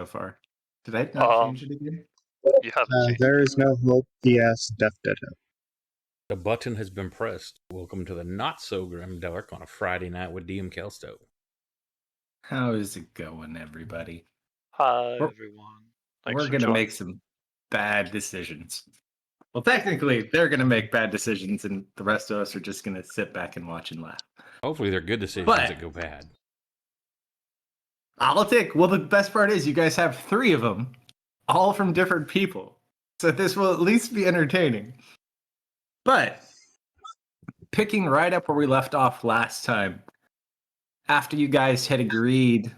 so far. Did I not change it again? You haven't changed There it. is no hope. DS Death Ditto. The button has been pressed. Welcome to the Not So Grim Dark on a Friday night with DM Kalsto. How is it going, everybody? Hi, everyone. We're going to make some bad decisions. Well, technically, they're going to make bad decisions, and the rest of us are just going to sit back and watch and laugh. Hopefully they're good decisions that go bad. Well, the best part is you guys have 3 of them, all from different people. So this will at least be entertaining. But picking right up where we left off last time, after you guys had agreed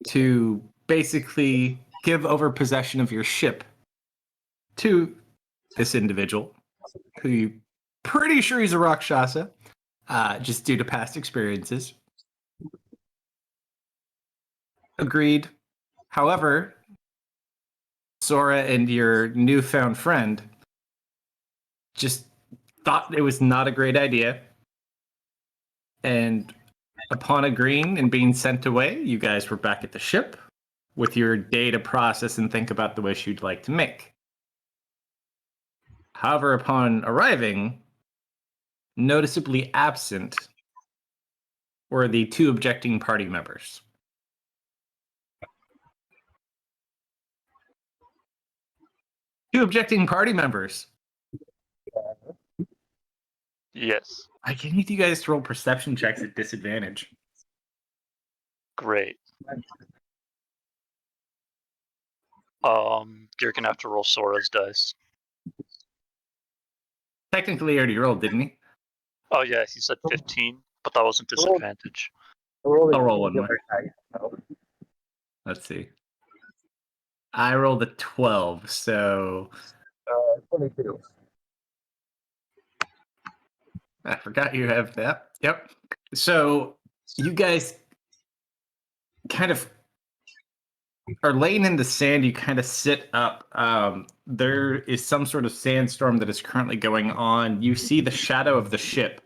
to basically give over possession of your ship to this individual, who you're pretty sure he's a Rakshasa, just due to past experiences. Agreed. However, Sora and your newfound friend just thought it was not a great idea. And upon agreeing and being sent away, you guys were back at the ship with your day to process and think about the wish you'd like to make. However, upon arriving, noticeably absent were the 2 objecting party members. Two objecting party members. Yes. I can need you guys to roll perception checks at disadvantage. Great. You're gonna have to roll Sora's dice. Technically, he already rolled, didn't he? Oh yeah, he said 15, but that wasn't disadvantage. I'll roll one more. Let's see. I rolled a 12, so 22. I forgot you have that. Yep. So you guys kind of are laying in the sand. You kind of sit up. There is some sort of sandstorm that is currently going on. You see the shadow of the ship,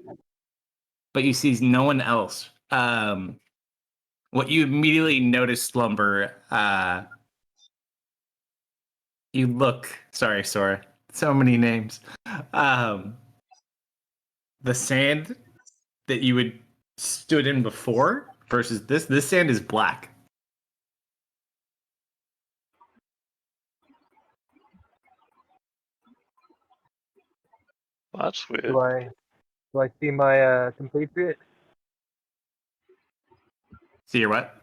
but you see no one else. What you immediately notice, Slumber, you look... Sorry, Sora. So many names. The sand that you had stood in before versus this sand is black. Well, that's weird. Do I see my compatriot? See your what?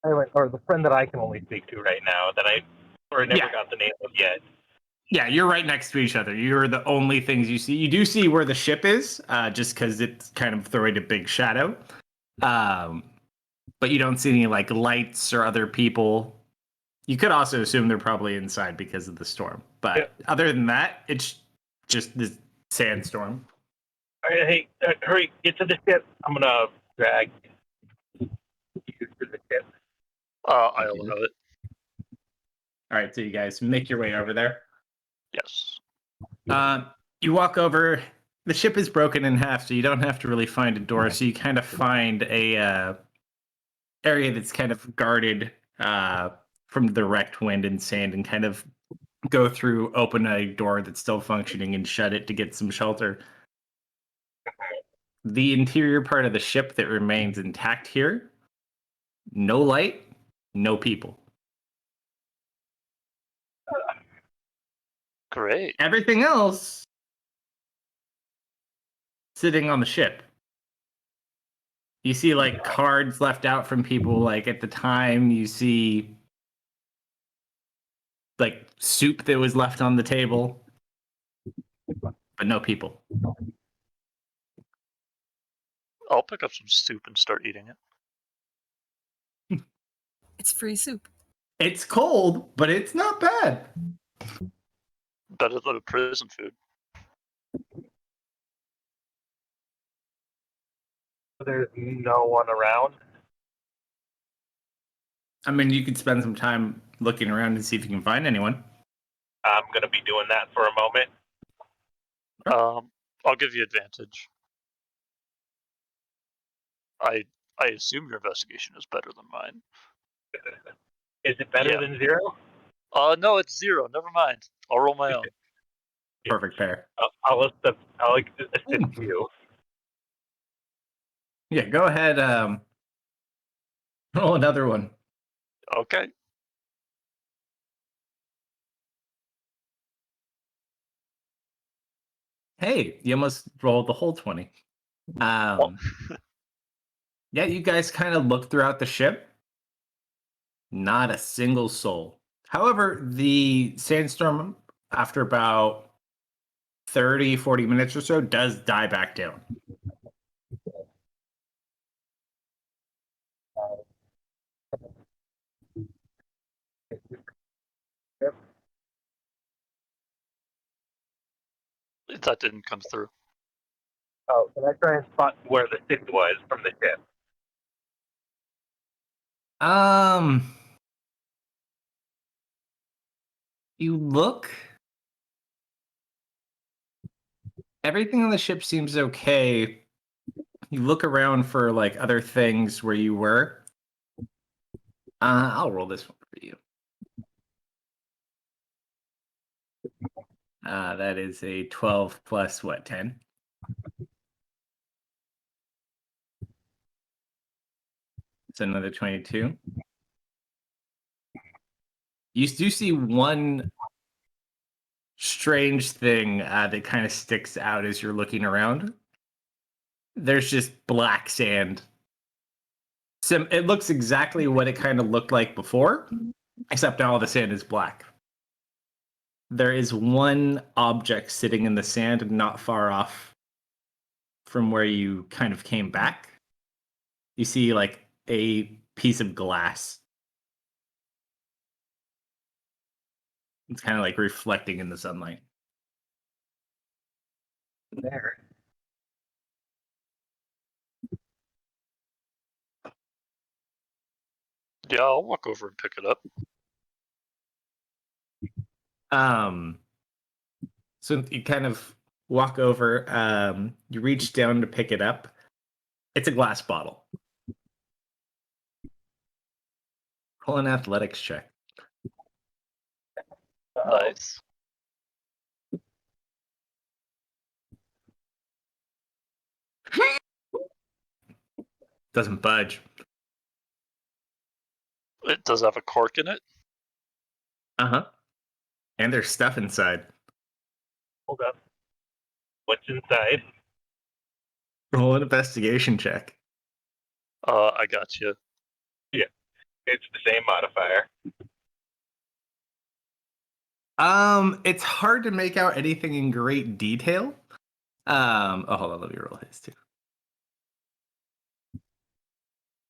Anyway, or the friend that I can only speak to right now that I never got the name of yet. Yeah, you're right next to each other. You're the only things you see. You do see where the ship is, just because it's kind of throwing a big shadow. But you don't see any like lights or other people. You could also assume they're probably inside because of the storm. But other than that, it's just this sandstorm. All right, hey, hurry, get to the ship. I'm gonna drag you to the ship. I'll allow it. All right, so you guys make your way over there. Yes. You walk over. The ship is broken in half, so you don't have to really find a door. So you kind of find a area that's kind of guarded from the direct wind and sand, and kind of go through, open a door that's still functioning, and shut it to get some shelter. The interior part of the ship that remains intact here, no light, no people. Great. Everything else sitting on the ship. You see like cards left out from people like at the time. You see like soup that was left on the table, but no people. I'll pick up some soup and start eating it. It's free soup. It's cold, but it's not bad. Better than a prison food. There's no one around. I mean, you could spend some time looking around and see if you can find anyone. I'm gonna be doing that for a moment. I'll give you advantage. I I assume your investigation is better than mine. Is it better Yeah. than 0? No, it's 0. Never mind. I'll roll my own. Perfect pair. I'll assist you. Yeah, go ahead. Roll another one. Okay. Hey, you almost rolled the whole 20. Yeah, you guys kind of look throughout the ship. Not a single soul. However, the Sandstorm, after about 30, 40 minutes or so, does die back down. That didn't come through. Oh, can I try and spot where the stick was from the ship? You look. Everything on the ship seems okay. You look around for like other things where you were. I'll roll this one for you. That is a 12 plus what, 10? It's another 22. You do see one strange thing that kind of sticks out as you're looking around. There's just black sand. It looks exactly what it kind of looked like before, except now all the sand is black. There is one object sitting in the sand not far off from where you kind of came back. You see like a piece of glass. It's kind of like reflecting in the sunlight. There. Yeah, I'll walk over and pick it up. So you kind of walk over, you reach down to pick it up. It's a glass bottle. Roll an athletics check. Nice. Doesn't budge. It does have a cork in it. Uh-huh. And there's stuff inside. Hold up. What's inside? Roll an investigation check. I got you. It's the same modifier. It's hard to make out anything in great detail. Hold on, let me roll his too.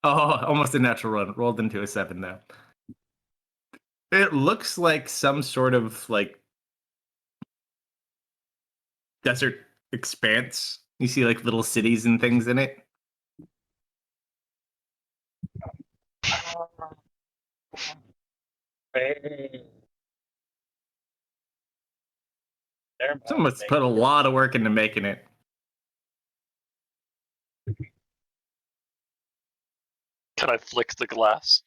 Oh, almost a natural run. Rolled into a 7 though. It looks like some sort of like desert expanse. You see like little cities and things in it. Someone's put a lot of work into making it. Can I flick the glass?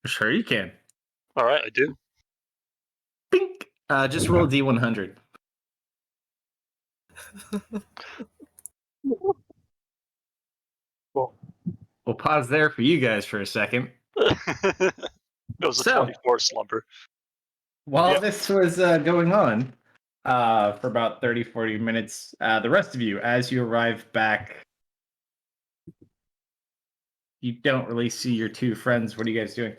Sure you can. All right, I do. Bink. Just roll D100. Cool. We'll pause there for you guys for a second. It was a So- 24 slumber. While Yep. this was going on for about 30, 40 minutes, the rest of you, as you arrive back, you don't really see your two friends. What are you guys doing?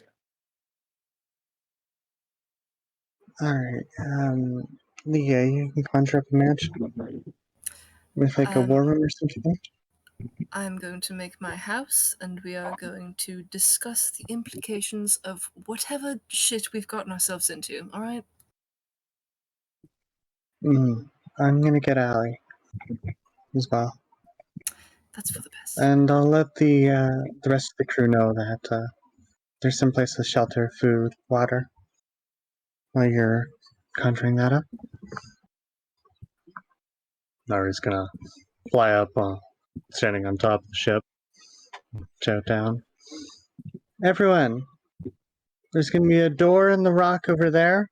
Alright, Leah, you can conjure up a mansion with like a war room or something. I'm going to make my house, and we are going to discuss the implications of whatever shit we've gotten ourselves into, alright? I'm gonna get Allie as well. That's for the best. And I'll let the rest of the crew know that there's some place to shelter, food, water, while you're conjuring that up. Nari's gonna fly up, standing on top of the ship. shout down. Everyone, there's going to be a door in the rock over there.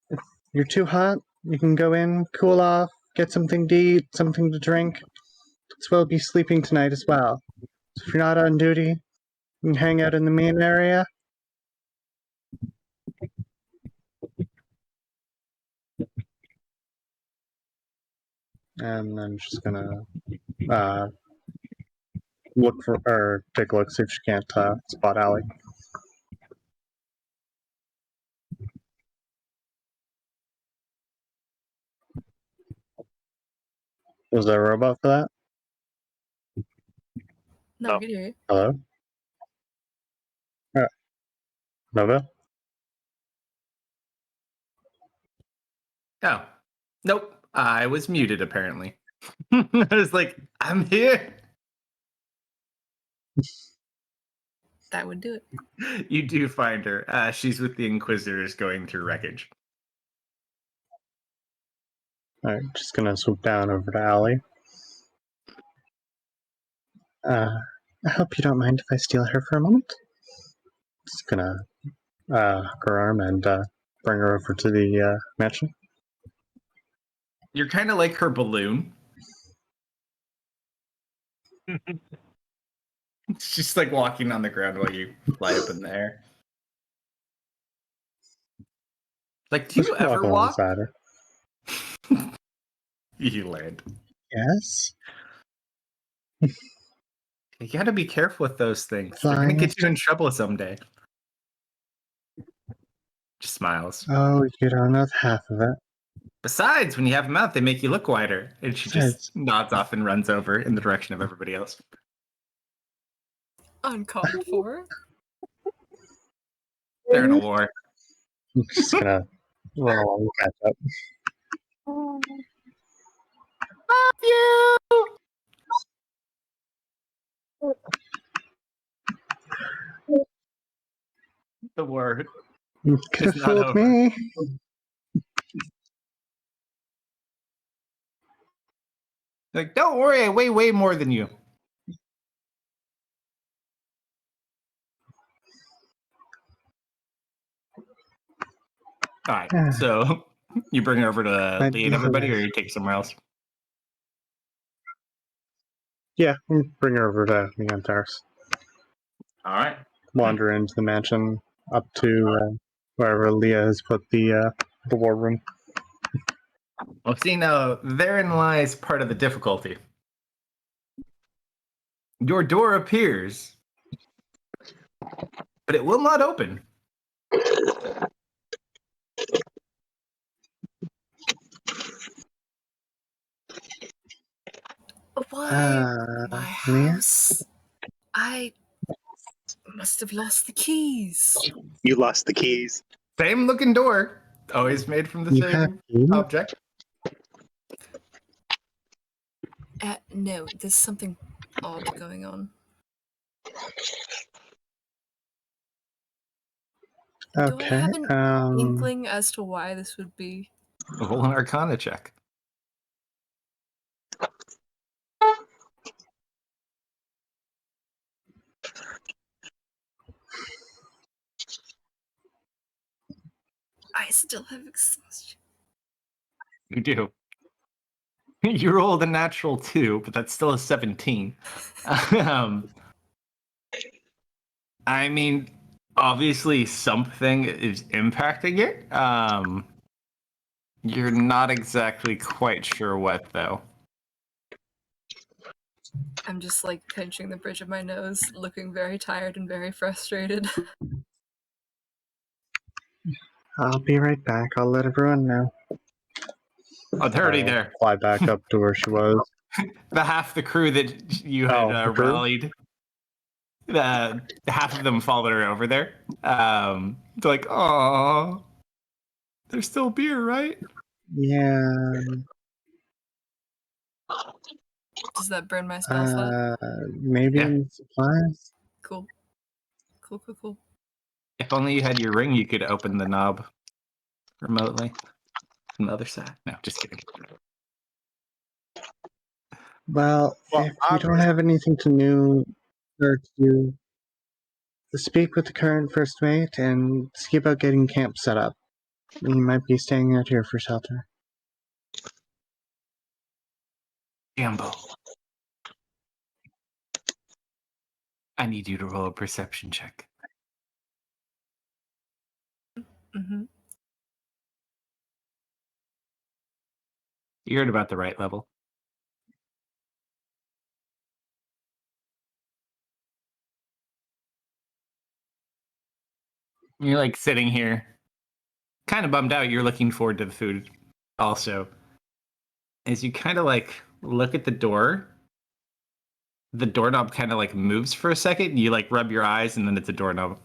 If you're too hot, you can go in, cool off, get something to eat, something to drink. As well be sleeping tonight as well. So if you're not on duty, you can hang out in the main area. And I'm just gonna look for, or take a look, see if she can't spot Allie. Was there a robot for that? No, No. I can hear you. Hello? Nova? Oh, nope. I was muted apparently. I was like, I'm here. That would do it. You do find her. She's with the Inquisitors going through wreckage. Alright, just gonna swoop down over to Allie. I hope you don't mind if I steal her for a moment. Just gonna hook her arm and bring her over to the mansion. You're kind of like her balloon. She's like walking on the ground while you fly up in the air. Like, do you Just ever walk? alongside her. You land. Yes? You gotta be careful with those things. They're gonna Flying. get you in trouble someday. Just smiles. Oh, you don't know half of it. Besides, when you have them out, they make you look wider. And she Besides- just nods off and runs over in the direction of everybody else. Uncalled for. They're in a war. I'm just gonna run along and catch up. Love you! The war. You could have It's not fooled over. me. Like, don't worry, I weigh way more than you. All right, so you bring her over to Might Lee be and everybody, or hilarious. you take somewhere else? Yeah, we'll bring her over to the Antares. All right. Wander into the mansion up to wherever Leah has put the war room. Well, see, now, therein lies part of the difficulty. Your door appears, but it will not open. Why? My Leah? house. I must have lost the keys. You lost the keys. Same looking door, always made from the You have same keys? object. No, there's something odd going on. Do I Okay. have an inkling as to why this would be? Roll an Arcana check. I still have exhaustion. You do. You rolled a natural 2, but that's still a 17. I mean, obviously something is impacting it. You're not exactly quite sure what, though. I'm just like pinching the bridge of my nose, looking very tired and very frustrated. I'll be right back. I'll let everyone know. Oh, they're already I'll there. Fly back up to where she was. The half the crew that you had The crew? rallied, half of them followed her over there. They're like, "Aw, there's still beer, right?" Yeah. Does that burn my spell slot? Maybe Yeah. in supplies? Cool. Cool. If only you had your ring, you could open the knob remotely from the other side. No, just kidding. Well, if you don't have anything to are to speak with the current first mate and see about getting camp set up. We might be staying out here for shelter. Jambo. I need you to roll a perception check. Mm-hmm. You're at about the right level. You're like sitting here, kind of bummed out. You're looking forward to the food also. As you kind of like look at the doorknob kind of like moves for a second. You like rub your eyes and then it's a doorknob.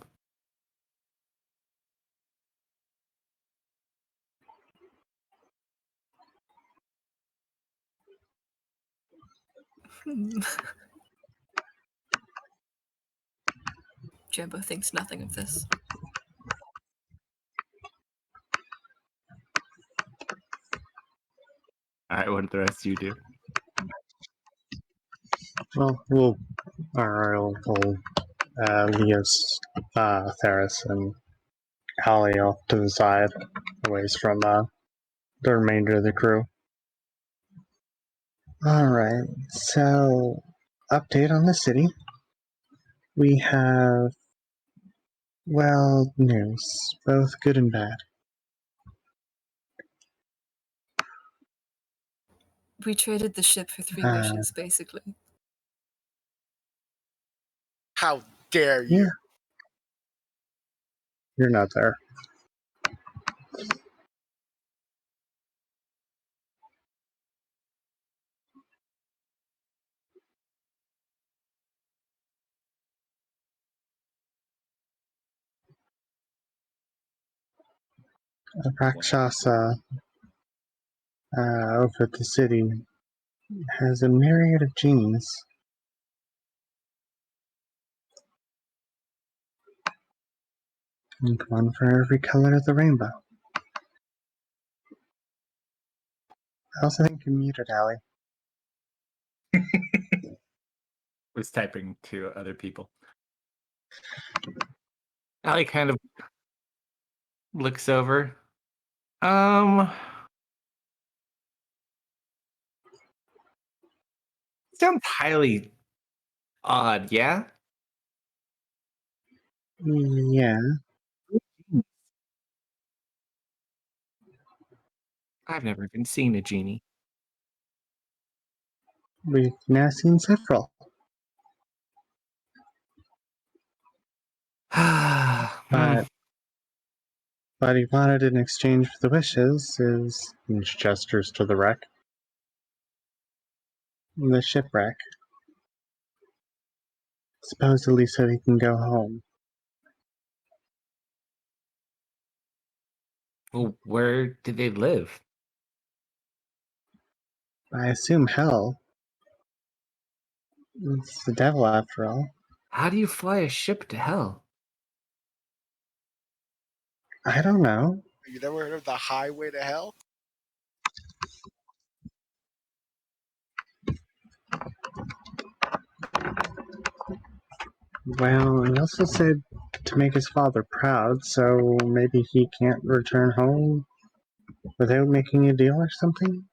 Jambo thinks nothing of this. All right, what did the rest of you do? Well, I'll pull Leos, Theris, and Holly off to the side, away from the remainder of the crew. Alright, so update on the city. We have, well, news, both good and bad. We traded the ship for 3 wishes, basically. How dare you? Yeah. You're not there. Rakshasa over at the city has a myriad of genies. And one for every color of the rainbow. I also think you're muted, Allie. Was typing to other people. Allie kind of looks over. Sounds highly odd, yeah? Yeah, I've never even seen a genie. we've now seen several. But what he wanted in exchange for the wishes is, and gestures to the wreck, the shipwreck. Supposedly so he can go home. Well, where did they live? I assume hell. It's the devil after all. How do you fly a ship to hell? I don't know. You never heard of the highway to hell? Well, he also said to make his father proud, so maybe he can't return home without making a deal or something?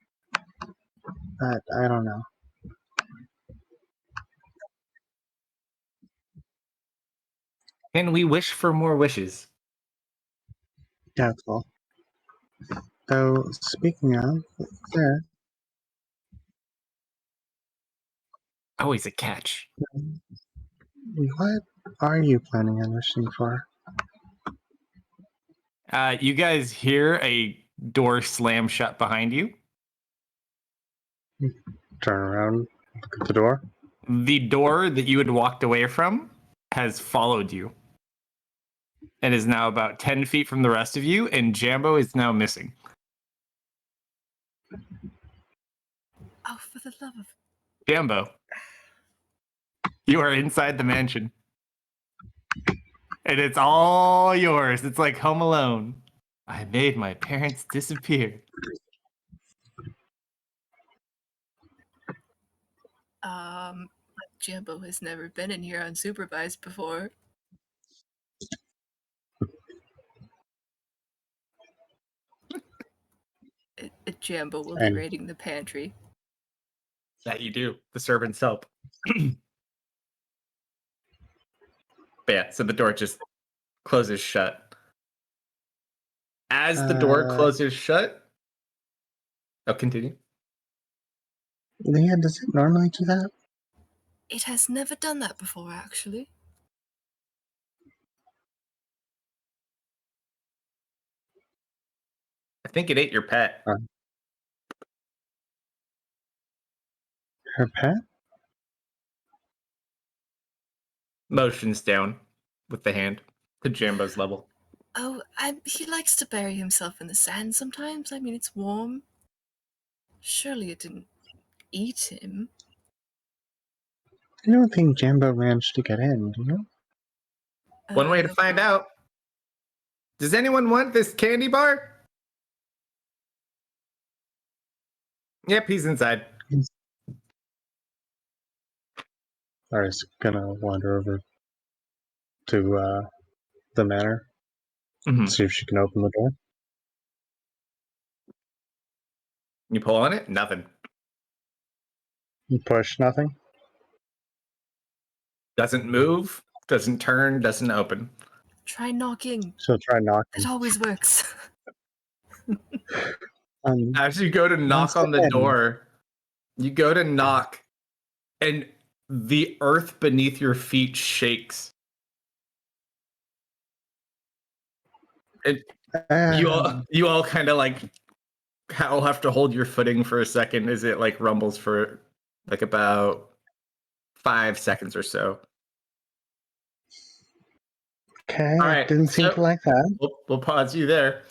But I don't know. Can we wish for more wishes? Doubtful. Though, speaking of, there, Always a catch. what are you planning on wishing for? You guys hear a door slam shut behind you. Turn around, look at the door. The door that you had walked away from has followed you and is now about 10 feet from the rest of you, and Jambo is now missing. Oh, for the love of... Jambo, you are inside the mansion. And it's all yours. It's like Home Alone. I made my parents disappear. Jambo has never been in here unsupervised before. Jambo will be And- raiding the pantry. That you do. The servants help. But yeah, so the door just closes shut. As the door closes shut, oh, continue. Leah, does it normally do that? It has never done that before, actually. I think it ate your pet. Her pet? Motions down with the hand to Jambo's level. Oh, he likes to bury himself in the sand sometimes. I mean, it's warm. Surely it didn't eat him. I don't think Jambo managed to get in, do you? One way I to hope find not. out. Does anyone want this candy bar? Yep, he's inside. Laura's gonna wander over to the manor, Mhm. see if she can open the door. You pull on it, nothing. You push nothing. Doesn't move, doesn't turn, doesn't open. Try knocking. She'll try knocking. It always works. As you go to knock on the door, you go to knock, and the earth beneath your feet shakes. You all kind of like all have to hold your footing for a second as it like rumbles for like about 5 seconds or so. Okay, All right, didn't seem so to like that. we'll pause you there.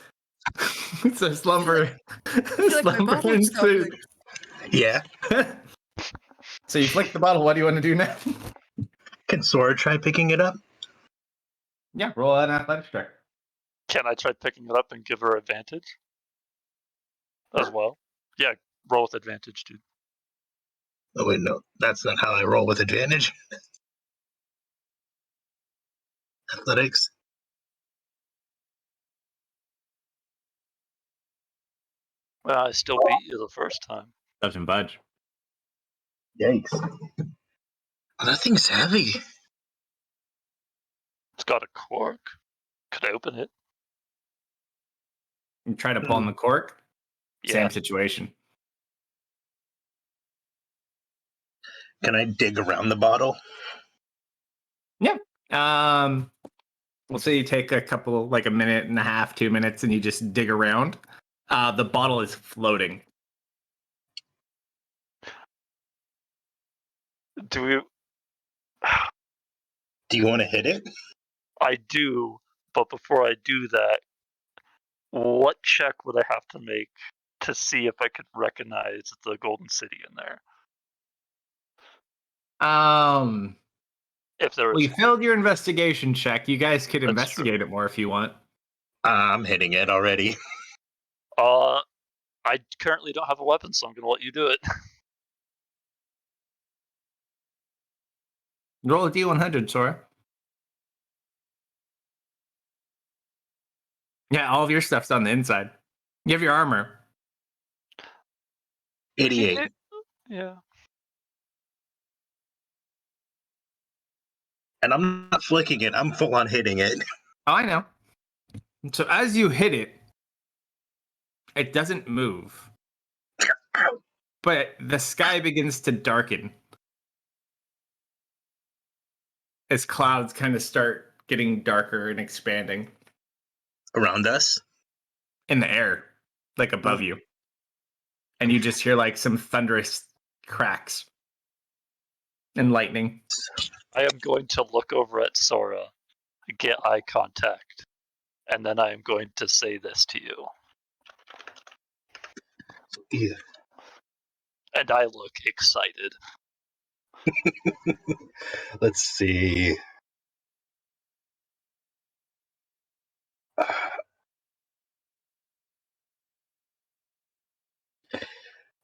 So slumber, I feel like my bottle slumber stopped. ensued. Yeah. So you flick the bottle. What do you want to do now? Can Sora try picking it up? Yeah, roll an athletics check. Can I try picking it up and give her advantage as well? Yeah, roll with advantage, dude. Oh wait, no, that's not how I roll with advantage. Athletics. Well, I still beat you the first time. Doesn't budge. Yikes. Oh, that thing's heavy. It's got a cork. Could open it. You try to pull on the cork. Yeah. Same situation. Can I dig around the bottle? Yeah. We'll say you take a couple, like a minute and a half, 2 minutes, and you just dig around. The bottle is floating. Do we? Do you want to hit it? I do, but before I do that, what check would I have to make to see if I could recognize the Golden City in there? If there Well, was you failed your investigation check. You guys could That's investigate it more if you want. I'm hitting it already. I currently don't have a weapon, so I'm gonna let you do it. Roll a d100, Sora. Yeah, all of your stuff's on the inside. You have your armor. 88. Yeah. And I'm not flicking it, I'm full on hitting it. Oh, I know. So as you hit it, it doesn't move. But the sky begins to darken as clouds kind of start getting darker and expanding Around us? in the air, like above you. And you just hear like some thunderous cracks and lightning. I am going to look over at Sora, get eye contact, and then I am going to say this to you. Yeah. And I look excited. Let's see.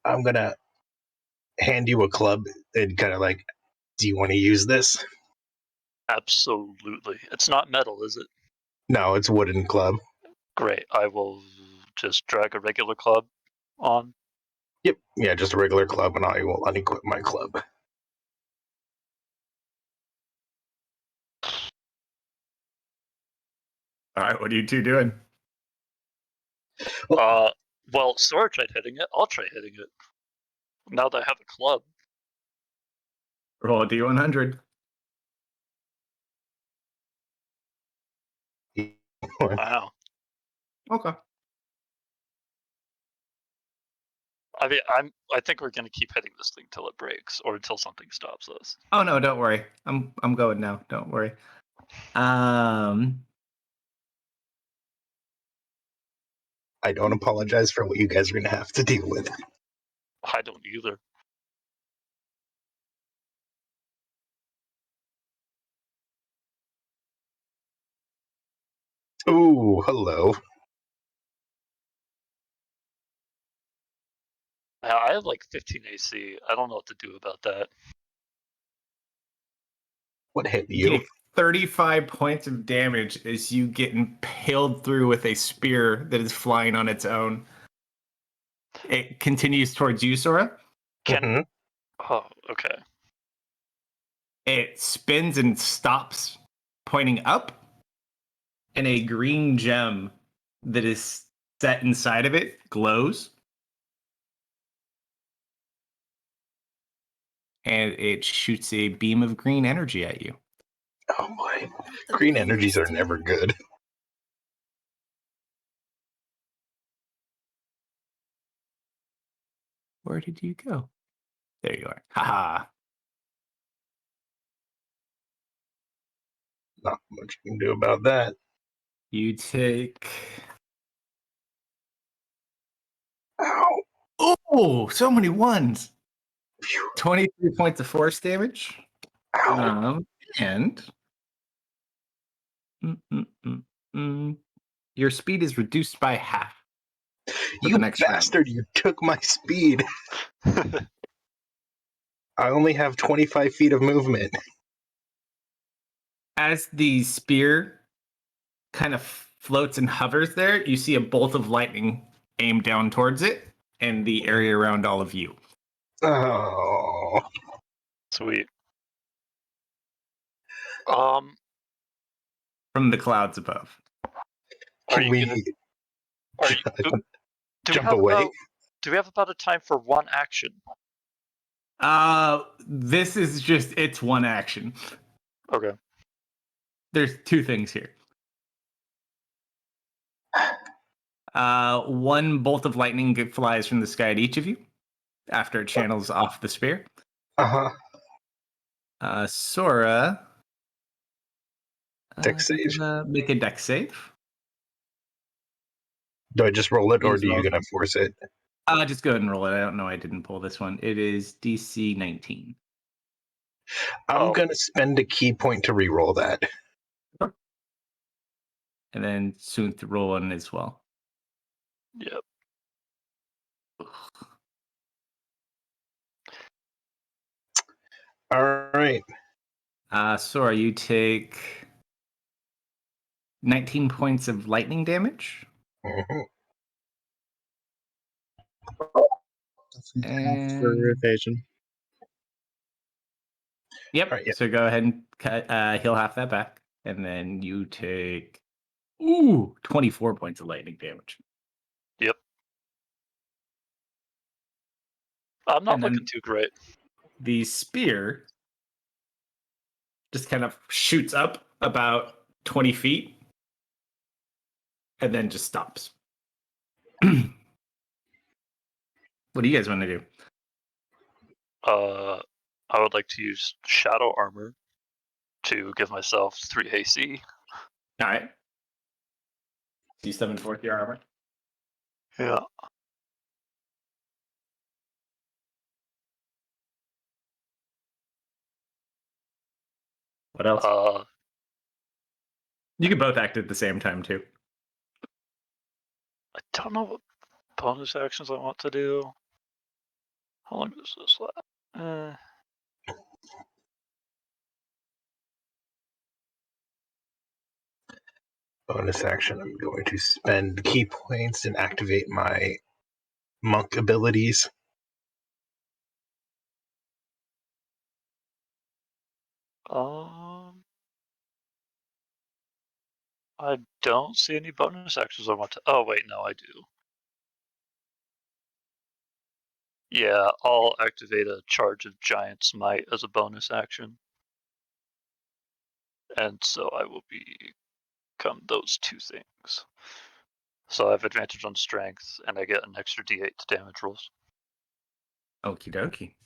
I'm gonna hand you a club and kind of like Do you want to use this? Absolutely. It's not metal, is it? No, it's wooden club. Great. I will just drag a regular club on. Yep. Yeah, just a regular club, and I will unequip my club. All right, what are you two doing? Well, Sora tried hitting it. I'll try hitting it. Now that I have a club. Roll a d100. Wow. Okay. I mean, I think we're gonna keep hitting this thing till it breaks, or until something stops us. Oh no, don't worry. I'm going now. Don't worry. I don't apologize for what you guys are going to have to deal with. I don't either. Ooh, hello. I have like 15 AC. I don't know what to do about that. What hit You you? take 35 points of damage as you get impaled through with a spear that is flying on its own. It continues towards you, Sora. Can Mhm. Oh, okay. It spins and stops, pointing up, and a green gem that is set inside of it glows. And it shoots a beam of green energy at you. Oh boy. The Green beam energies are sting. never good. Where did you go? There you are. Haha. Not much you can do about that. You take. Ow. Oh, so many ones. Phew. 23 points of force damage. Ow. And your speed is reduced by half. For You the next round. bastard, you took my speed. I only have 25 feet of movement. As the spear kind of floats and hovers there, you see a bolt of lightning aim down towards it and the area around all of you. Oh. Sweet. From the clouds above. Are Can you we gonna? Are you? Do we jump have away? Do we have about a time for one action? This is just, it's one action. Okay. There's two things here. One bolt of lightning flies from the sky at each of you after it channels off the spear. Uh-huh. Sora, Dex save. make a dex save. Do I just roll it, or As do you well. gonna force it? Just go ahead and roll it. I don't know. I didn't pull this one. It is DC 19. I'm gonna spend a key point to re-roll that. And then soon to roll one as well. Yep. All right. Sora, you take 19 points of lightning damage. Mhm. And For evasion. yep. Right, yeah. So go ahead and heal half that back. And then you take 24 points of lightning damage. Yep. I'm not And then- looking too great. The spear just kind of shoots up about 20 feet and then just stops. What do you guys want to do? I would like to use shadow armor to give myself 3 AC. All right. You summon forth your armor. Yeah. What else? I You can both act at the same time too. don't know what bonus actions I want to do. How long does this last? Bonus action, I'm going to spend key points and activate my monk abilities. I don't see any bonus actions I want to. Oh wait, no, I do. Yeah, I'll activate a charge of Giant's Might as a bonus action. And so I will become those two things. So I have advantage on strength, and I get an extra d8 to damage rolls. Okie dokie.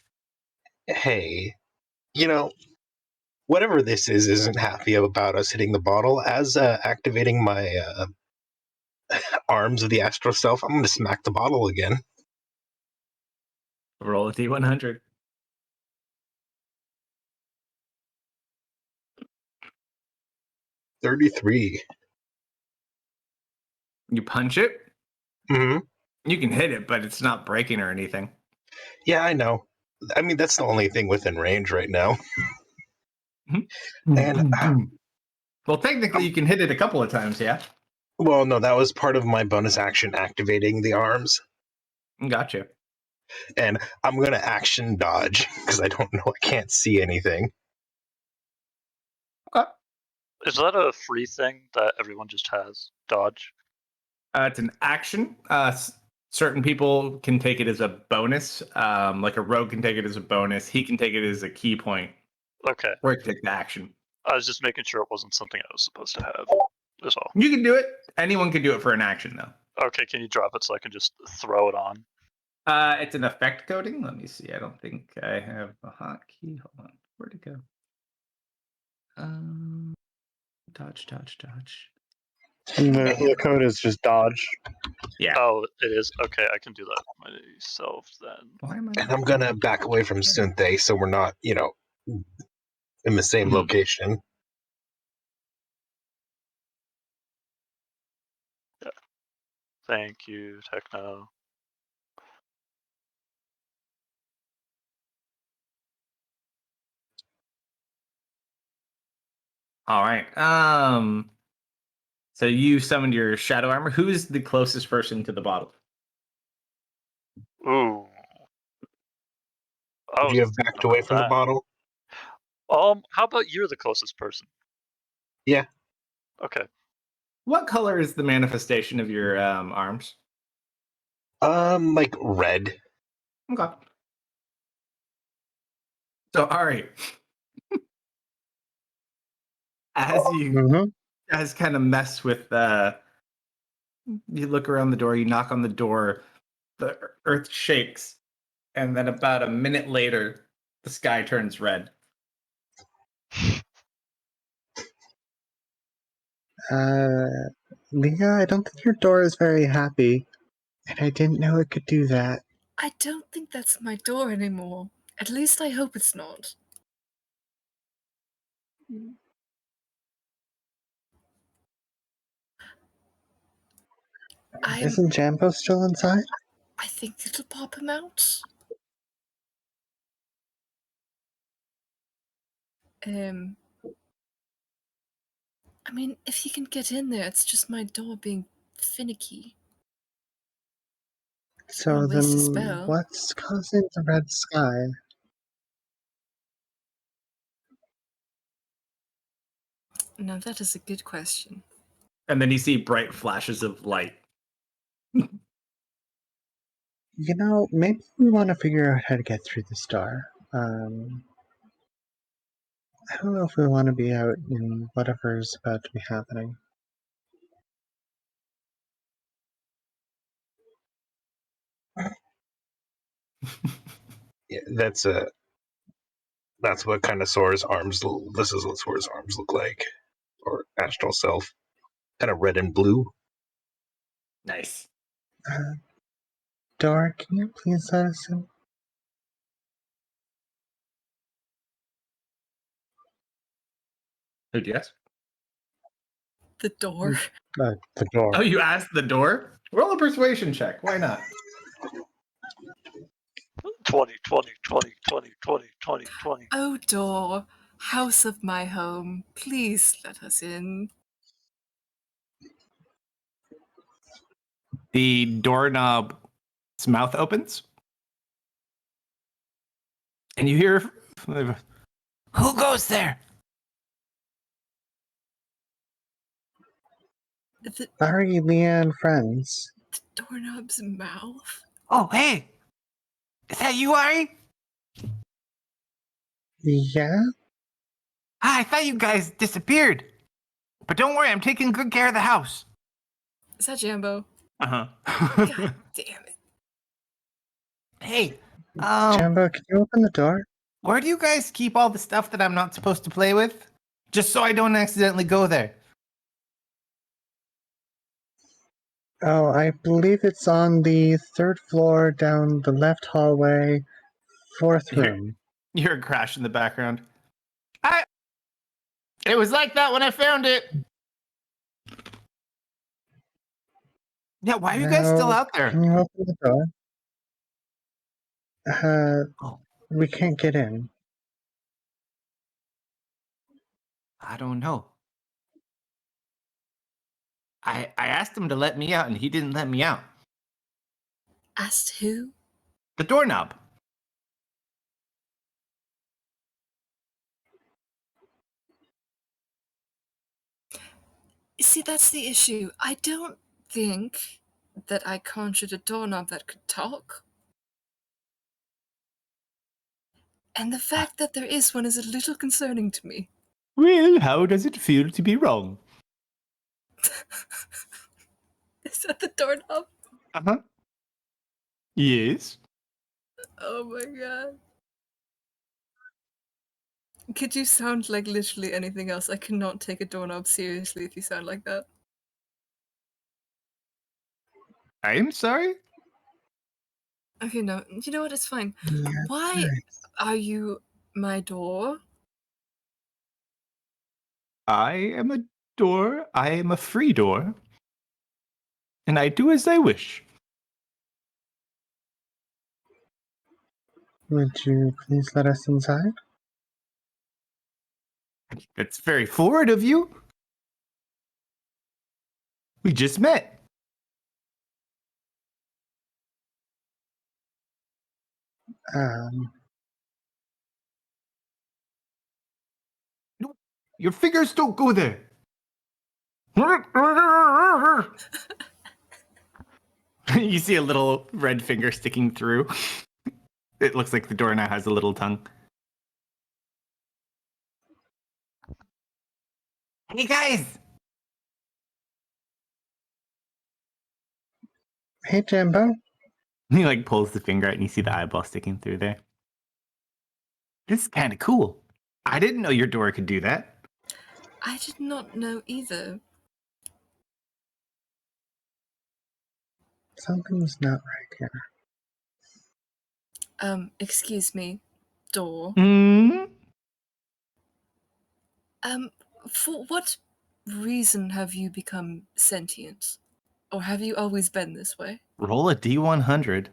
Hey, whatever this isn't happy about us hitting the bottle. As activating my arms of the astral self, I'm going to smack the bottle again. Roll a d100. $33. You punch it. Mm-hmm. You can hit it, but it's not breaking or anything. Yeah, I know. I mean, that's the only thing within range right now. And well, technically, you can hit it a couple of times. Yeah. well, no, that was part of my bonus action activating the arms. Gotcha. And I'm going to action dodge because I don't know. I can't see anything. Okay. Is that a free thing that everyone just has? Dodge? It's an action. Certain people can take it as a bonus. Like a rogue can take it as a bonus. He can take it as a key point. Okay. Or take the action. I was just making sure it wasn't something I was supposed to have. That's all. You can do it. Anyone can do it for an action, though. Okay, can you drop it so I can just throw it on? It's an effect coding. Let me see. I don't think I have a hotkey. Hold on. Where'd it go? Dodge. And the code is just dodge. Yeah. Oh, it is? Okay, I can do that myself then. Why am I? And I'm going to back away from Sunthe so we're not, in the same location. Yeah. Thank you, Techno. All right. So you summoned your shadow armor. Who is the closest person to the bottle? Ooh. Would you have backed away from the bottle? How about you're the closest person? Yeah. Okay. What color is the manifestation of your arms? Like red. Okay. So, all right. As you guys kind of mess with, you look around the door, you knock on the door, the earth shakes, and then about a minute later, the sky turns red. Leah, I don't think your door is very happy. And I didn't know it could do that. I don't think that's my door anymore. At least I hope it's not. Isn't Jambo still inside? I think it'll pop him out. I mean, if he can get in there, it's just my door being finicky. So Waste a then, spell. what's causing the red sky? Now that is a good question. And then you see bright flashes of light. Maybe we want to figure out how to get through this door. I don't know if we want to be out in whatever's about to be happening. Yeah, that's what kind of Sora's arms. This is what Sora's arms look like, or astral self, kind of red and blue. Nice. Door, can you please let us in? Who'd you ask? The door. The door. Oh, you asked the door? Roll a persuasion check. Why not? 20. Oh, door, house of my home, please let us in. The doorknob's mouth opens. And you hear, who goes there? The Ari, Leanne, friends. doorknob's mouth? Oh, hey. Is that you, Ari? Yeah? Ah, I thought you guys disappeared. But don't worry, I'm taking good care of the house. Is that Jambo? Uh-huh. God damn it. Hey, Jambo, can you open the door? where do you guys keep all the stuff that I'm not supposed to play with? Just so I don't accidentally go there. Oh, I believe it's on the 3rd floor down the left hallway, 4th Here. room. You hear a crash in the background. It was like that when I found it. Yeah, why are you guys still Now, out there? can you open the door? Oh, We can't get in. I don't know. I asked him to let me out and he didn't let me out. Asked who? The doorknob. See, that's the issue. I don't think that I conjured a doorknob that could talk. And the fact that there is one is a little concerning to me. Well, how does it feel to be wrong? Is that the doorknob? Uh-huh. Yes. Oh my god. Could you sound like literally anything else? I cannot take a doorknob seriously if you sound like that. I'm sorry? Okay, no. You know what? It's fine. Yeah, Why nice. are you my door? I am a door. I am a free door. And I do as I wish. Would you please let us inside? That's very forward of you. We just met. Um, No, your fingers don't go there. You see a little red finger sticking through. It looks like the door now has a little tongue. Hey guys! hey, Jambo. He like pulls the finger out and you see the eyeball sticking through there. This is kind of cool. I didn't know your door could do that. I did not know either. Something's not right here. Excuse me, door. Hmm? For what reason have you become sentient? Or have you always been this way? Roll a D100.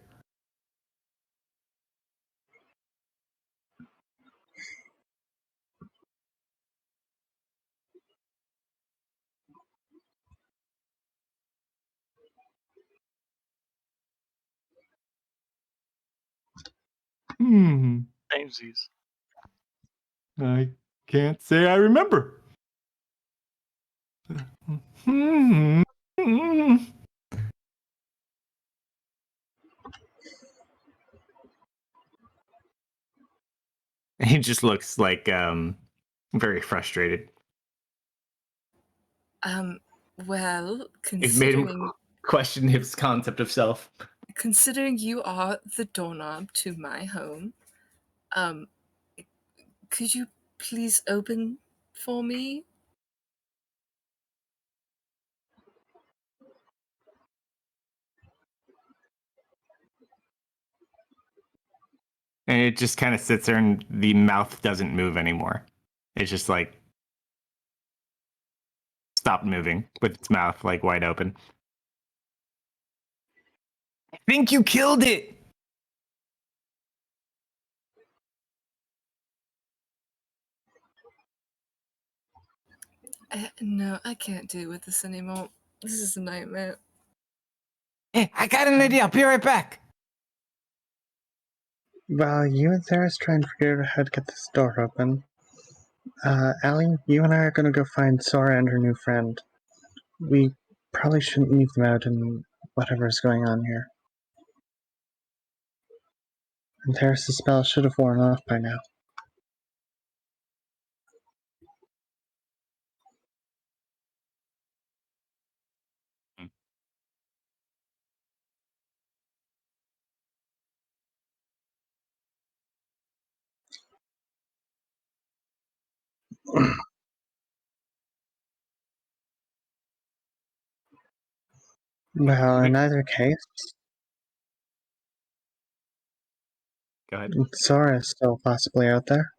Namesies. I can't say I remember. Hmm. He just looks like very frustrated. Well, It's made him question his concept of self. considering you are the doorknob to my home, could you please open for me? And it just kind of sits there and the mouth doesn't move anymore. It's just like stopped moving with its mouth like wide open. I think you killed it. No, I can't deal with this anymore. This is a nightmare. Hey, I got an idea. I'll be right back. While you and Theris try and figure out how to get this door open, Allie, you and I are going to go find Sora and her new friend. We probably shouldn't leave them out in whatever's going on here. And Theris' spell should have worn off by now. Well, in either case, Go ahead. Sora is still possibly out there.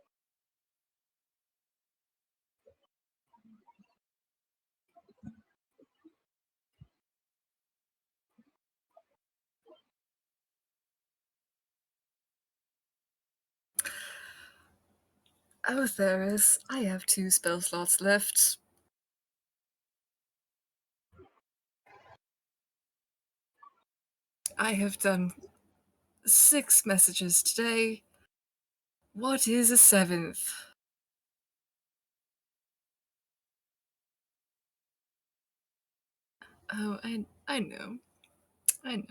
Oh, there is. I have 2 spell slots left. I have done 6 messages today. What is a 7th? Oh, I know. I know.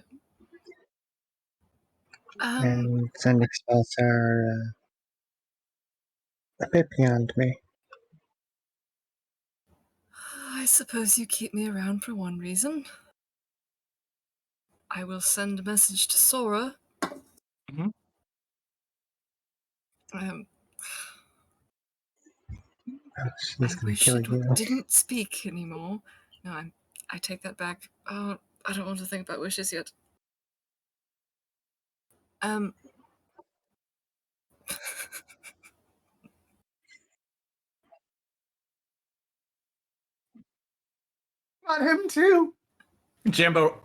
And sending spells are a bit beyond me. I suppose you keep me around for one reason. I will send a message to Sora. Mhm. Um, Oh, she's I gonna wish kill it you. didn't speak anymore. No, I take that back. Oh, I don't want to think about wishes yet. Want him too. Jimbo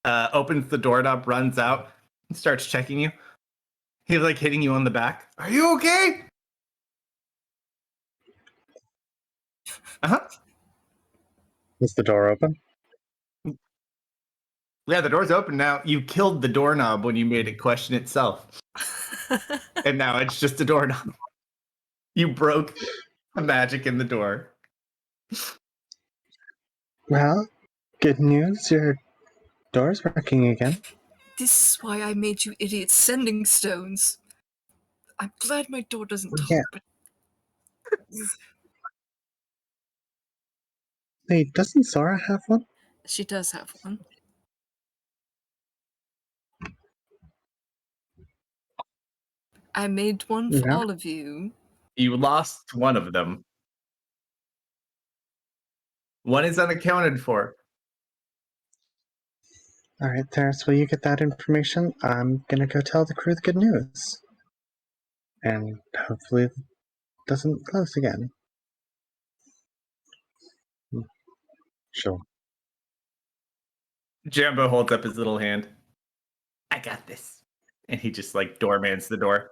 opens the doorknob, runs out, and starts checking you. He's like hitting you on the back. Are you okay? Uh-huh. Is the door open? Yeah, the door's open now. You killed the doorknob when you made it question itself. And now it's just a doorknob. You broke the magic in the door. Well, good news, your door's working again. This is why I made you idiots sending stones. I'm glad my door doesn't talk, Yeah. but Wait, doesn't Sora have one? she does have one. I made one for Yeah. all of you. You lost one of them. One is unaccounted for. Alright, Theris, will you get that information? I'm gonna go tell the crew the good news. And hopefully it doesn't close again. Sure. Jambo holds up his little hand. I got this. And he just like doormans the door.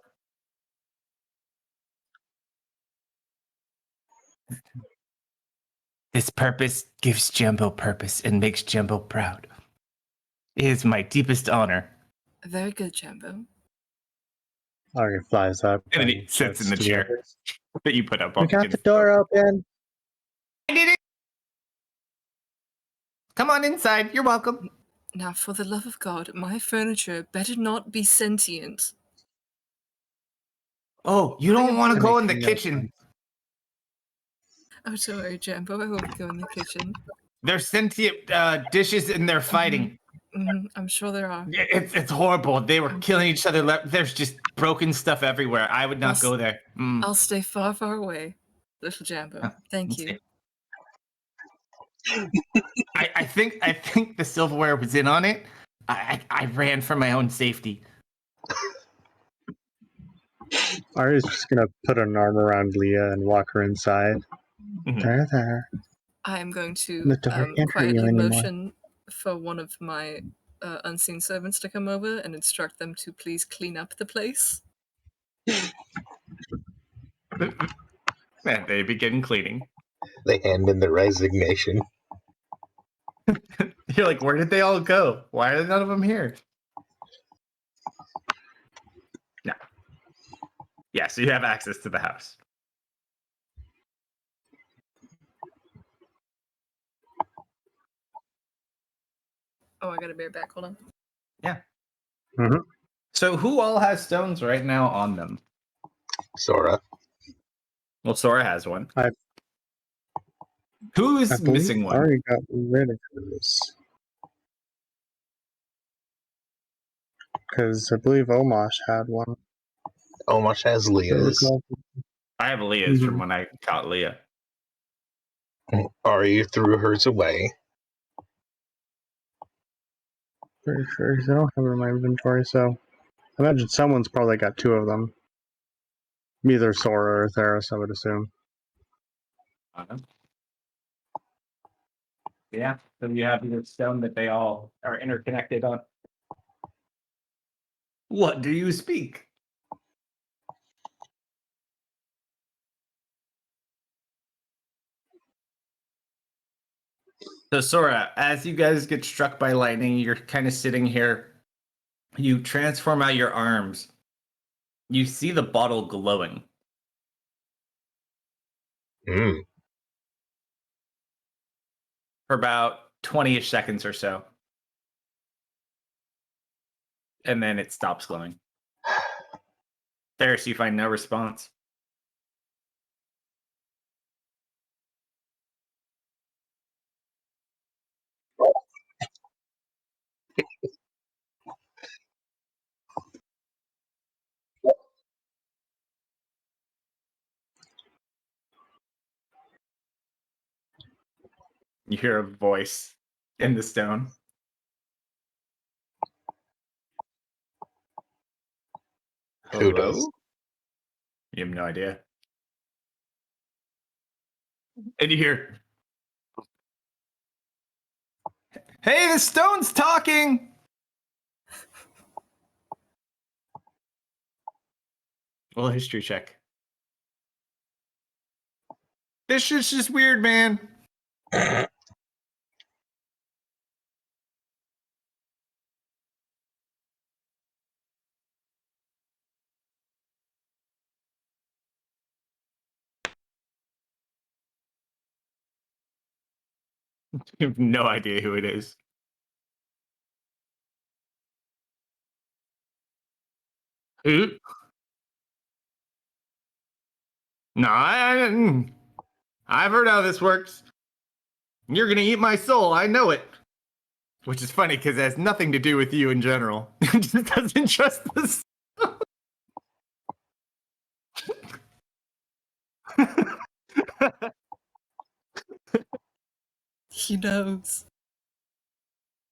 This purpose gives Jambo purpose and makes Jambo proud. It is my deepest honor. Very good, Jambo. Arya flies up And then he sits shouts in the to chair others, that you put up. "We got the door open!" I did it. Come on inside. You're welcome. Now, for the love of God, my furniture better not be sentient. Oh, you don't want to go in the Anything else? kitchen. Oh, don't worry, Jambo. I won't go in the kitchen. There's sentient dishes and they're fighting. I'm sure there are. It's horrible. They were killing each other. There's just broken stuff everywhere. I would not go there. I'll stay far, far away, little Jambo. Thank you. I think the silverware was in on it. I ran for my own safety. Arya's just gonna put an arm around Leah and walk her inside. Mhm. There. I am going to The door can't hurt you quietly anymore. motion for one of my unseen servants to come over and instruct them to please clean up the place. And they begin cleaning. They hand in the resignation. You're like, where did they all go? Why are none of them here? No. Yeah, so you have access to the house. Oh, I got a bear back. Hold on. Yeah. Mhm. So who all has stones right now on them? Sora. Well, Sora has one. I Who is believe missing one? Ari got rid of hers. Because I believe Omosh had one. Omosh has Leah's. I have Leah's from Mhm. when I caught Leah. Ari threw hers away. Pretty sure 'cause I don't have it in my inventory, so I imagine someone's probably got two of them. Either Sora or Theros, I would assume. Yeah, so you have the stone that they all are interconnected on. What do you speak? So Sora, as you guys get struck by lightning, you're kind of sitting here. You transform out your arms. You see the bottle glowing. Mm. For about 20-ish seconds or so. And then it stops glowing. There's you find no response. You hear a voice in the stone. Who does? Hello? You have no idea. And you hear, hey, the stone's talking! Well, history check. This shit's just weird, man. You have no idea who it is. Who? No, I've heard how this works. You're gonna eat my soul, I know it. Which is funny because it has nothing to do with you in general. It just doesn't trust this. He knows.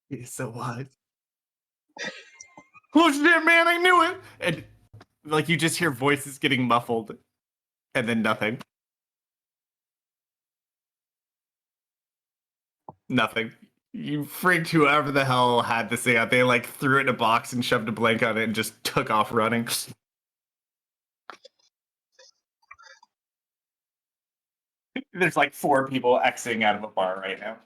He's so wise. Oh shit, man, I knew it! And like you just hear voices getting muffled, and then nothing. Nothing. You freaked whoever the hell had this thing out. They like threw it in a box and shoved a blanket on it and just took off running. There's like 4 people exiting out of a bar right now.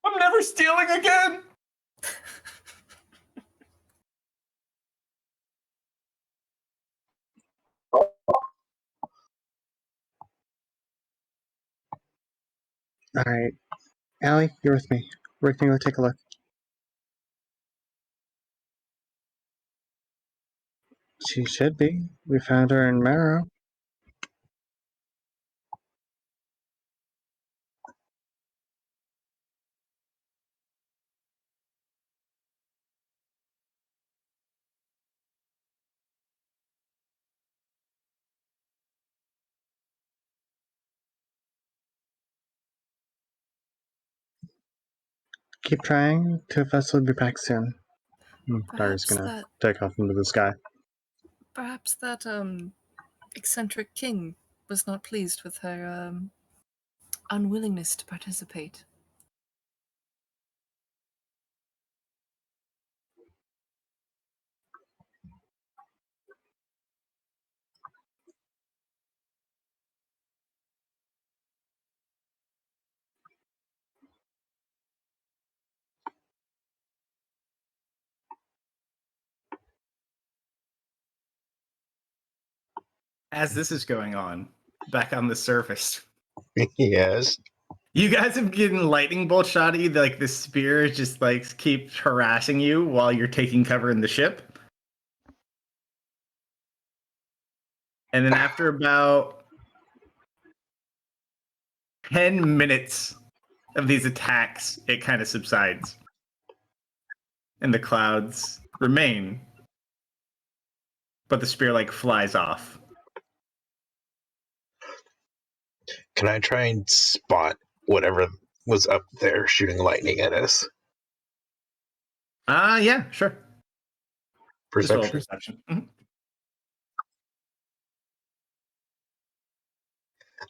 I'm never stealing again! Alright. Allie, you're with me. We're gonna go take a look. She should be. We found her in Marrow. Keep trying. Two of us will be back soon. Dari's Perhaps gonna that take off into the sky. perhaps that eccentric king was not pleased with her unwillingness to participate. As this is going on, back on the surface, Yes. you guys have getting lightning bolt shot at you. Like the spear just like keeps harassing you while you're taking cover in the ship. And then after about 10 minutes of these attacks, it kind of subsides. And the clouds remain. But the spear like flies off. Can I try and spot whatever was up there shooting lightning at us? Yeah, sure. Just roll Perception? perception. Mhm.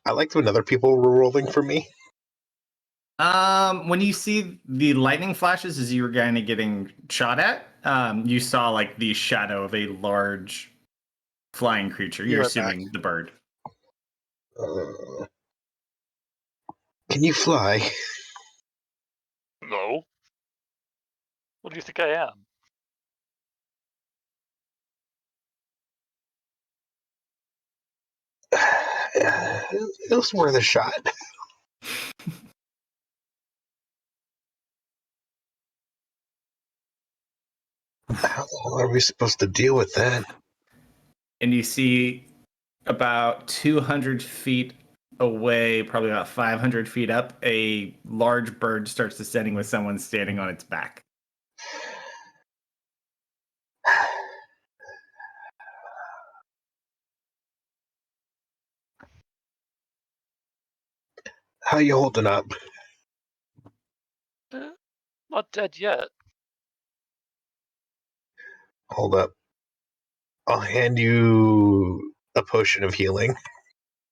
I liked when other people were rolling for me. When you see the lightning flashes as you were kind of getting shot at, you saw like the shadow of a large flying creature. You're You're assuming the bird. Can you fly? No. What do you think I am? It was worth a shot. How the hell are we supposed to deal with that? And you see about 200 feet away, probably about 500 feet up, a large bird starts descending with someone standing on its back. How you holding up? Not dead yet. Hold up. I'll hand you a potion of healing.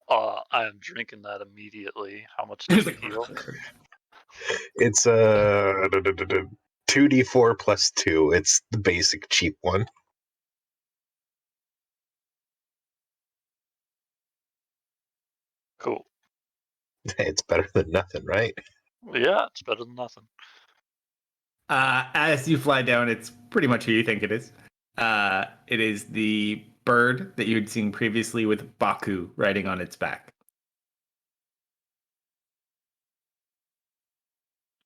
I am drinking that immediately. How much does it heal? It's 2d4 plus 2. It's the basic cheap one. Cool. It's better than nothing, right? Yeah, it's better than nothing. As you fly down, it's pretty much who you think it is. It is the bird that you had seen previously with Baku riding on its back.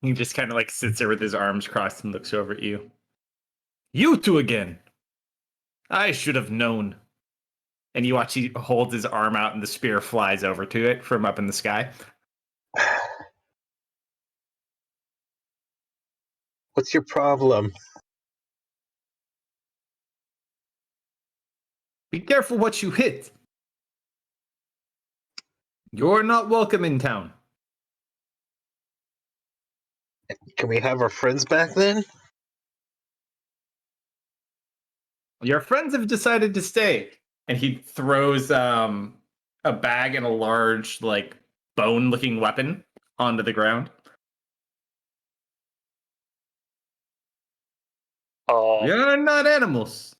He just kind of like sits there with his arms crossed and looks over at you. You two again! I should have known. And you watch he holds his arm out and the spear flies over to it from up in the sky. What's your problem? Be careful what you hit. You're not welcome in town. Can we have our friends back then? Your friends have decided to stay. And he throws a bag and a large, like, bone-looking weapon onto the ground. You're not animals.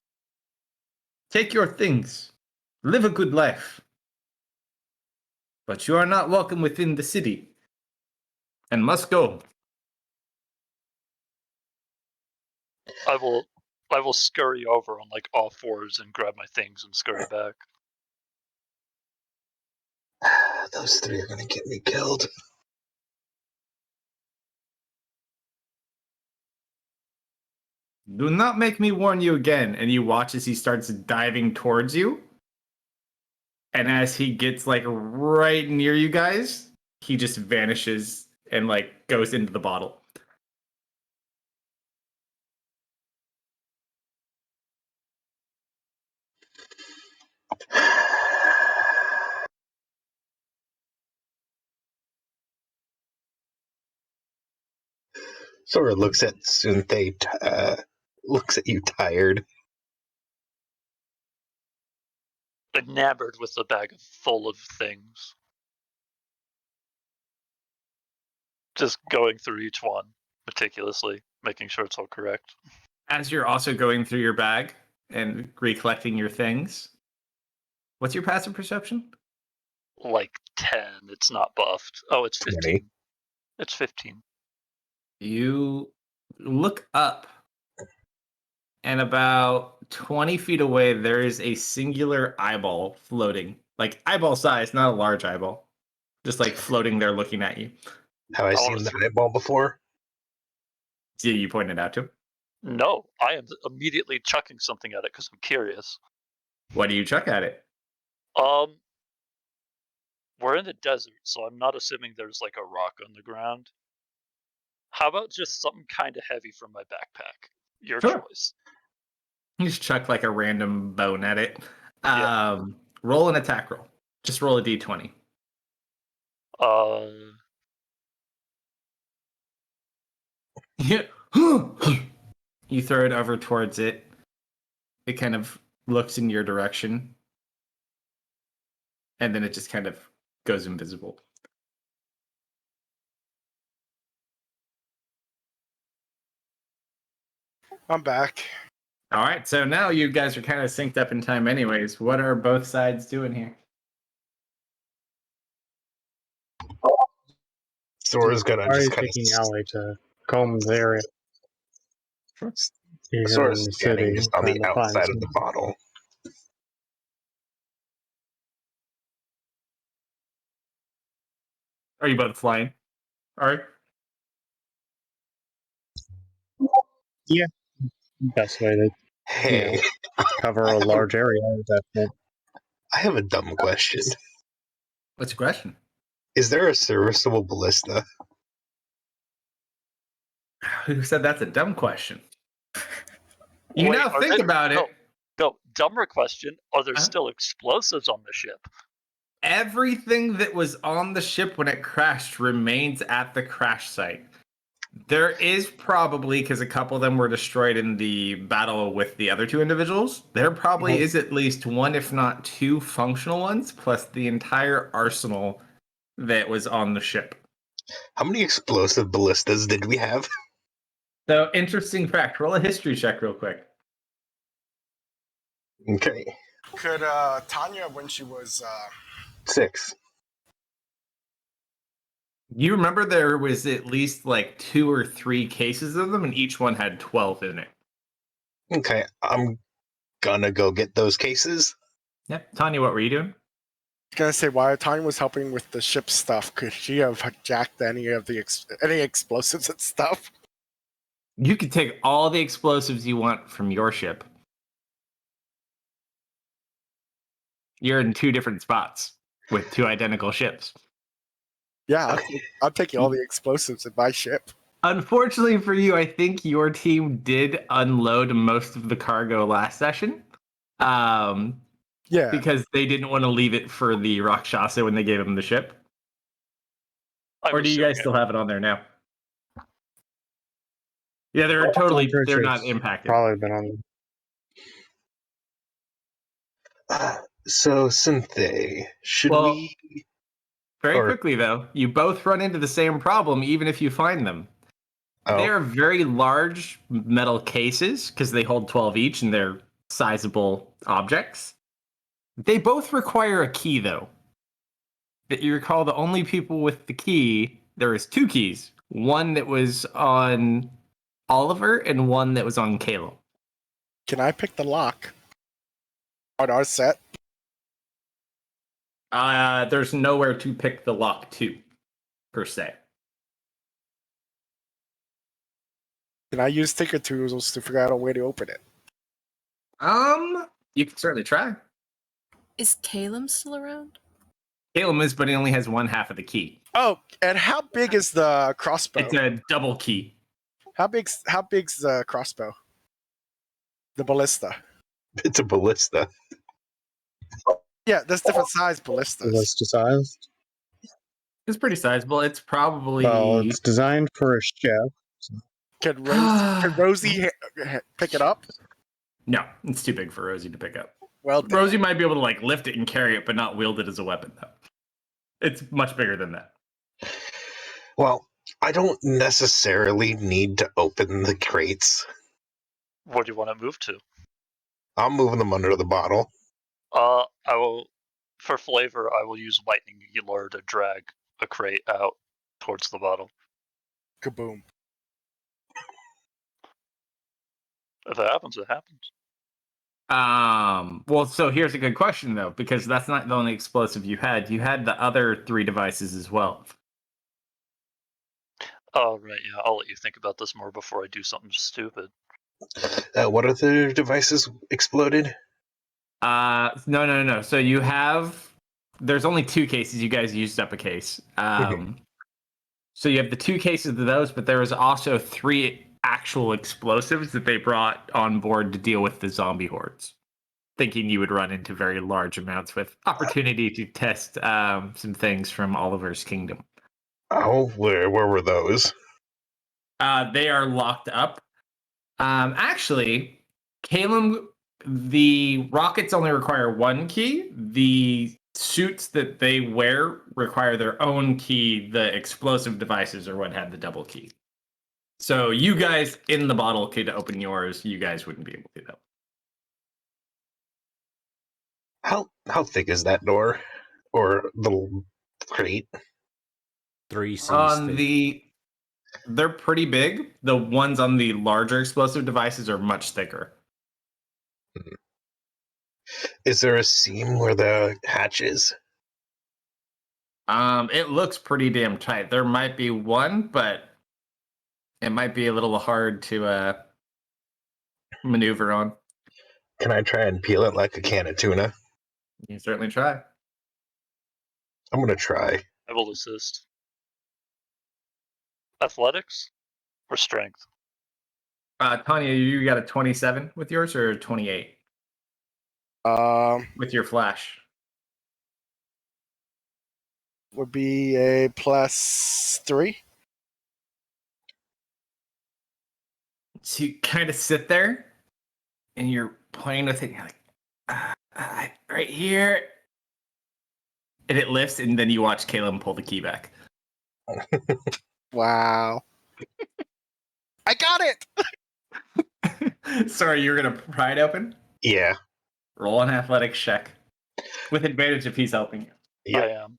Take your things. Live a good life. But you are not welcome within the city. And must go. I will scurry over on like all fours and grab my things and scurry back. Those three are gonna get me killed. Do not make me warn you again. And you watch as he starts diving towards you. And as he gets like right near you guys, he just vanishes and like goes into the bottle. Sora looks at Sunthei, looks at you tired. Enamored with the bag full of things. Just going through each one meticulously, making sure it's all correct. As you're also going through your bag and recollecting your things, what's your passive perception? Like 10. It's not buffed. Oh, it's 15. 20. It's 15. You look up, and about 20 feet away, there is a singular eyeball floating. Like eyeball size, not a large eyeball. Just like floating there looking at you. Have I I seen wanna the eyeball before? See, you pointed out to him. No, I am immediately chucking something at it because I'm curious. What do you chuck at it? We're in the desert, so I'm not assuming there's like a rock on the ground. How about just something kind of heavy from my backpack? Your Sure. choice. You just chuck like a random bone at it. Yeah. Roll an attack roll. Just roll a d20. Uh, Yeah. You throw it over towards it. It kind of looks in your direction. And then it just kind of goes invisible. I'm back. All right, so now you guys are kind of synced up in time anyways. What are both sides doing here? Sora's gonna Are just you kind taking of. Allie to comb the area? He's here Sora's in the standing city just on trying the to find outside of some. the bottle. Are you both flying? All right. Yeah, best way to Hey, cover a large area at that point. I have a dumb question. What's your question? Is there a serviceable ballista? Who said that's a dumb question? You wait, now are think there, about it. no, dumber question. Are there Huh? still explosives on the ship? Everything that was on the ship when it crashed remains at the crash site. There is probably, because a couple of them were destroyed in the battle with the other two individuals, there probably is at least one, if not two, functional ones, plus the entire arsenal that was on the ship. How many explosive ballistas did we have? So, interesting fact. Roll a history check real quick. Okay, Could Tanya, when she was 6. You remember there was at least like 2 or 3 cases of them, and each one had 12 in it. Okay, I'm gonna go get those cases. Yep. Tanya, what were you doing? gonna say while Tanya was helping with the ship stuff, could she have jacked any of the any explosives and stuff? You could take all the explosives you want from your ship. You're in 2 different spots with 2 identical ships. Yeah, I'm taking all the explosives in my ship. Unfortunately for you, I think your team did unload most of the cargo last session. Yeah, Because they didn't want to leave it for the Rakshasa when they gave him the ship. I'm Or do you assuming guys still have it on there now? Yeah, they're totally, they're not Richard's impacted. Probably been on. So, Synthé, should Well, we? Very Or- quickly, though, you both run into the same problem, even if you find them. Oh, They are very large metal cases because they hold 12 each and they're sizable objects. They both require a key, though. That you recall, the only people with the key, there was 2 keys. One that was on Oliver and one that was on Caleb. can I pick the lock on our set? There's nowhere to pick the lock to, per se. Can I use Tinker Tools to figure out a way to open it? You can certainly try. Is Caleb still around? Caleb is, but he only has one half of the key. Oh, and how big is the crossbow? It's a double key. How big's the crossbow? The ballista. it's a ballista. Yeah, there's different size ballistas. Ballista sized. It's pretty sizable. It's probably. Well, it's designed for a ship. Can Rosie pick it up? No, it's too big for Rosie to pick up. Well, damn. Rosie might be able to like lift it and carry it, but not wield it as a weapon, though. It's much bigger than that. Well, I don't necessarily need to open the crates. Where do you want to move to? I'm moving them under the bottle. I will, for flavor, I will use lightning lure to drag a crate out towards the bottle. Kaboom. If it happens, it happens. Well, so here's a good question though, because that's not the only explosive you had. You had the other 3 devices as well. Oh, right, yeah. I'll let you think about this more before I do something stupid. What other devices exploded? No. So you have. There's only 2 cases. You guys used up a case. So you have the 2 cases of those, but there was also 3 actual explosives that they brought on board to deal with the zombie hordes, thinking you would run into very large amounts with opportunity to test some things from Oliver's kingdom. Oh, where were those? They are locked up. Actually, Caleb, the rockets only require 1 key. The suits that they wear require their own key. The explosive devices are what had the double key. So you guys in the bottle could open yours. You guys wouldn't be able to do that. How thick is that door? Or little crate? 3 C's On thick. they're pretty big. The ones on the larger explosive devices are much thicker. Is there a seam where the hatch is? It looks pretty damn tight. There might be one, but it might be a little hard to maneuver on. Can I try and peel it like a can of tuna? You can certainly try. I'm gonna try. I will assist. Athletics or strength? Tanya, you got a 27 with yours or 28 with your flash? Would be a +3. So you kind of sit there and you're playing with it. And you're like, right here. And it lifts, and then you watch Caleb pull the key back. Wow. I got it! Sorry, you're going to pry it open? Yeah. Roll an athletics check. With advantage if he's helping you. Yeah. I am.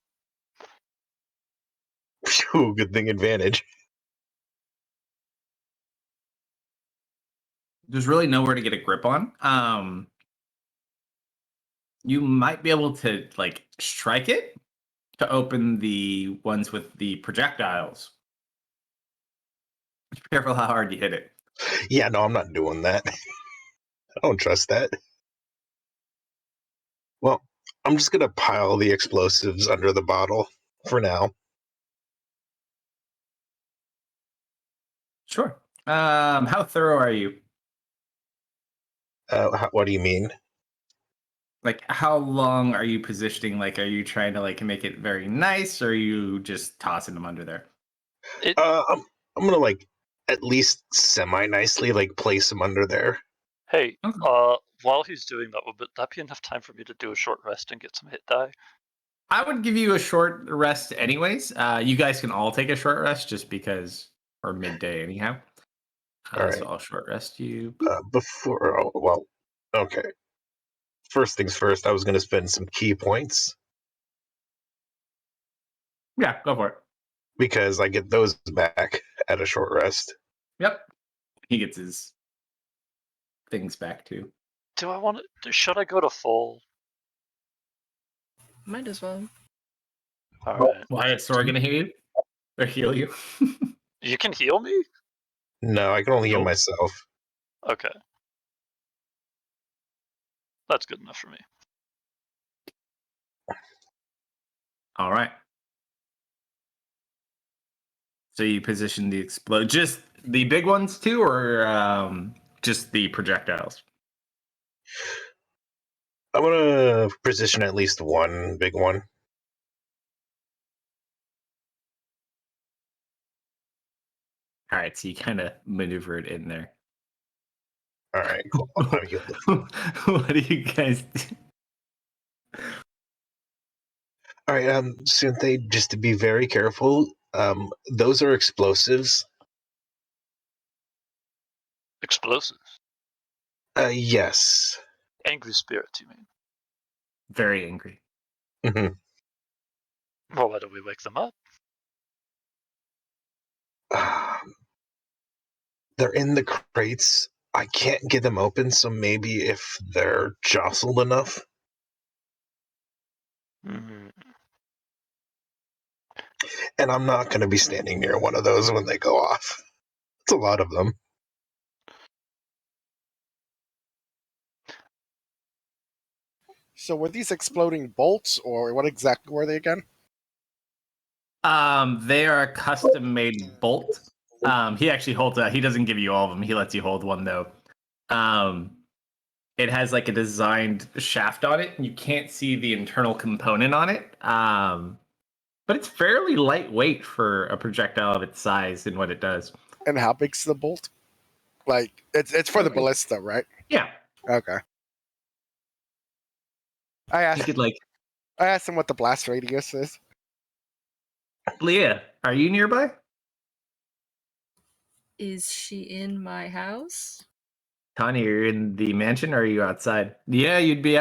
Phew, good thing advantage. There's really nowhere to get a grip on. You might be able to like strike it to open the ones with the projectiles. Be careful how hard you hit it. Yeah, no, I'm not doing that. I don't trust that. Well, I'm just gonna pile the explosives under the bottle for now. Sure. How thorough are you? What do you mean? Like, how long are you positioning? Like, are you trying to like make it very nice, or are you just tossing them under there? I'm gonna like at least semi nicely like place them under there. Hey, Okay. while he's doing that, would that be enough time for me to do a short rest and get some hit die? I would give you a short rest, anyways. You guys can all take a short rest, just because, or midday, anyhow. All right. So I'll short rest you. Okay. First things first, I was gonna spend some key points Yeah, go for it. because I get those back at a short rest. Yep. He gets his things back too. Do I want to? Should I go to full? Might as well. All right. Why is Sora gonna heal you? Or heal you? You can heal me? No, I can only heal Nope. myself. Okay. That's good enough for me. All right. So you position the explode, just the big ones too, or just the projectiles? I'm gonna position at least one big one. All right, so you kind of maneuver it in there. All right, cool. I'm healed. What do you guys do? All right, Synthé, just to be very careful, those are explosives. Explosives. Yes. Angry spirits, you mean? Very angry. hmm Well, why don't we wake them up? They're in the crates. I can't get them open, so maybe if they're jostled enough. Mm. And I'm not going to be standing near one of those when they go off. It's a lot of them. So were these exploding bolts, or what exactly were they again? They are a custom-made bolt. He actually holds he doesn't give you all of them. He lets you hold one though. It has like a designed shaft on it. You can't see the internal component on it. But it's fairly lightweight for a projectile of its size and what it does. And how big's the bolt? Like it's for the ballista, right? Yeah. Okay. I You asked could like him what the blast radius is. Leah, are you nearby? Is she in my house? Tanya, you're in the mansion or are you outside? Yeah, you'd be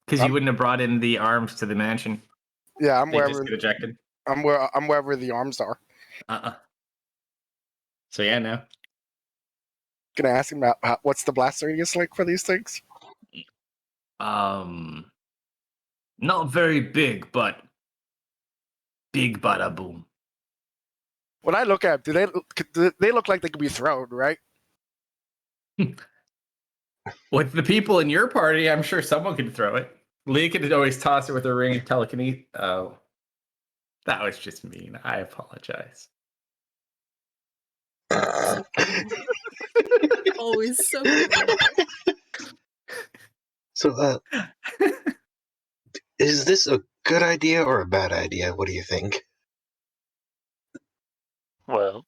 because you wouldn't have brought in the arms to the mansion. Yeah, I'm They wherever. just get ejected. I'm wherever the arms are. So yeah, no. Can I ask him what's the blast radius like for these things? Not very big, but big bada boom. When I look at them, do they look like they could be thrown, right? With the people in your party, I'm sure someone could throw it. Lee could always toss it with a ring of telekinesis. Oh, that was just mean. I apologize. Always so good. So, is this a good idea or a bad idea? What do you think? Well,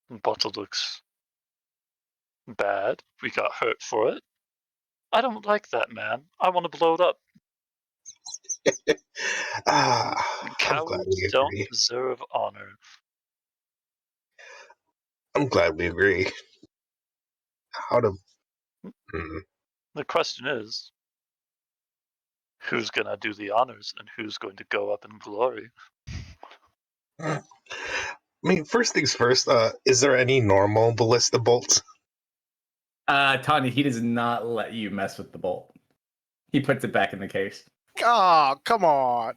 the bottle looks bad. We got hurt for it. I don't like that, man. I want to blow it up. I'm glad Cowards we don't agree. deserve honor. I'm glad we agree. How to... The question is, who's gonna do the honors and who's going to go up in glory? I mean, first things first, is there any normal ballista bolts? Tanya, he does not let you mess with the bolt. He puts it back in the case. Oh, come on.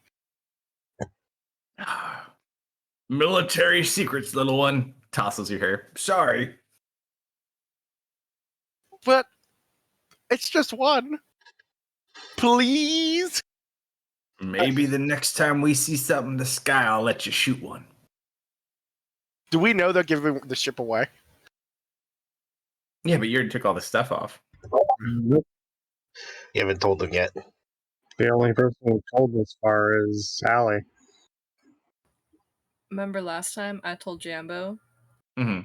Military secrets, little one. Tosses your hair. Sorry. But it's just one. Please? Maybe the next time we see something in the sky, I'll let you shoot one. Do we know they're giving the ship away? Yeah, but you already took all the stuff off. Nope. You haven't told them yet. The only person who told this far is Allie. Remember last time I told Jambo Mm-hmm.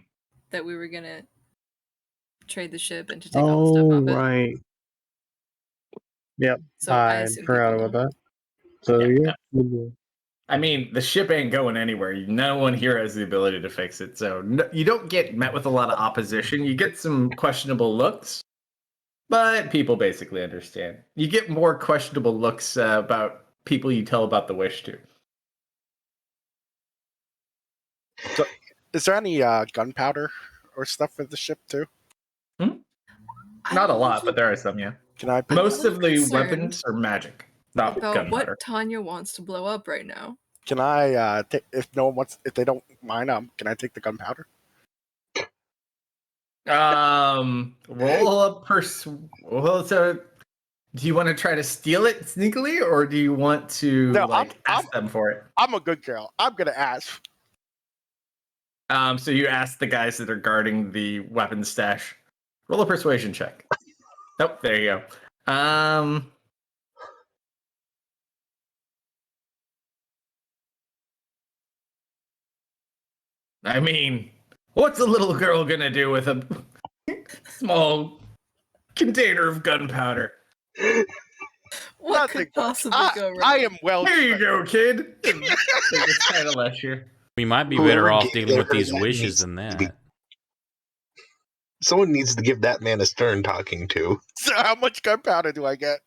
that we were gonna trade the ship and to take all the stuff off it? Right. Yep. So I I assume forgot people about know. that. So Yeah. yeah. I mean, the ship ain't going anywhere. No one here has the ability to fix it. So you don't get met with a lot of opposition. You get some questionable looks, but people basically understand. You get more questionable looks about people you tell about the wish to. So, is there any gunpowder or stuff with the ship too? Not a lot, but there are some, yeah. Can I? Most of the concerned weapons are magic, not about gunpowder. what Tanya wants to blow up right now. Can I? If no one wants, if they don't mind, can I take the gunpowder? Roll up well, so do you want to try to steal it sneakily, or do you want to No, ask them for it? I'm a good girl. I'm gonna ask. So you ask the guys that are guarding the weapons stash. Roll a persuasion check. Oh, there you go. I mean, what's a little girl gonna do with a small container of gunpowder? What Nothing. could possibly go wrong? I am well. Here you go, kid. They just kind of let you. We might be Whoever better off gave dealing with her these that wishes needs than to be- that. Someone needs to give that man a stern talking to. So how much gunpowder do I get?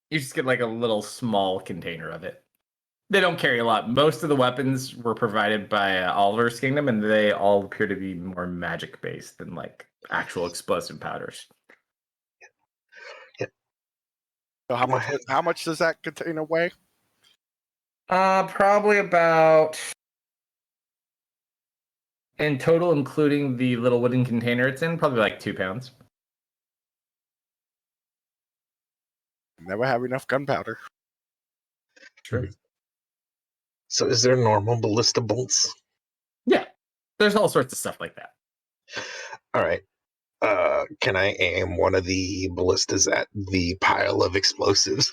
You just get like a little small container of it. They don't carry a lot. Most of the weapons were provided by Oliver's Kingdom, and they all appear to be more magic based than like actual explosive powders. So how much does that container weigh? Probably about, in total, including the little wooden container it's in, probably like 2 pounds. Never have enough gunpowder. Sure. So is there normal ballista bolts? Yeah, there's all sorts of stuff like that. All right. Can I aim one of the ballistas at the pile of explosives?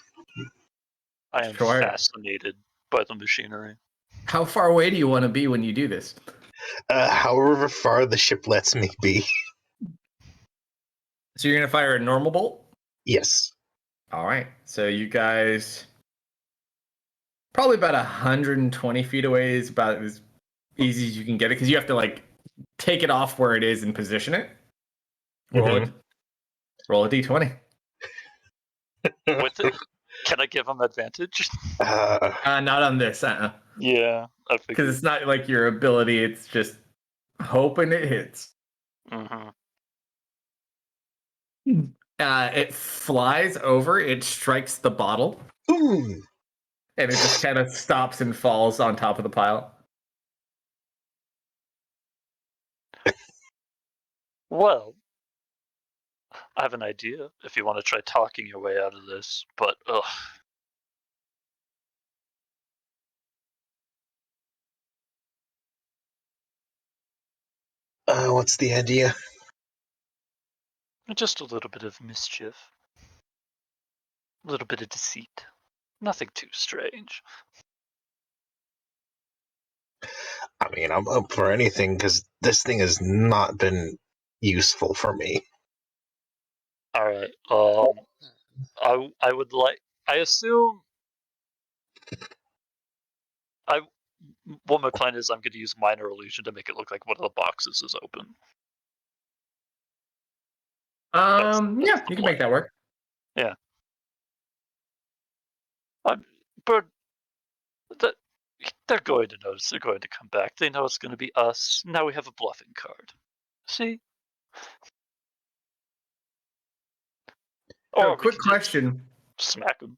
I am Sure. fascinated by the machinery. How far away do you want to be when you do this? However far the ship lets me be. So you're going to fire a normal bolt? Yes. All right. So you guys, probably about 120 feet away is about as easy as you can get it, because you have to like take it off where it is and position it. Roll a d20. With it, can I give him advantage? Not on this, Yeah, I because figured. it's not like your ability. It's just hoping it hits. Mm-hmm. It flies over. It strikes the bottle, Ooh. and it just kind of stops and falls on top of the pile. Well, I have an idea if you want to try talking your way out of this, but ugh. What's the idea? Just a little bit of mischief. A little bit of deceit. Nothing too strange. I mean, I'm up for anything because this thing has not been useful for me. Alright, I would like, I assume, what my plan is, I'm going to use minor illusion to make it look like one of the boxes is open. That's Yeah, the you can plan. make that work. Yeah. But they're going to notice. They're going to come back. They know it's going to be us. Now we have a bluffing card. See? So, Or we quick can just question. smack them.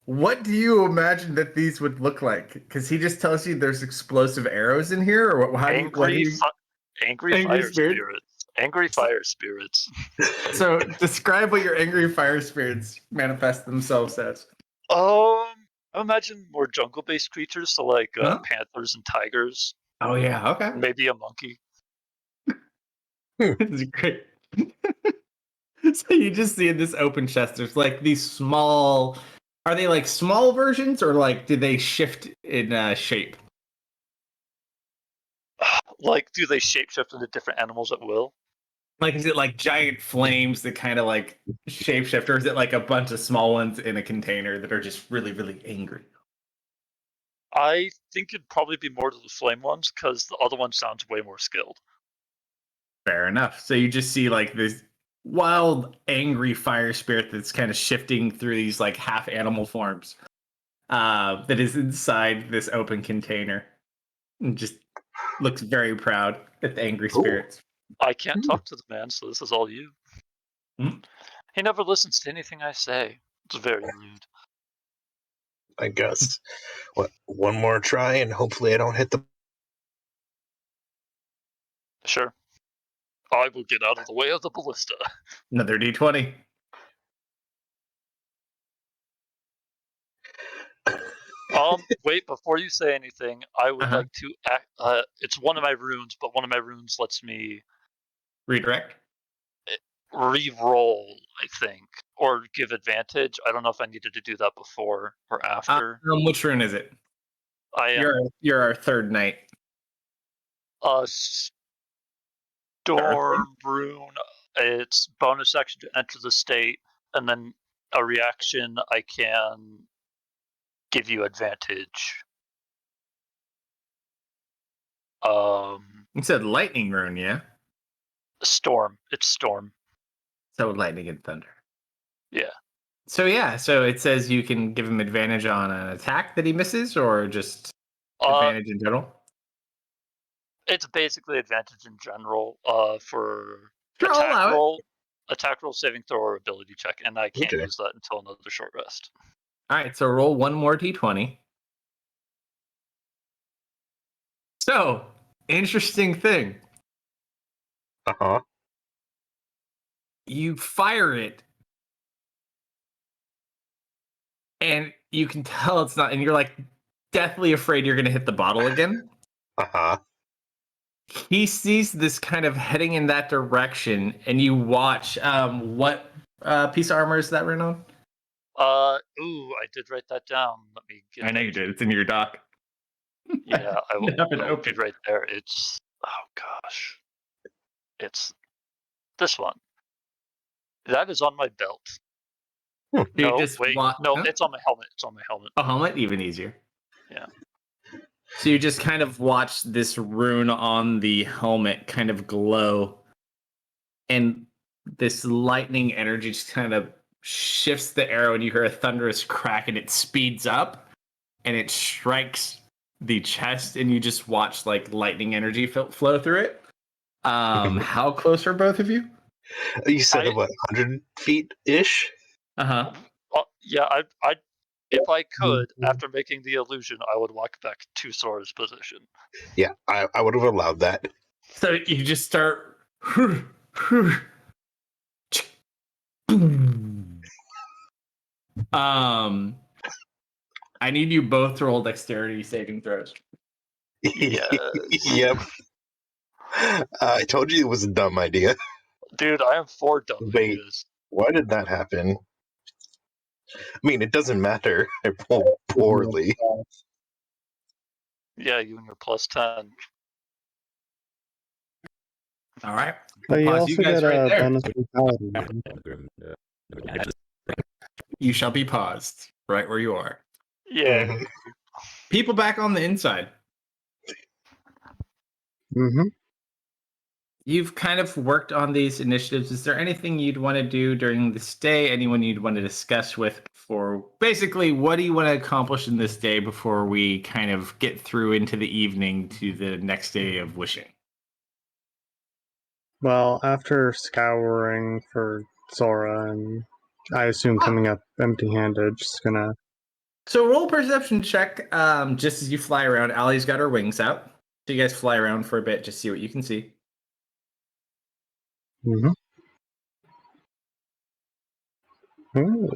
What do you imagine that these would look like? Because he just tells you there's explosive arrows in here, or what? How do you? What do you? Angry Angry fire spirit? spirits. Angry fire spirits. So, describe what your angry fire spirits manifest themselves as. I imagine more jungle-based creatures, so like Huh? panthers and tigers. Oh yeah, okay. Maybe a monkey. This is great. So you just see in this open chest, there's like these small. Are they like small versions, or like do they shift in shape? Like, do they shapeshift into different animals at will? Like, is it like giant flames that kind of like shapeshift, or is it like a bunch of small ones in a container that are just really, really angry? I think it'd probably be more to the flame ones, because the other one sounds way more skilled. Fair enough. So you just see like this wild, angry fire spirit that's kind of shifting through these like half animal forms that is inside this open container, and just looks very proud at the angry spirits. I can't talk to the man, so this is all you. Hmm? He never listens to anything I say. It's very rude. I guess. What? One more try, and hopefully I don't hit the. Sure. I will get out of the way of the ballista. Another d20. Wait, before you say anything, I would Uh-huh. like to act, it's one of my runes, but one of my runes lets me Redirect. re-roll, I think, or give advantage. I don't know if I needed to do that before or after. Which rune is it? I am You're our third knight. a The Earth storm King? rune. It's bonus action to enter the state, and then a reaction I can give you advantage. You said lightning rune, yeah? Storm. It's storm. So lightning and thunder. Yeah. So yeah, so it says you can give him advantage on an attack that he misses, or just advantage in general? It's basically advantage in general. For Sure, I'll allow it. Attack roll, saving throw, or ability check, and I can't Okay. use that until another short rest. All right, so roll one more d20. So, interesting thing. Uh-huh. You fire it, and you can tell it's not, and you're like deathly afraid you're going to hit the bottle again. Uh-huh. He sees this kind of heading in that direction, and you watch. What piece of armor is that written on? I did write that down. Let me get I know you did. It's in your doc. Yeah, I will Have it be open. right there. It's gosh. It's this one. That is on my belt. Hmm. You No, just wait. wa- No, huh? it's on my helmet. It's on my helmet. A helmet, even easier. Yeah. So you just kind of watch this rune on the helmet kind of glow, and this lightning energy just kind of shifts the arrow, and you hear a thunderous crack, and it speeds up, and it strikes the chest, and you just watch like lightning energy flow through it. How close are both of you? You said I- what, 100 feet ish? Uh-huh. Yeah, I if I could, after making the illusion, I would walk back to Sora's position. Yeah, I would have allowed that. So you just start. I need you both to roll dexterity saving throws. Yes. Yep. I told you it was a dumb idea. Dude, I have 4 dumb Wait. ideas. Why did that happen? I mean, it doesn't matter. I rolled poorly. Yeah, you and your plus 10. All right. But you Pause also you guys get right a there. bonus brutality. You shall be paused right where you are. Yeah. Mhm. People back on the inside. Mm-hmm. You've kind of worked on these initiatives. Is there anything you'd want to do during this day? Anyone you'd want to discuss with for basically what do you want to accomplish in this day before we kind of get through into the evening to the next day of wishing? Well, after scouring for Sora and I assume coming up empty-handed, just gonna. So roll a perception check just as you fly around. Allie's got her wings out. So you guys fly around for a bit, just see what you can see. Mm-hmm. Ooh.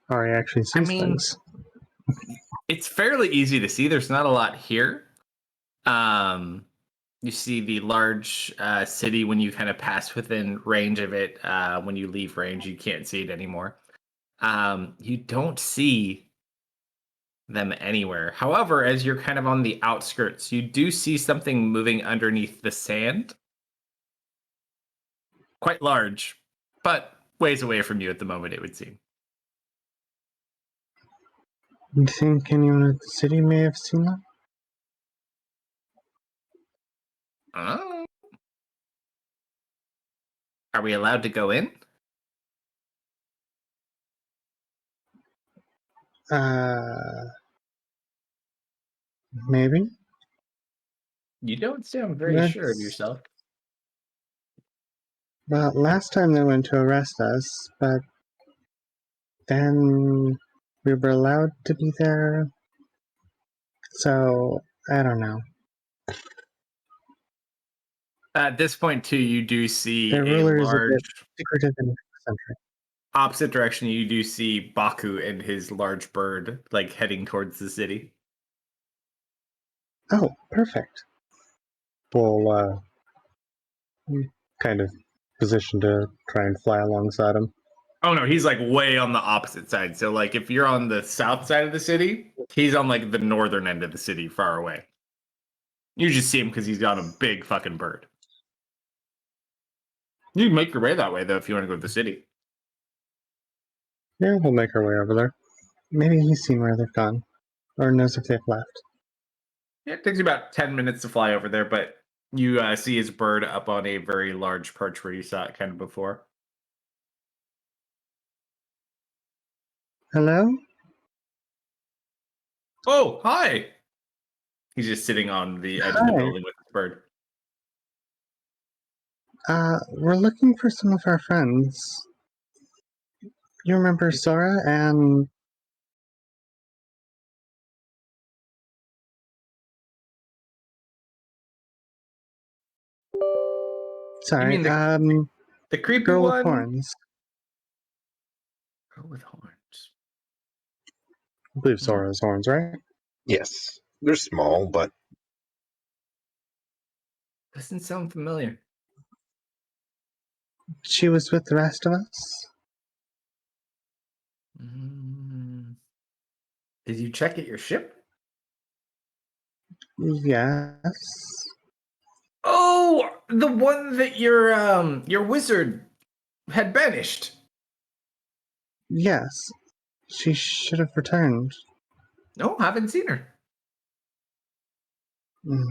Ari actually sees things. It's fairly easy to see. There's not a lot here. You see the large city when you kind of pass within range of it. When you leave range, you can't see it anymore. You don't see them anywhere. However, as you're kind of on the outskirts, you do see something moving underneath the sand. Quite large, but ways away from you at the moment, it would seem. You think anyone at the city may have seen that? Oh. Are we allowed to go in? Maybe. You don't sound very sure of yourself. Well, last time they went to arrest us, but then we were allowed to be there. So, I don't know. At this point, too, you do see Their a ruler is a large bit secretive and eccentric. opposite direction. You do see Baku and his large bird like heading towards the city. Oh, perfect. We'll, kind of position to try and fly alongside him. Oh no, he's like way on the opposite side. So like if you're on the south side of the city, he's on like the northern end of the city, far away. You just see him because he's got a big fucking bird. You can make your way that way though if you want to go to the city. Yeah, we'll make our way over there. Maybe he's seen where they've gone, or knows if they've left. Yeah, it takes you about 10 minutes to fly over there, but you see his bird up on a very large perch where you saw it kind of before. Hello? Oh, hi! He's just sitting on the edge of the Hi. building with his bird. We're looking for some of our friends. You remember Sora and... Sorry, mean the creepy girl with one? horns. Girl with horns. I believe Sora has horns, right? Yes, they're small, but Doesn't sound familiar. She was with the rest of us? Mm. Did you check at your ship? Yes. Oh, the one that your wizard had banished. Yes. She should have returned. No, haven't seen her. Mm.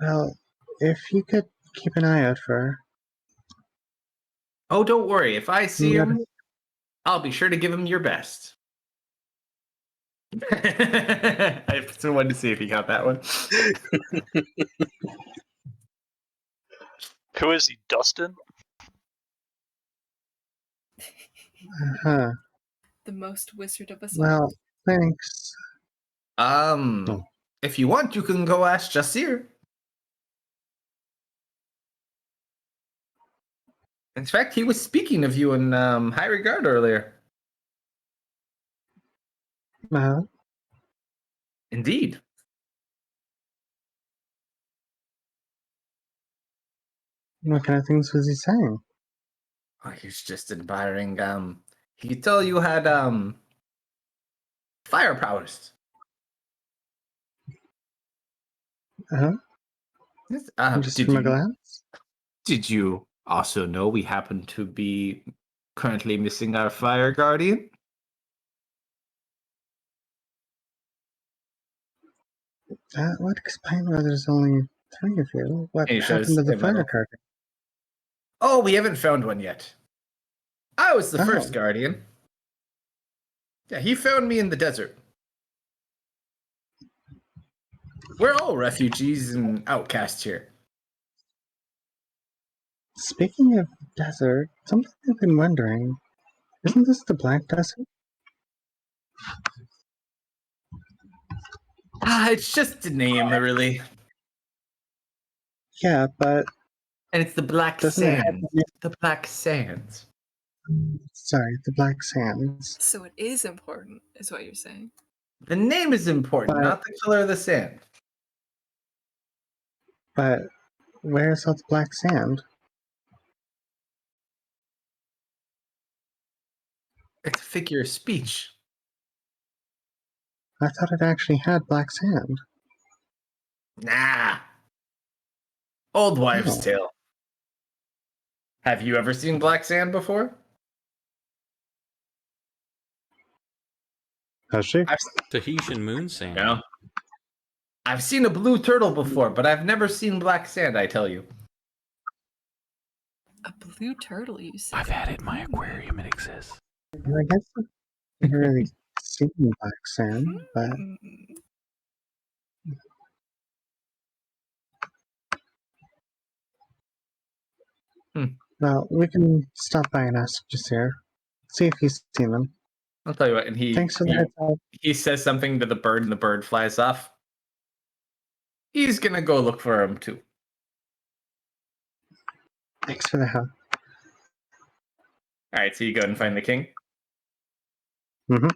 Well, if you could keep an eye out for her. Oh, don't worry. If I see Yeah. him, I'll be sure to give him your best. I just wanted to see if you got that one. Who is he, Dustin? Huh. The most wizard of us all. Well, thanks. If you want, you can go ask Jasir. In fact, he was speaking of you in high regard earlier. Indeed. What kind of things was he saying? Oh, he's just admiring. He could tell you had fire powers. Uh-huh. Yes, Just from a glance? Did you also know we happen to be currently missing our fire guardian? That would explain why there's only 3 of you. What He happened shows to the him a- fire card? Oh, we haven't found one yet. I was the Oh. first guardian. Yeah, he found me in the desert. We're all refugees and outcasts here. Speaking of desert, something I've been wondering. Isn't this the Black Desert? It's just a name, really. Yeah, but And it's the Black doesn't it have Sands. the The Black Sands. Sorry, the Black Sands. So it is important, is what you're saying. The name is important, But- not the color of the sand. But where's all the black sand? It's a figure of speech. I thought it actually had black sand. Nah. Old wives' Oh. tale. Have you ever seen black sand before? Has she? Tahitian moon sand. No. I've seen a blue turtle before, but I've never seen black sand, I tell you. A blue turtle, you said. I've had it in my aquarium. It exists. I guess I've never really seen black sand, but well, we can stop by and ask Jasir. See if he's seen them. I'll tell you what, and Thanks for the heads up. he says something to the bird, and the bird flies off. He's gonna go look for him too. Thanks for the help. All right, so you go and find the king. Mhm.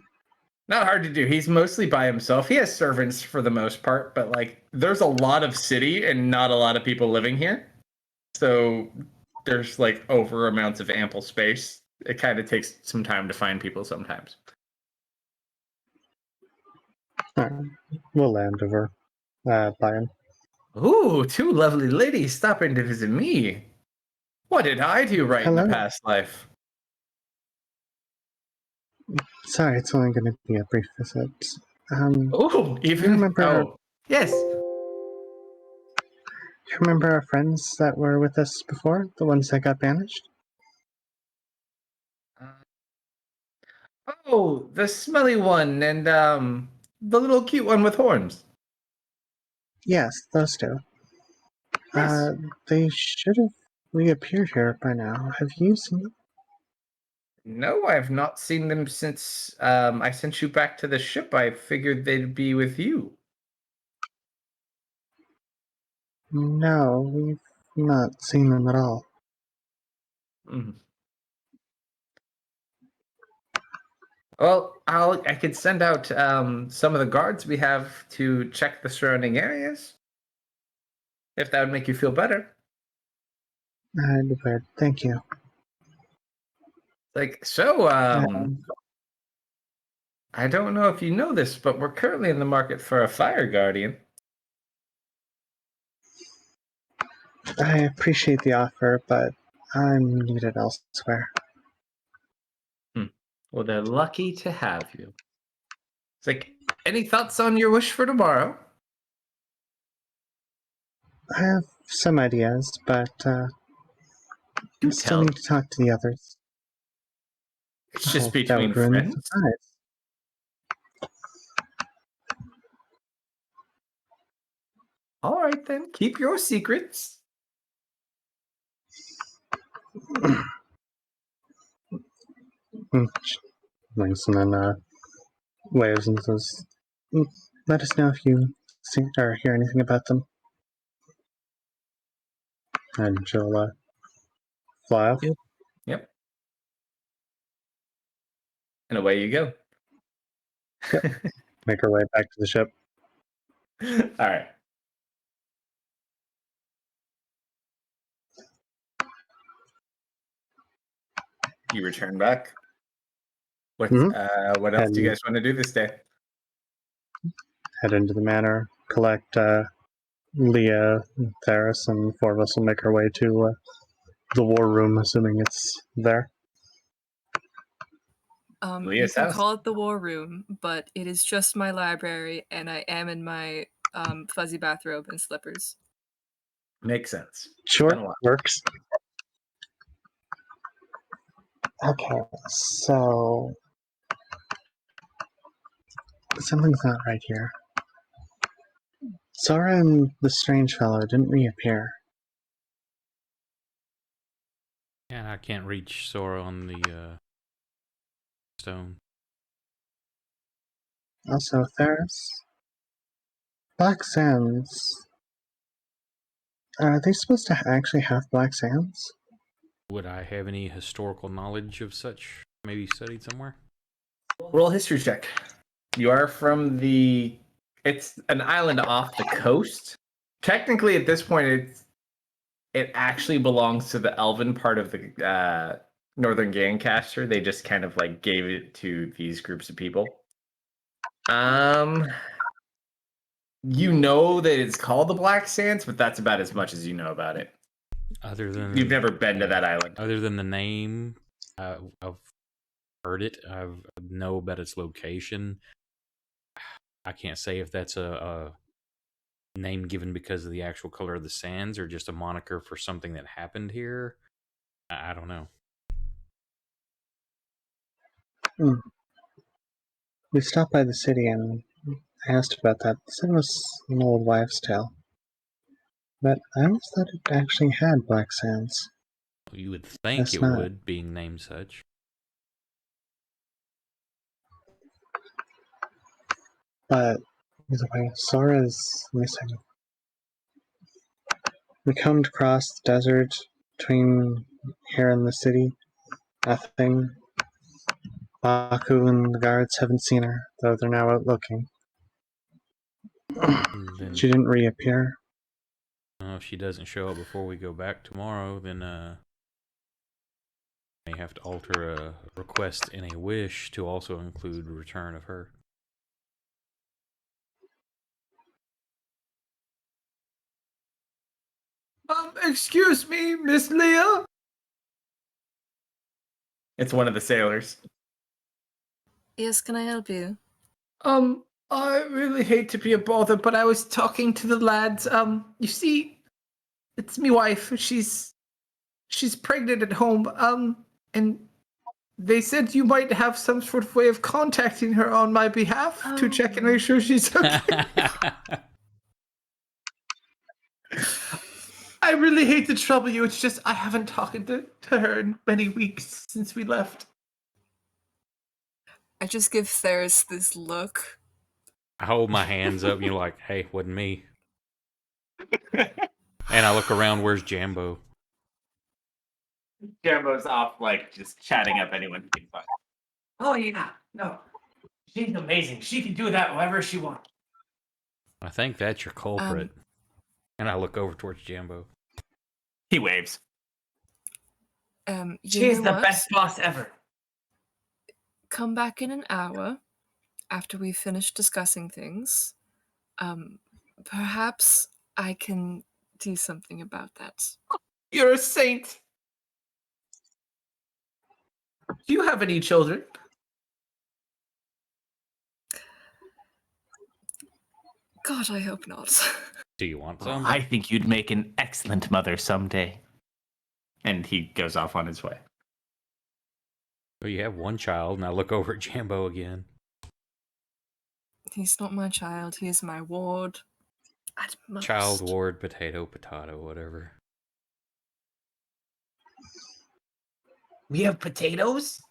Not hard to do. He's mostly by himself. He has servants for the most part, but like, there's a lot of city and not a lot of people living here. So there's like over amounts of ample space. It kind of takes some time to find people sometimes. Alright, we'll land over by him. Ooh, 2 lovely ladies stopping to visit me. What did I do right in Hello. the past life? Sorry, it's only going to be a brief visit. Oh, even remember- oh, yes. You remember our friends that were with us before? The ones that got banished? Oh, the smelly one and the little cute one with horns. Yes, those two. Yes. They should have reappeared here by now. Have you seen them? No, I've not seen them since I sent you back to the ship. I figured they'd be with you. No, we've not seen them at all. Mhm. Well, I could send out some of the guards we have to check the surrounding areas, if that would make you feel better. I would. Thank you. Like, so, Um, I don't know if you know this, but we're currently in the market for a fire guardian. I appreciate the offer, but I'm needed elsewhere. Well, they're lucky to have you. It's like, any thoughts on your wish for tomorrow? I have some ideas, but I Do still tell. need to talk to the others. It's just That between would ruin the friends. surprise. All right, then. Keep your secrets. Blinks and then waves and says, "Let us know if you see or hear anything about them." And she'll fly off. Yep. And away you go. Make her way back to the ship. All right. You return back. What what else do you And- guys want to do this day? Head into the manor, collect Leah, Theris, and four of us will make our way to the war room, assuming it's there. You Leah's can house. call it the war room, but it is just my library, and I am in my fuzzy bathrobe and slippers. Makes sense. Sure, Been a while. works. Okay, so something's not right here. Sora and the strange fellow didn't reappear. And I can't reach Sora on the stone. Also, Theris, Black Sands. Are they supposed to actually have Black Sands? Would I have any historical knowledge of such? Maybe studied somewhere? Roll history check. You are from the. It's an island off the coast. Technically, at this point, it actually belongs to the elven part of the northern Gangcaster. They just kind of like gave it to these groups of people. You know that it's called the Black Sands, but that's about as much as you know about it. Other than You've never been to that island. Other than the name, I've heard it. I know about its location. I can't say if that's a name given because of the actual color of the sands or just a moniker for something that happened here. I don't know. We stopped by the city and I asked about that. They said it was an old wives' tale. But I always thought it actually had Black Sands. You would think That's it not. would, being named such. But either way, Sora's missing. We combed across the desert between here and the city. Nothing. Baku and the guards haven't seen her, though they're now out looking. Then, She didn't reappear. if she doesn't show up before we go back tomorrow, then may have to alter a request in a wish to also include return of her. Excuse me, Miss Leah. It's one of the sailors. Yes, can I help you? I really hate to be a bother, but I was talking to the lads. You see, it's me wife. She's pregnant at home. And they said you might have some sort of way of contacting her on my behalf to check and make sure she's okay. I really hate to trouble you. It's just I haven't talked to her in many weeks since we left. I just give Theris this look. I hold my hands up, like, hey, wasn't me. And I look around, where's Jambo? Jambo's off, like, just chatting up anyone who can find. Oh, yeah. No. She's amazing. She can do that whenever she wants. I think that's your culprit. And I look over towards Jambo. He waves. She's the best boss ever. Come back in an hour after we've finished discussing things. Perhaps I can do something about that. You're a saint. Do you have any children? God, I hope not. Do you want some? I think you'd make an excellent mother someday. And he goes off on his way. Well, you have one child, and I look over at Jambo again. He's not my child. He is my ward. At most. Child, ward, potato, whatever. We have potatoes?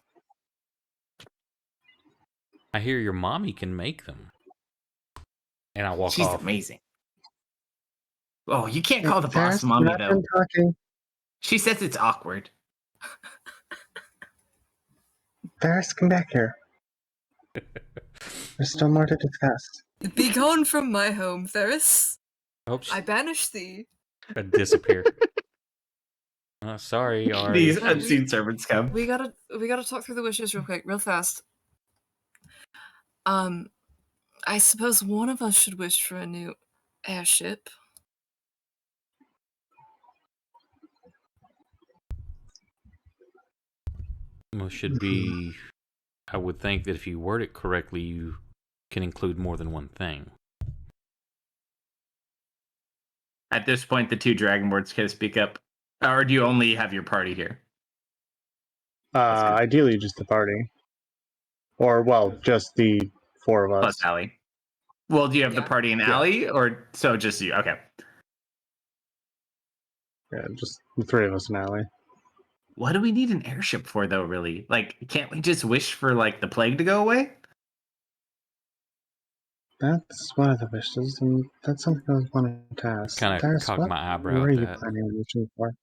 I hear your mommy can make them. And I walk She's off. amazing. Oh, you can't call the Theris, boss mommy, not though. done talking. She says it's awkward. Theris, come back here. There's still more to discuss. Be gone from my home, Theris. Oops, I banish thee. I disappear. Sorry, Ari. These unseen servants come. We gotta talk through the wishes real quick, real fast. I suppose one of us should wish for a new airship. Well, should be... I would think that if you word it correctly, you can include more than one thing. At this point, the two Dragonborns can speak up. Or do you only have your party here? Ideally, just the party. Or, well, just the four of us. Plus Allie. Well, do you have the Yeah. party in Allie, or so just you? Okay. Yeah, just the three of us in Alley. What do we need an airship for, though, really? Like, can't we just wish for, like, the plague to go away? That's one of the wishes, and that's something I was wanting to ask. Kind of Theris, cock what my eyebrow were at you that. planning on wishing for?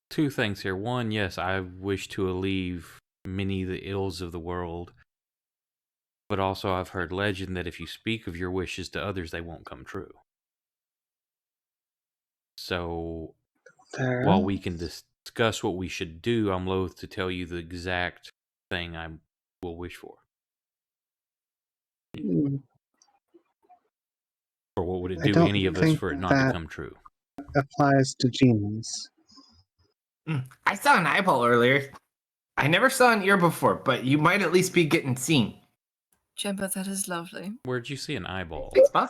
Two things here. One, yes, I wish to alleviate many of the ills of the world. But also, I've heard legend that if you speak of your wishes to others, they won't come true. So, Theris? while we can discuss what we should do, I'm loath to tell you the exact thing I will wish for. Or what would it I do don't any of us think for it not to that- come true? Applies to genies. I saw an eyeball earlier. I never saw an ear before, but you might at least be getting seen. Jemba, that is lovely. Where'd you see an eyeball? Thanks, boss.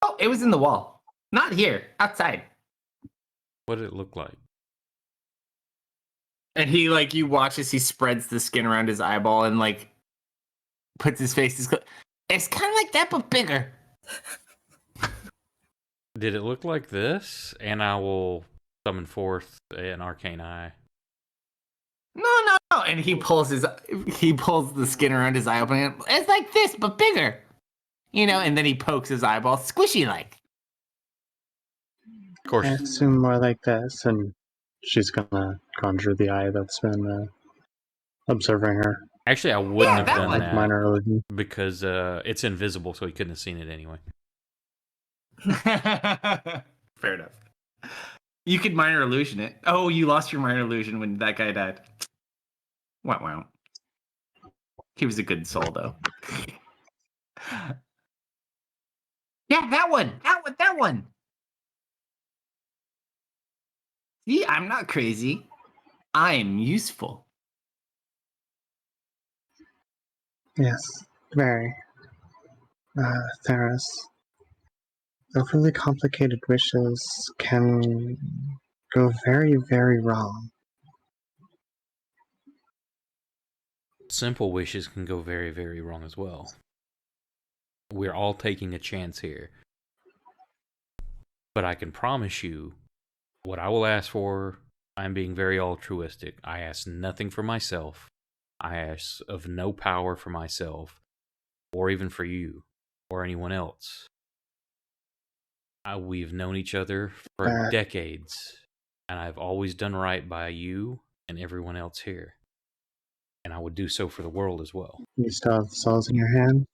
Oh, it was in the wall. Not here. Outside. What did it look like? And he, like, you watch as he spreads the skin around his eyeball and, like, puts his face... It's kind of like that, but bigger. Did it look like this? And I will summon forth an arcane eye. No. And he pulls the skin around his eye open. And it's like this, but bigger. You know, and then he pokes his eyeball squishy-like. Of course, I assume more like this, and she's gonna conjure the eye that's been observing her. actually, I wouldn't have that done one. that Minor illusion. because it's invisible, so he couldn't have seen it anyway. Fair enough. You could minor illusion it. Oh, you lost your minor illusion when that guy died. Wow. He was a good soul, though. Yeah, that one. See, I'm not crazy. I'm useful. Yes, very. Theris. Overly complicated wishes can go very, very wrong. Simple wishes can go very, very wrong as well. We're all taking a chance here. But I can promise you, what I will ask for, I'm being very altruistic. I ask nothing for myself. I ask of no power for myself, or even for you, or anyone else. We've known each other for decades, and I've always done right by you and everyone else here. And I would do so for the world as well. You still have the souls in your hand?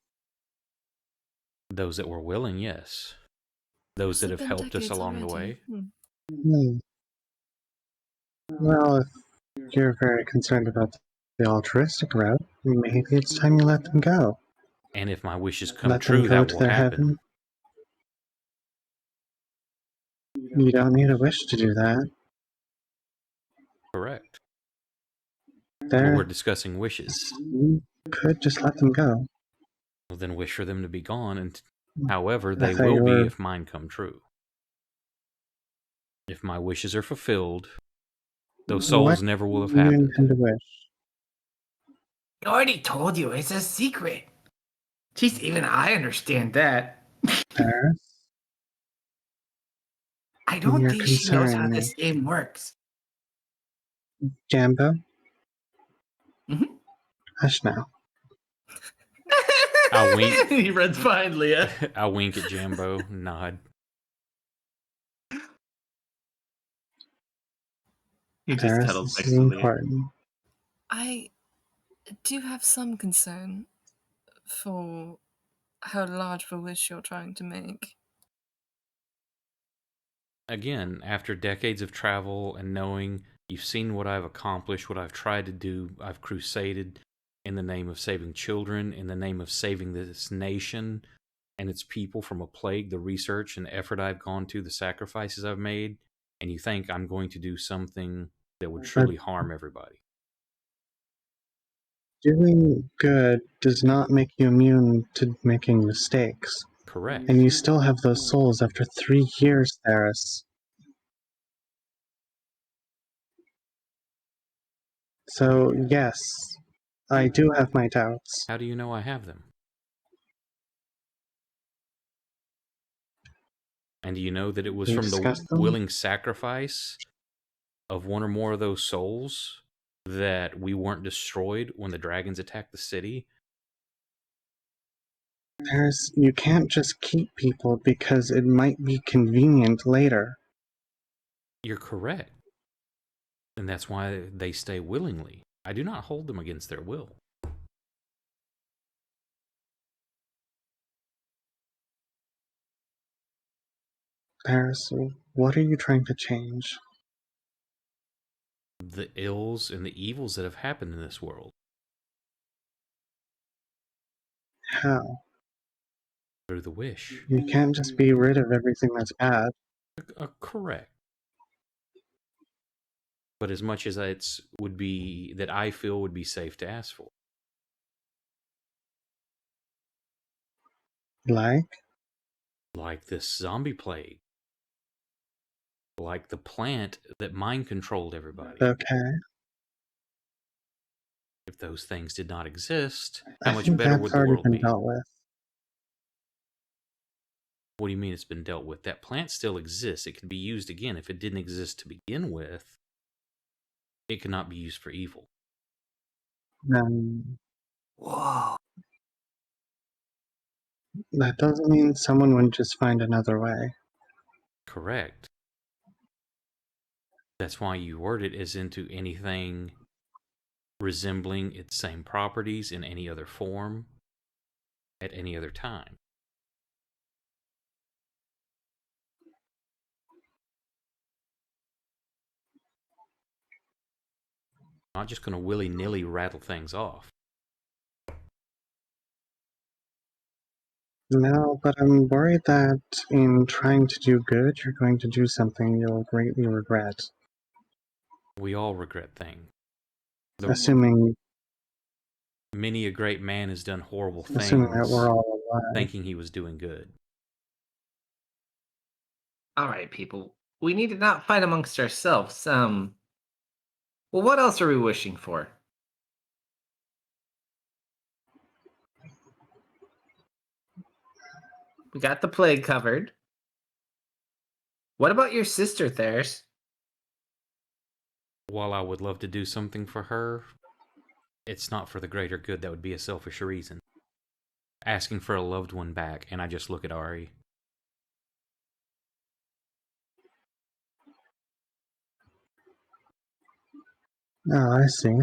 Those that were willing, yes. Those that Has it have been helped us decades along the already? way. Well, if you're very concerned about the altruistic route, maybe it's time you let them go. And if my wishes come Let them true, go that to will their happen. heaven. You don't need a wish to do that. Correct. But There, we're discussing wishes. you could just let them go. Well, then wish for them to be gone, and however, I they thought will you be were if mine come true. If my wishes are fulfilled, those souls What never will have do you happened. intend to wish? I already told you, it's a secret. Jeez, even I understand that. Paris? I don't You're think she knows how concerning me. this game works. Jambo? Mhm. Hush now. I wink. He runs behind Leah. I wink at Jambo, nod. He just Paris, cuddles this next is to Leah. important. I do have some concern for how large of a wish you're trying to make. Again, after decades of travel and knowing you've seen what I've accomplished, what I've tried to do, I've crusaded in the name of saving children, in the name of saving this nation and its people from a plague, the research and the effort I've gone to, the sacrifices I've made, and you think I'm going to do something that would truly harm everybody. Doing good does not make you immune to making mistakes. Correct. And you still have those souls after 3 years, Paris. So, yes, I do have my doubts. How do you know I have them? And do you know that it was We from the discussed them? willing sacrifice of one or more of those souls that we weren't destroyed when the dragons attacked the city? Paris, you can't just keep people because it might be convenient later. You're correct. And that's why they stay willingly. I do not hold them against their will. Paris, what are you trying to change? The ills and the evils that have happened in this world. How? Through the wish. You can't just be rid of everything that's bad. Correct. But as much as it's would be that I feel would be safe to ask for. Like this zombie plague. Like the plant that mind controlled everybody. Okay. If those things did not exist, I how much think better that's would the already world been be? dealt with. What do you mean it's been dealt with? That plant still exists. It can be used again. If it didn't exist to begin with, it cannot be used for evil. Whoa. That doesn't mean someone wouldn't just find another way. Correct. That's why you word it as into anything resembling its same properties in any other form at any other time. I'm not just going to willy-nilly rattle things off. No, but I'm worried that in trying to do good, you're going to do something you'll greatly regret. We all regret things. Assuming Many a great man has done horrible that we're things all alive. thinking he was doing good. All right, people. We need to not fight amongst ourselves. Well, what else are we wishing for? We got the plague covered. What about your sister, Thers? While I would love to do something for her, it's not for the greater good. That would be a selfish reason. Asking for a loved one back, and I just look at Ari. Oh, I see.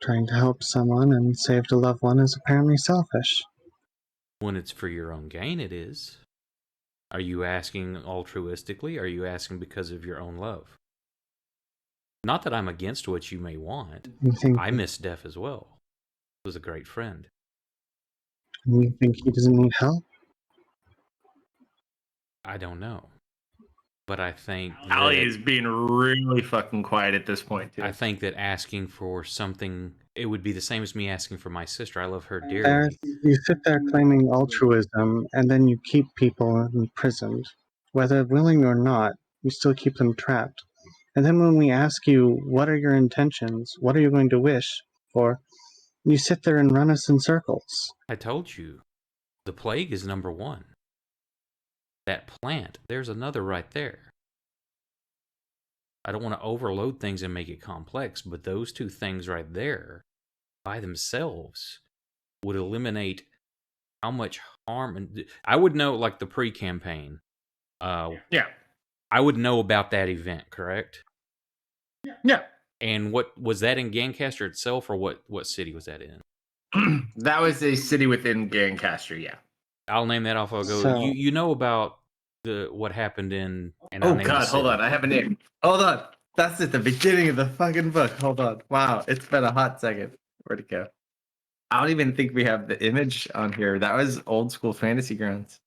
Trying to help someone and save a loved one is apparently selfish. When it's for your own gain, it is. Are you asking altruistically? Or are you asking because of your own love? Not that I'm against what you may want. You think I miss Def as well. He was a great friend. he doesn't need help? I don't know. But I think Ali that, is being really fucking quiet at this point, too. I think that asking for something, it would be the same as me asking for my sister. I love her There's, dearly. you sit there claiming altruism, and then you keep people imprisoned. Whether willing or not, you still keep them trapped. And then when we ask you, what are your intentions? What are you going to wish for? You sit there and run us in circles. I told you, the plague is number one. That plant, there's another right there. I don't want to overload things and make it complex, but those two things right there, by themselves, would eliminate how much harm. And I would know, like the pre-campaign. Yeah. I would know about that event, correct? Yeah. And what was that in Gancaster itself, or what city was that in? That was a city within Gancaster, yeah. I'll name that off. I'll go. So- You know about what happened in. And I'll Oh name the god, hold city. on. I have a name. Hold on. That's at the beginning of the fucking book. Hold on. Wow, it's been a hot second. Where'd it go? I don't even think we have the image on here. That was old school fantasy grounds.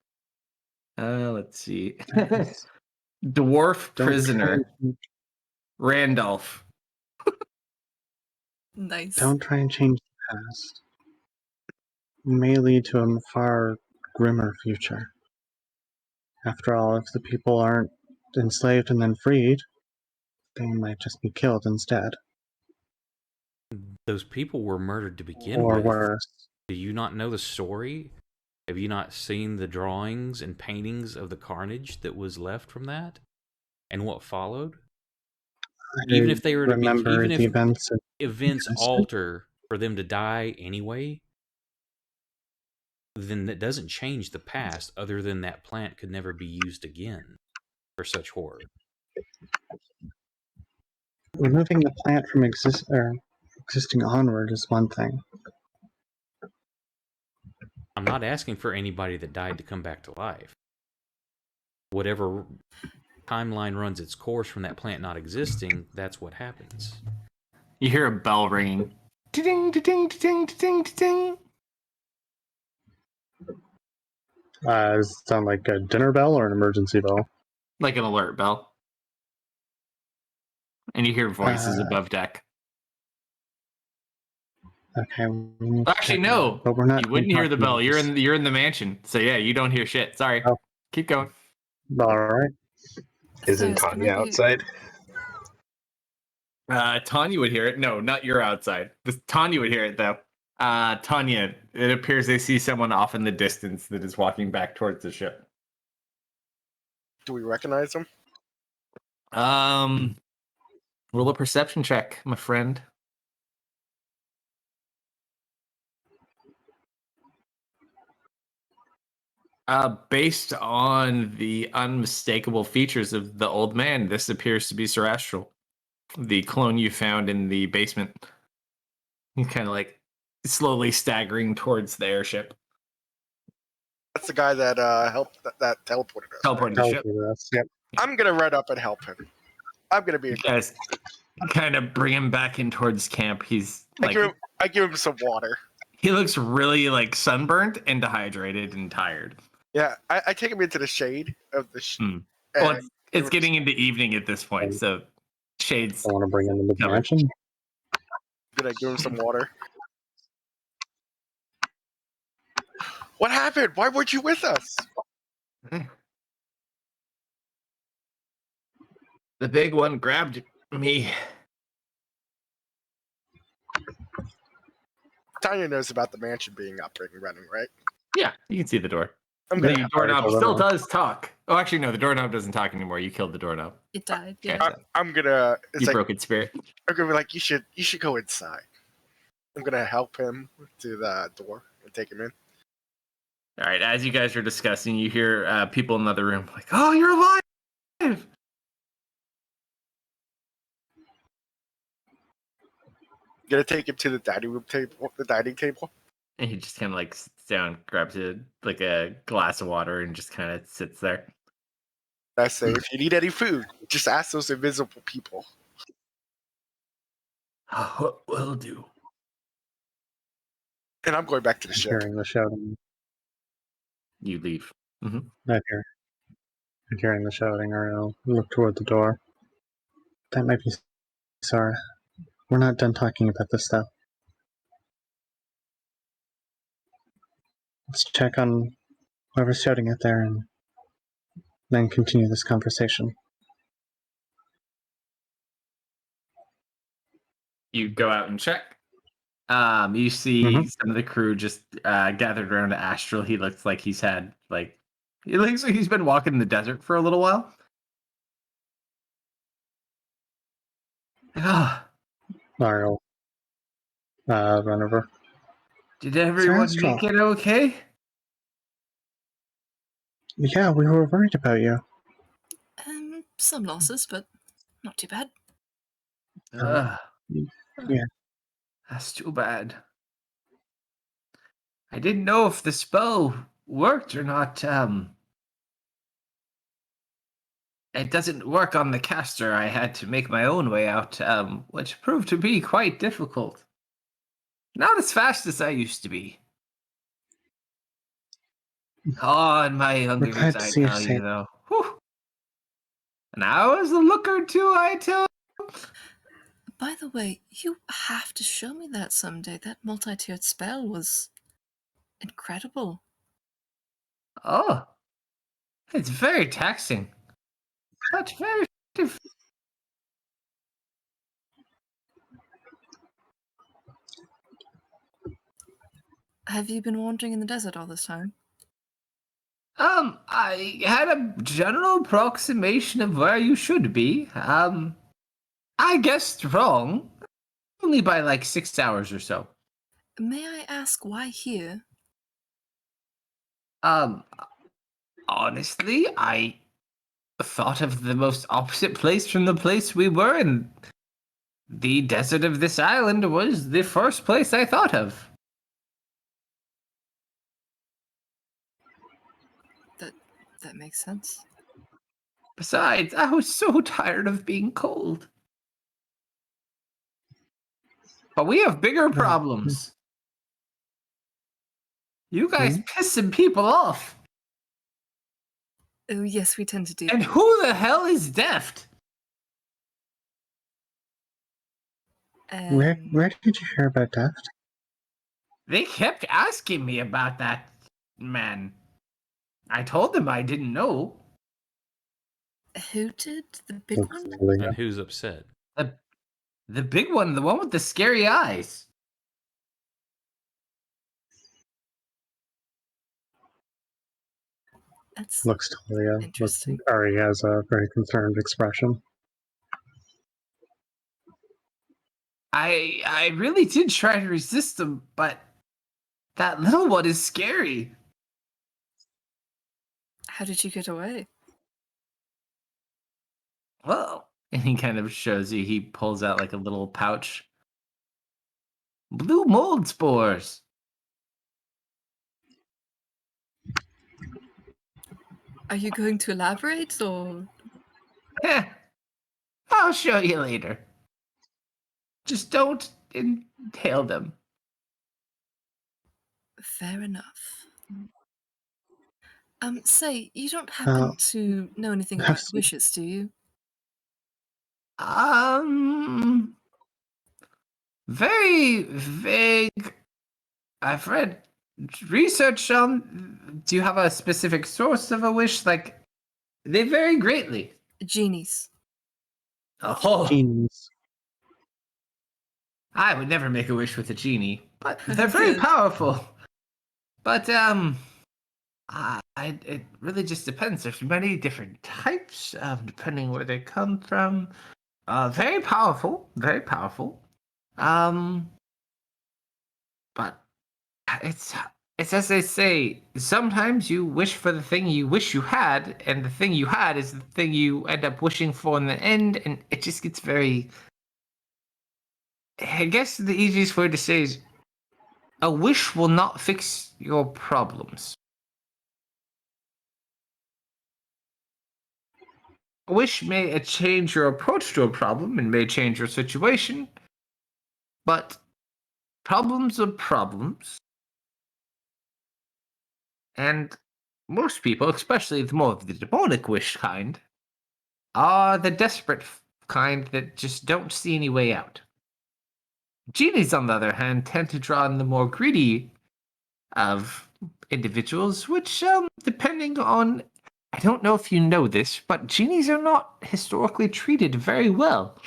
Let's see. Dwarf Don't prisoner try, Randolph. Nice. don't try and change the past. It may lead to a far grimmer future. After all, if the people aren't enslaved and then freed, they might just be killed instead. Those people were murdered to begin Or with. worse. Do you not know the story? Have you not seen the drawings and paintings of the carnage that was left from that, and what followed? Even if they were to be, remember even if the events of events Yes. alter for them to die anyway, then that doesn't change the past. Other than that plant could never be used again for such horror. removing the plant from existing onward is one thing. I'm not asking for anybody that died to come back to life. Whatever timeline runs its course from that plant not existing, that's what happens. You hear a bell ringing. Ding, ding, ding, ding, ding. Does it sound like a dinner bell or an emergency bell? Like an alert bell. And you hear voices above deck. Okay. we need to Actually, check no. it, but we're not. You wouldn't hear the talking bell. about You're this. in the mansion. So yeah, you don't hear shit. Sorry. Oh. Keep going. All right. Isn't Thers, can I Tanya be- outside? Tanya would hear it. No, not your outside. Tanya would hear it though. Tanya, it appears they see someone off in the distance that is walking back towards the ship. Do we recognize him? Roll a perception check, my friend. Based on the unmistakable features of the old man, this appears to be Sir Astral, the clone you found in the basement. He's kind of like slowly staggering towards the airship. That's the guy that helped that teleported us. right? Teleported the ship. Yep. I'm gonna run up and help him. I'm gonna be. You guys kind of bring him back in towards camp. He's I like, give him some water. he looks really like sunburnt and dehydrated and tired. Yeah, I take him into the shade of the. Well, it's getting into evening at this point, so shades. I want to bring him into the Covered. mansion. Gonna give him some water. What happened? Why weren't you with us? The big one grabbed me. Tanya knows about the mansion being up and running, right? Yeah, you can see the door. I'm The gonna. doorknob Sorry, still hold on. does talk. Oh, actually, no. The doorknob doesn't talk anymore. You killed the doorknob. It died. Okay, Yeah. so I'm gonna. It's you like broke its spirit. I'm gonna be like, you should go inside. I'm gonna help him to the door and take him in. All right. As you guys are discussing, you hear people in the other room like, "Oh, you're alive!" Gonna take him to the dining table. And he just kind of like sits down, grabs a glass of water, and just kind of sits there. I say, if you need any food, just ask those invisible people. Oh, will do. And I'm going back to the ship. Hearing the shouting. You leave. I'm hearing the shouting, I'll look toward the door. That might be Sarah. We're not done talking about this stuff. Let's check on whoever's shouting out there and then continue this conversation. You go out and check. You see some of the crew just gathered around Astral. He looks like he's had it looks like he's been walking in the desert for a little while. Ah, I'll run over. did everyone Astral. make it okay? Yeah, we were worried about you. Some losses, but not too bad. Yeah. Yeah. That's too bad. I didn't know if the spell worked or not. It doesn't work on the caster. I had to make my own way out, which proved to be quite difficult. Not as fast as I used to be. Oh, in my younger We're glad years, to I see you tell you, safe. though. Whew. And I was a looker, too, I tell you. By the way, you have to show me that someday. That multi-tiered spell was incredible. Oh, it's very taxing. But very effective. Have you been wandering in the desert all this time? I had a general approximation of where you should be. I guessed wrong. Only by like 6 hours or so. May I ask why here? Honestly, I thought of the most opposite place from the place we were, and the desert of this island was the first place I thought of. That makes sense. Besides, I was so tired of being cold. But we have bigger problems. You guys pissing people off. Oh, yes, we tend to do. And who the hell is Deft? Where did you hear about Daft? They kept asking me about that man. I told them I didn't know. Who did? The big Looks one? familiar. And who's upset? The big one, the one with the scary eyes. That's Looks Talia. interesting. Ari has a very concerned expression. I really did try to resist them, but that little one is scary. How did you get away? Well, and he kind of shows you, he pulls out like a little pouch. Blue mold spores. Are you going to elaborate, or? I'll show you later. Just don't inhale them. Fair enough. Say, you don't happen to know anything about wishes, do you? Very vague. I've read research on. Do you have a specific source of a wish? Like, they vary greatly. Genies. Oh, Genies. I would never make a wish with a genie, but they're very Good. powerful. But It really just depends. There's many different types, depending where they come from. Very powerful, very powerful. But it's as they say. Sometimes you wish for the thing you wish you had, and the thing you had is the thing you end up wishing for in the end, and it just gets very. I guess the easiest way to say is, a wish will not fix your problems. A wish may change your approach to a problem and may change your situation, but problems are problems. And most people, especially the more of the demonic wish kind, are the desperate kind that just don't see any way out. Genies, on the other hand, tend to draw in the more greedy of individuals, which, depending on, I don't know if you know this, but genies are not historically treated very well.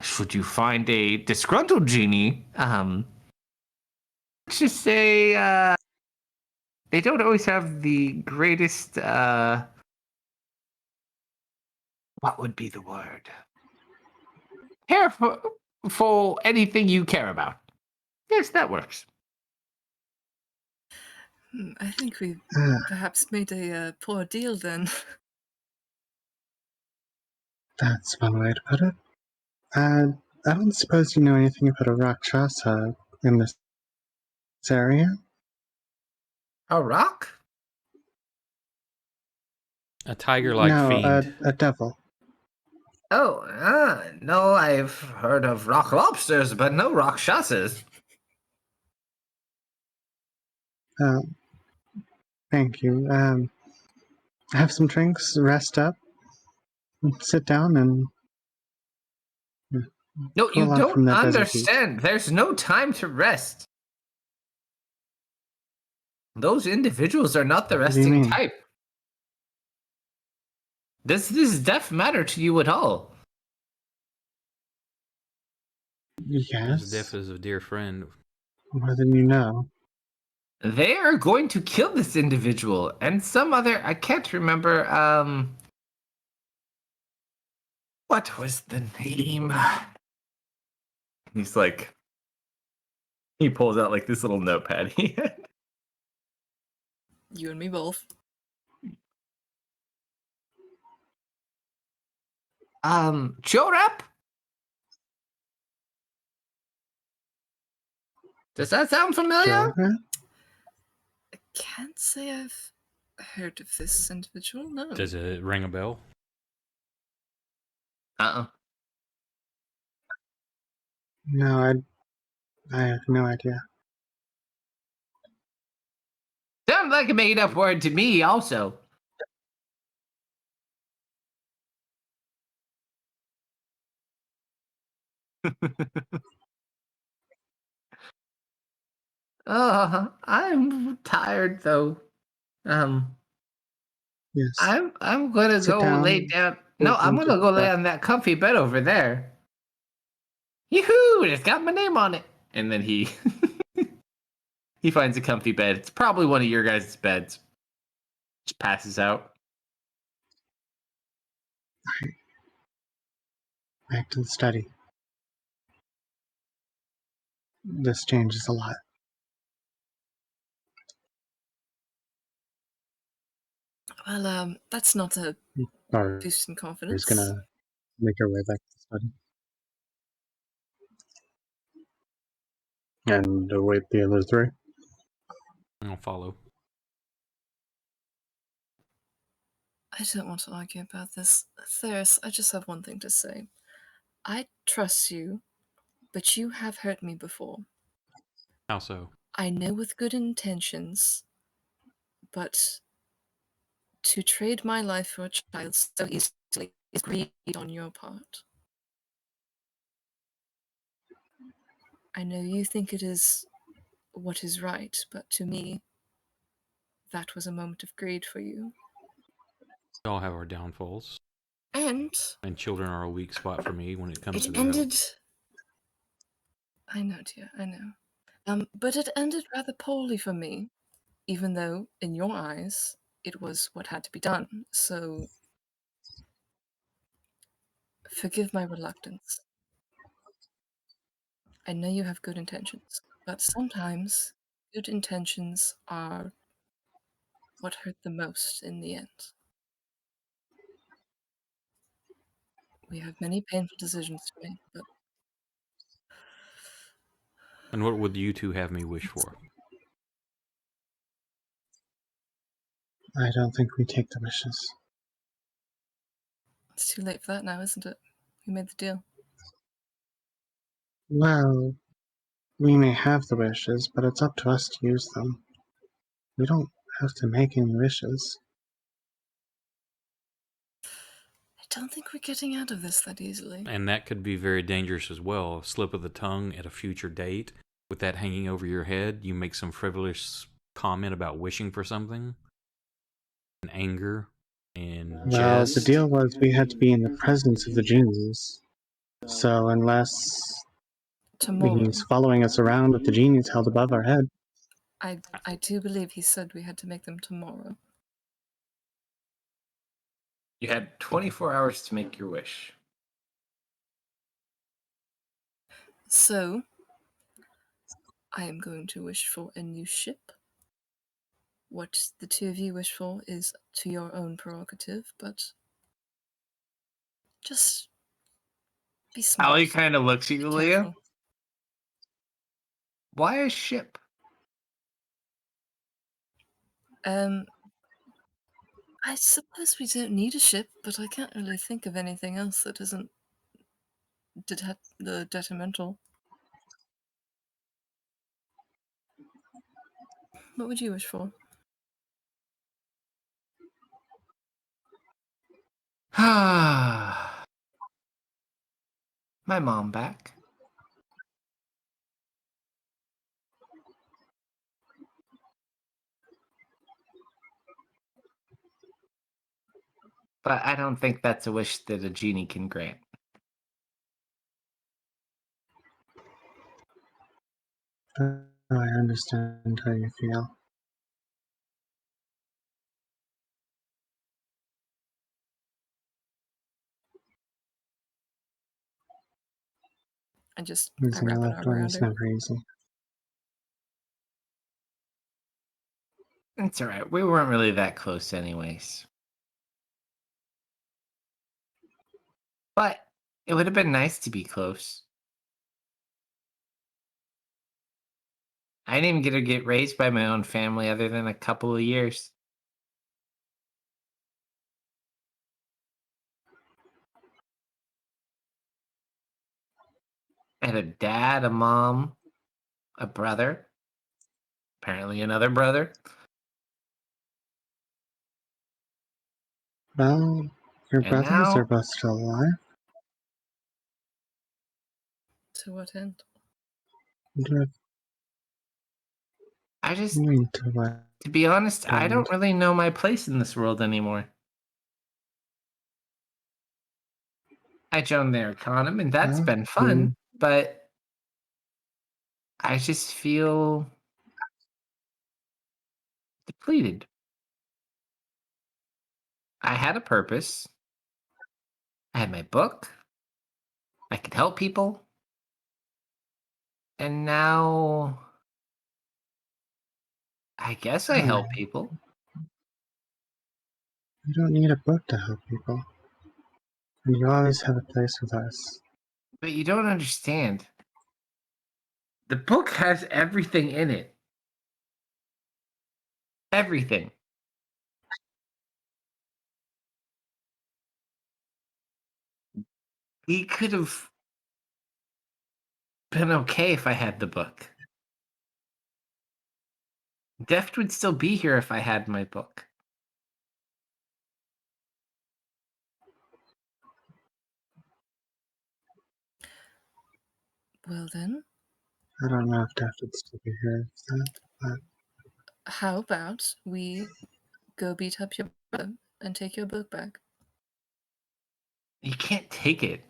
Should you find a disgruntled genie, let's just say, they don't always have the greatest, what would be the word? Care for anything you care about. Yes, that works. I think we perhaps made a poor deal then. That's one way to put it. I don't suppose you know anything about a Rakshasa in this area? A rock? A tiger-like No, fiend. a devil. Oh, no, I've heard of rock lobsters, but no rakshasas. Thank you. Have some drinks, rest up, sit down, and No, you cool off from don't that desert heat. understand. There's no time to rest. Those individuals are not the What do you resting mean? type. Does this death matter to you at all? Yes. As deaf as a dear friend. More than you know. They are going to kill this individual and some other, I can't remember, what was the name? He's like, he pulls out like this little notepad he had. You and me both. Chorap? Does that sound familiar? Sure. I can't say I've heard of this individual, no. Does it ring a bell? Uh-uh. No, I have no idea. Sounds like a made-up word to me, also. I'm tired though. Yes. I'm gonna Sit go down, lay down. No, listen I'm to gonna go lay that. on that comfy bed over there. Yoo-hoo! It's got my name on it. And then he he finds a comfy bed. It's probably one of your guys' beds. Just passes out. Back to the study. This changes a lot. Well, that's not a Or boost in he's confidence. gonna make her way back to the study. And await the other three. I'll follow. I don't want to argue about this. Theris, I just have one thing to say. I trust you, but you have hurt me before. How so? I know with good intentions, but to trade my life for a child so easily is greed on your part. I know you think it is what is right, but to me, that was a moment of greed for you. We all have our downfalls. And Children are a weak spot for me when it comes to it their ended... health. I know, dear, I know. But it ended rather poorly for me. even though in your eyes it was what had to be done. So forgive my reluctance. I know you have good intentions, but sometimes good intentions are what hurt the most in the end. We have many painful decisions to make, but And what would you two have me wish for? I don't think we take the wishes. it's too late for that now, isn't it? We made the deal. Well, we may have the wishes, but it's up to us to use them. We don't have to make any wishes. I don't think we're getting out of this that easily. And that could be very dangerous as well. A slip of the tongue at a future date, with that hanging over your head, you make some frivolous comment about wishing for something, and anger, and Well, jest. the deal was we had to be in the presence of the genies. So unless Tomorrow. he's following us around with the genies held above our head, I do believe he said we had to make them tomorrow. You had 24 hours to make your wish. So, I am going to wish for a new ship. What the two of you wish for is to your own prerogative, but just be smart. Ali kind of looks at Be you, Leah. careful. Why a ship? I suppose we don't need a ship, but I can't really think of anything else that isn't detrimental. What would you wish for? My mom back. But I don't think that's a wish that a genie can grant. I understand how you feel. I Losing a wrap an loved arm one around is her. never easy. It's all right. We weren't really that close anyways. But it would have been nice to be close. I didn't even get to get raised by my own family other than a couple of years. I had a dad, a mom, a brother, apparently another brother. Well, your And brothers now- are both still alive. To what end? I just, To what? to be honest, I end? don't really know my place in this world anymore. I joined their economy, and that's Well, been fun, but I just feel depleted. I had a purpose. I had my book. I could help people. And now I guess I help people. You don't need a book to help people. And you always have a place with us. But you don't understand. The book has everything in it. Everything. He could have been okay if I had the book. Deft would still be here if I had my book. Well then, I don't know if Def would still be here for that, but how about we go beat up your brother and take your book back? You can't take it.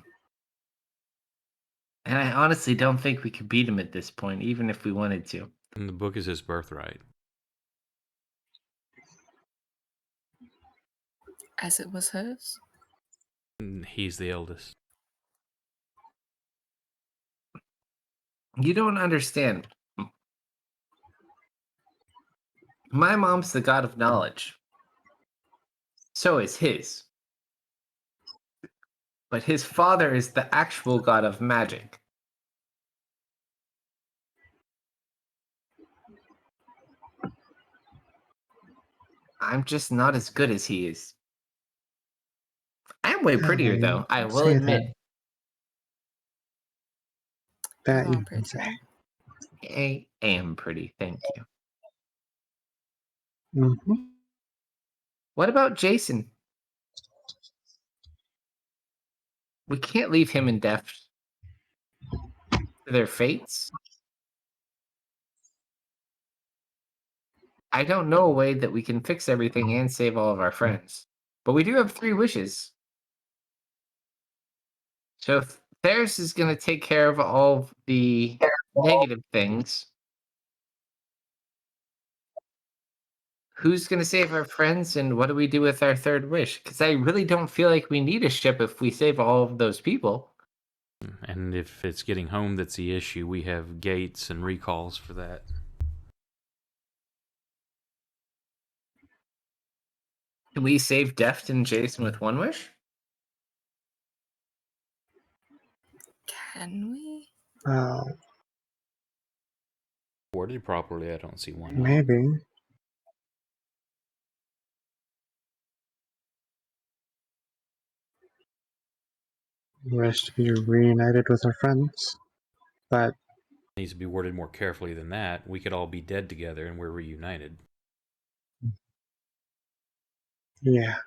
And I honestly don't think we could beat him at this point, even if we wanted to. And the book is his birthright. as it was hers? He's the eldest. You don't understand. My mom's the god of knowledge. So is his. But his father is the actual god of magic. I'm just not as good as he is. I am way prettier, though, I will Say admit. That You you are can say. pretty. I am pretty, thank you. Mm-hmm. What about Jason? We can't leave him in death to their fates. I don't know a way that we can fix everything and save all of our friends. But we do have 3 wishes. So if Theris is going to take care of all of the negative things, who's going to save our friends, and what do we do with our 3rd wish? Because I really don't feel like we need a ship if we save all of those people. And if it's getting home that's the issue, we have gates and recalls for that. Can we save Deft and Jason with 1 wish? Can we? Worded properly, I don't see why not. Maybe. Wish to be reunited with our friends. But It needs to be worded more carefully than that. We could all be dead together and we're reunited. yeah.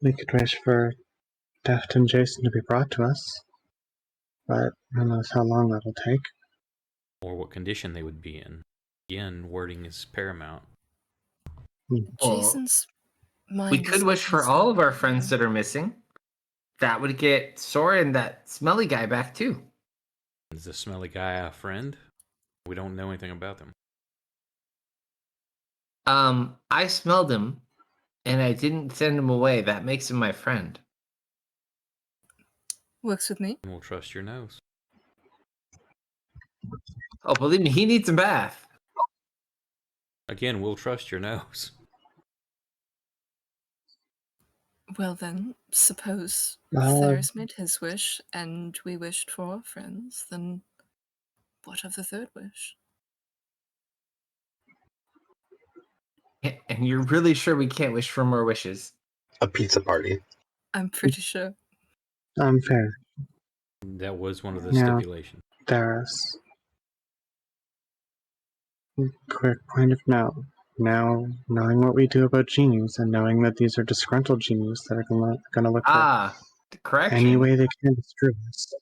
We could wish for Deft and Jason to be brought to us. But who knows how long that'll take. Or what condition they would be in. Again, wording is paramount. Jason's mind We could is wish open for to all the of our idea. friends that are missing. That would get Sora and that smelly guy back too. Is the smelly guy a friend? We don't know anything about them. I smelled him, and I didn't send him away. That makes him my friend. Works with me. And we'll trust your nose. Oh, believe me, he needs a bath. Again, we'll trust your nose. Well then, suppose Uh, Theris made his wish and we wished for our friends, then what of the 3rd wish? And you're really sure we can't wish for more wishes? A pizza party. I'm pretty sure. unfair. That was one of the Yeah. stipulations. Theris. Quick point of note. Now, knowing what we do about genies and knowing that these are disgruntled genies that are going to look for Correction. any way they can to screw us.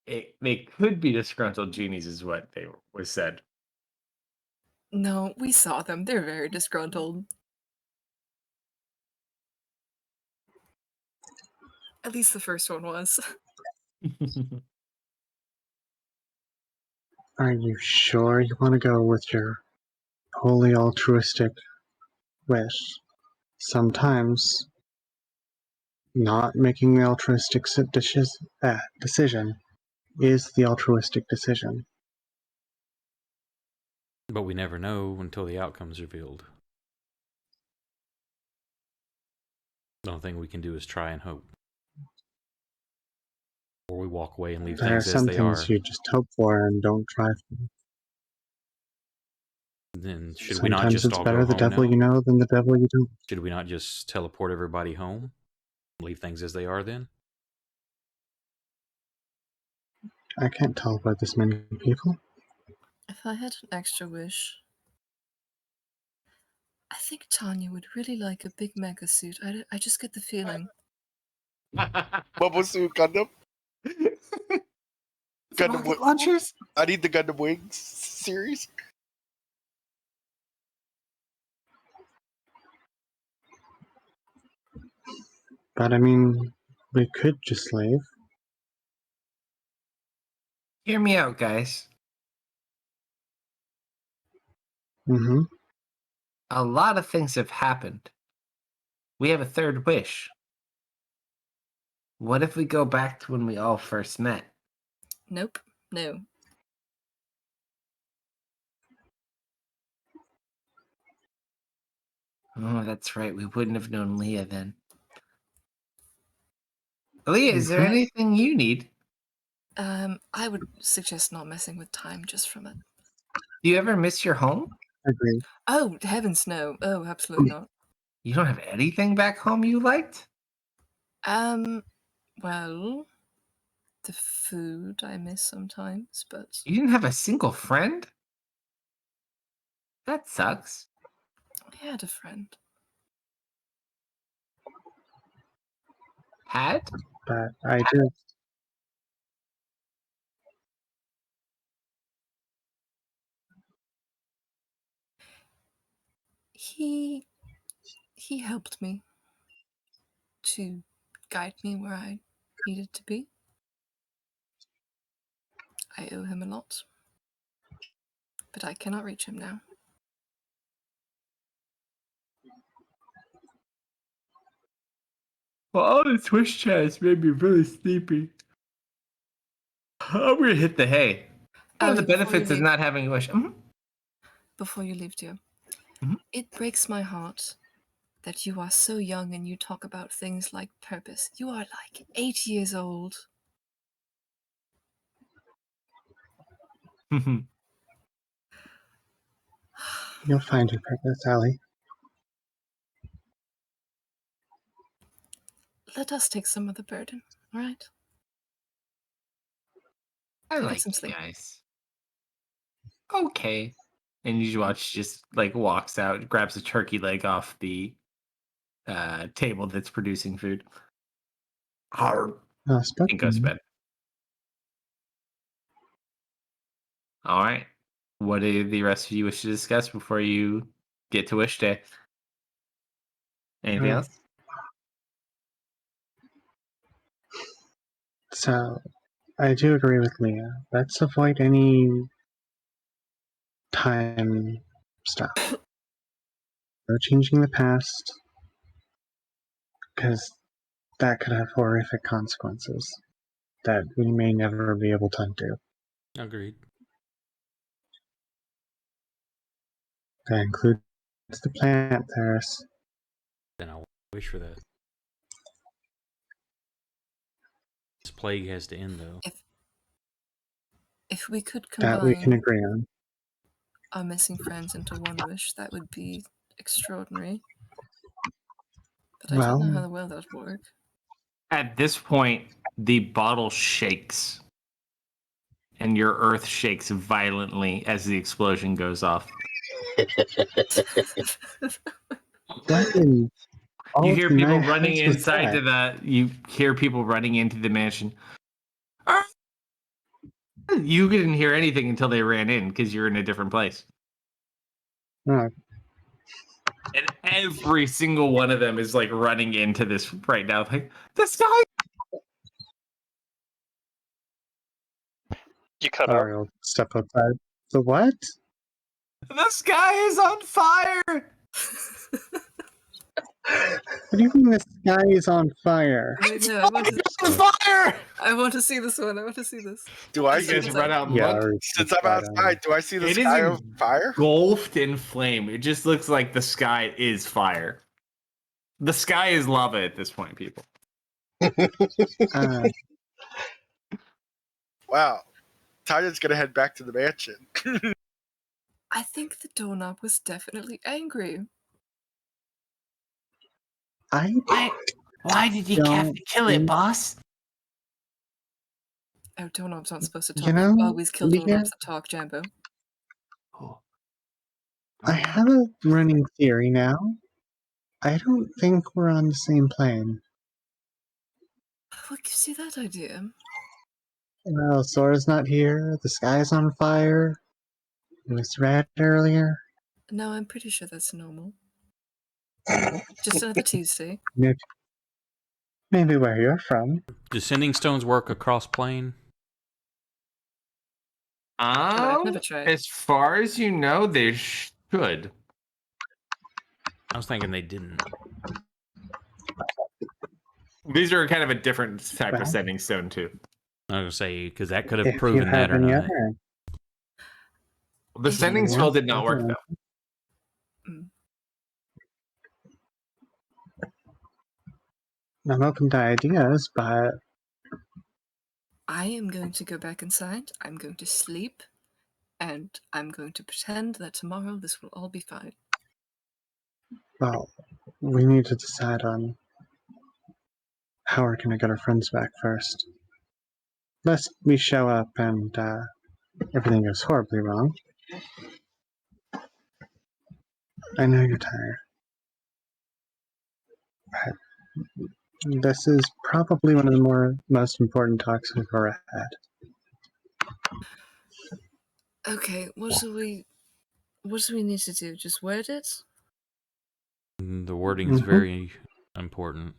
They could be disgruntled genies, is what was said. No, we saw them. They're very disgruntled. At least the first one was. Are you sure you want to go with your wholly altruistic wish? Sometimes not making the altruistic decision is the altruistic decision. But we never know until the outcome's revealed. The only thing we can do is try and hope. Or we walk away and leave There are things as some they things are. you just hope for and don't try for. Then should we not Sometimes just it's all better go the home devil now? you know than the devil you don't. Should we not just teleport everybody home? Leave things as they are then? I can't teleport this many people. If I had an extra wish, I think Tanya would really like a big mega suit. I just get the feeling. Bubble suit Gundam. Gundam Rocket launchers? I need the Gundam Wings series. But I mean, we could just leave. Hear me out, guys. Mm-hmm. A lot of things have happened. We have a third wish. What if we go back to when we all first met? Nope. No. Oh, that's right. We wouldn't have known Leah then. Leah, is there anything you need? I would suggest not messing with time just from it. Do you ever miss your home? Agreed. Oh, heavens no. Oh, absolutely not. You don't have anything back home you liked? Well, the food I miss sometimes, but You didn't have a single friend? That sucks. I had a friend. Had? But I do. He helped me to guide me where I needed to be. I owe him a lot, but I cannot reach him now. Well, all this wish chat has made me really sleepy. I'm gonna hit the hay. One of the benefits of not having a wish. Before you leave, dear, Mhm. it breaks my heart that you are so young and you talk about things like purpose. You are like 8 years old. You'll find your purpose, Allie. Let us take some of the burden, all right? I Get like some you sleep. guys. Okay. And you watch just like walks out, grabs a turkey leg off the table that's producing food. And goes to Spoken. bed. All right. What do the rest of you wish to discuss before you get to Wish Day? Anything Alright. else? So, I do agree with Leah. Let's avoid any time stuff. No changing the past, because that could have horrific consequences that we may never be able to undo. Agreed. That includes the plant terrace. Then I'll wish for that. This plague has to end, though. If we could That we can combine agree on. our missing friends into one wish, that would be extraordinary. But I don't know how well that would work. At this point, the bottle shakes. And your earth shakes violently as the explosion goes off. You hear people running inside to the. You hear people running into the mansion. You didn't hear anything until they ran in because you're in a different place. Oh. And every single one of them is like running into this right now. Like, the sky. You cut Sorry, I'll step outside. The what? The sky is on fire. What do you mean the sky is on fire? Wait, no, I want to see this one. I want to see this. Do I You guys see run out and look? Since I'm outside, do I see the sky of fire? Engulfed in flame. It just looks like the sky is fire. The sky is lava at this point, people. Wow. Tanya's gonna head back to the mansion. I think the doorknob was definitely angry. Why did you have to kill it, boss? Oh, doorknobs aren't supposed to talk. You know, Always kill doorknobs that talk, Jambo. I have a running theory now. I don't think we're on the same plane. What gives you that idea? Well, Sora's not here. The sky's on fire. It was red earlier. No, I'm pretty sure that's normal. Just another Tuesday. Maybe where you're from. Do sending stones work across plane? I've never tried. As far as you know, they should. I was thinking they didn't. These are kind of a different type Well. of sending stone too. I was gonna say because that could have If you proven have that or any not. other, The If sending you spell want- did not work though. I'm open to ideas, but I am going to go back inside. I'm going to sleep, and I'm going to pretend that tomorrow this will all be fine. well, we need to decide on how we're gonna get our friends back first. Lest we show up and everything goes horribly wrong. I know you're tired. But this is probably one of the most important talks we've ever had. Okay, what do we need to do? Just word it? The wording is very important.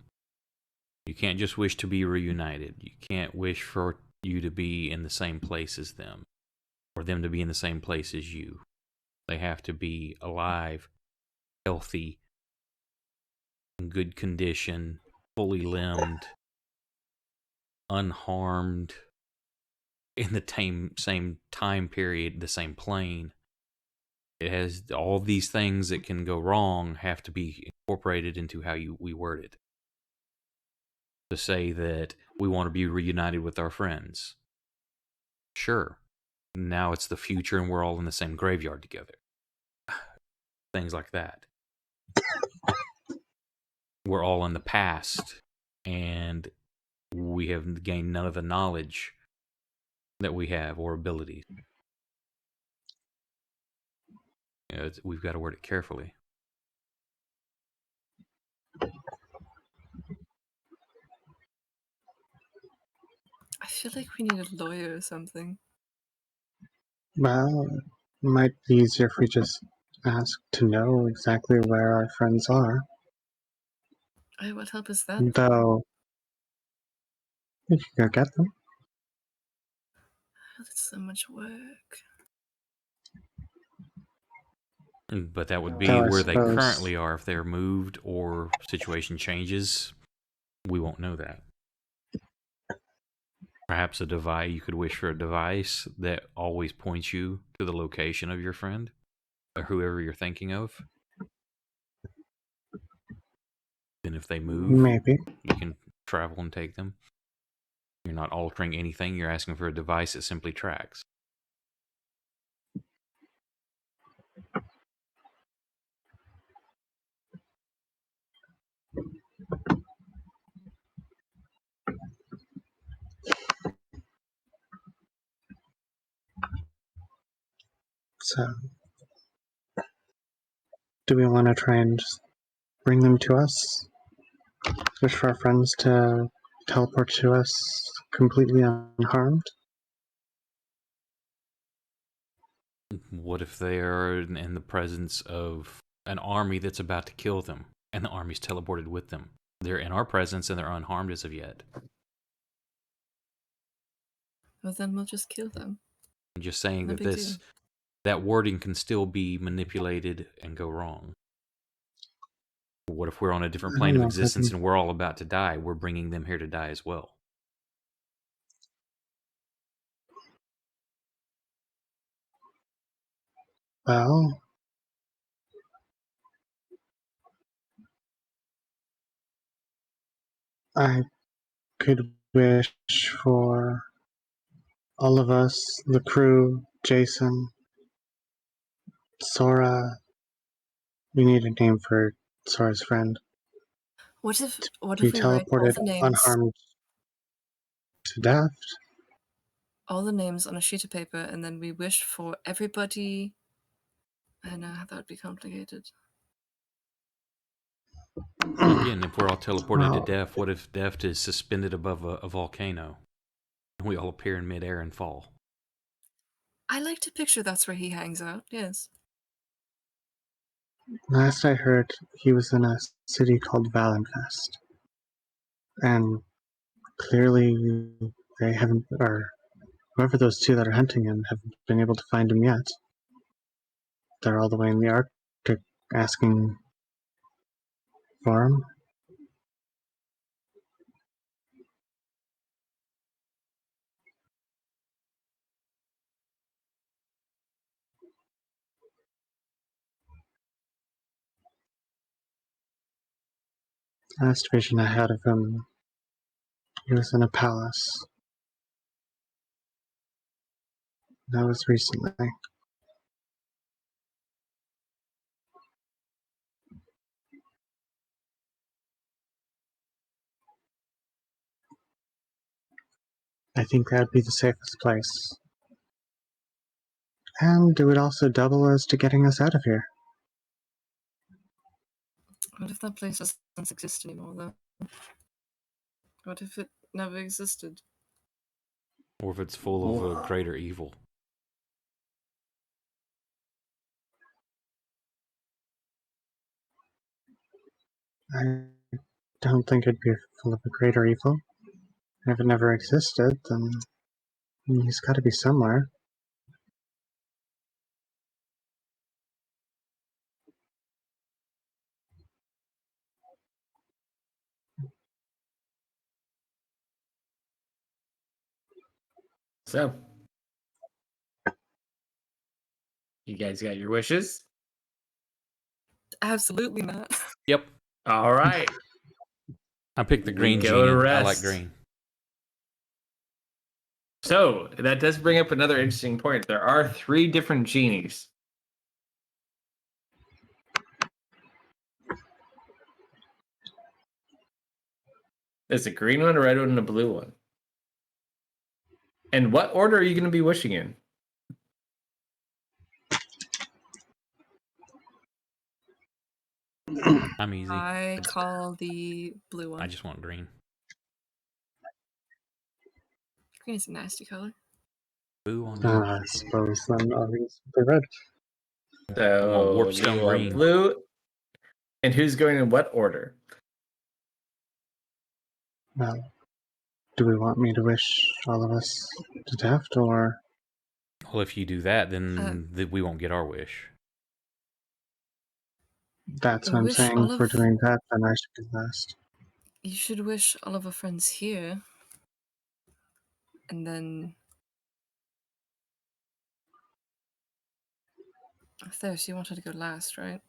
You can't just wish to be reunited. You can't wish for you to be in the same place as them, or them to be in the same place as you. They have to be alive, healthy, in good condition, fully limbed, unharmed, in the same time period, the same plane. It has all these things that can go wrong have to be incorporated into how we word it. To say that we want to be reunited with our friends. Sure. Now it's the future and we're all in the same graveyard together. Things like that. We're all in the past and we have gained none of the knowledge that we have or abilities. You know, we've got to word it carefully. I feel like we need a lawyer or something. Well, it might be easier if we just ask to know exactly where our friends are. Oh, what help is that? Though, we could go get them. Oh, that's so much work. But that would be Though I where they suppose- currently are. If they're moved or situation changes, we won't know that. Perhaps a device, you could wish for a device that always points you to the location of your friend or whoever you're thinking of. Then if they move, Maybe. you can travel and take them. You're not altering anything. You're asking for a device that simply tracks. So, do we want to try and just bring them to us? Wish for our friends to teleport to us completely unharmed? What if they are in the presence of an army that's about to kill them and the army's teleported with them? They're in our presence and they're unharmed as of yet. Well, then we'll just kill them. I'm just saying No that big deal. that wording can still be manipulated and go wrong. What if we're on a different I plane don't of know, existence Kevin. and we're all about to die? We're bringing them here to die as well. Well, I could wish for all of us, the crew, Jason, Sora. We need a name for Sora's friend. What if Be we write all teleported the names unharmed to death. on a sheet of paper, and then we wish for everybody? I know that would be complicated. Again, if we're all teleported to Well, death, what if death is suspended above a volcano? And we all appear in midair and fall. I like to picture that's where he hangs out. Yes. last I heard, he was in a city called Valenfest. And clearly they haven't, or Whoever those two that are hunting him haven't been able to find him yet. They're all the way in the Arctic asking for him. Last vision I had of him, he was in a palace. That was recently. I think that'd be the safest place. And it would also double as to getting us out of here. What if that place doesn't exist anymore, though? What if it never existed? Or if it's full of a greater evil. I don't think it'd be full of a greater evil. If it never existed, then he's got to be somewhere. So, you guys got your wishes? Absolutely not. Yep. All right. I picked the green go to genie. I like rest. green. So, that does bring up another interesting point. There are 3 different genies. There's a green one, a red one, and a blue one. And what order are you going to be wishing in? I'm easy. I call the blue one. I just want green. Green is a nasty color. Blue on you. I suppose then I'll use the red. So, Warpstone you are green. blue. And who's going in what order? Well, do we want me to wish all of us to death, or Well, if you do that, then we won't get our wish. that's what I'm wish saying? all If we're of- doing that, then I should be last. You should wish all of our friends here. And then... Theos, you wanted to go last, right?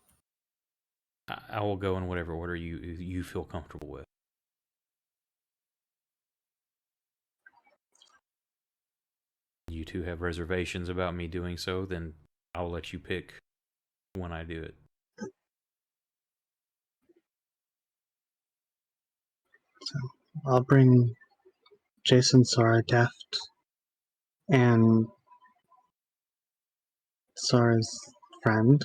I will go in whatever order you feel comfortable with. You two have reservations about me doing so, then I'll let you pick when I do it. So I'll bring Jason, Sora, Deft, and Sora's friend.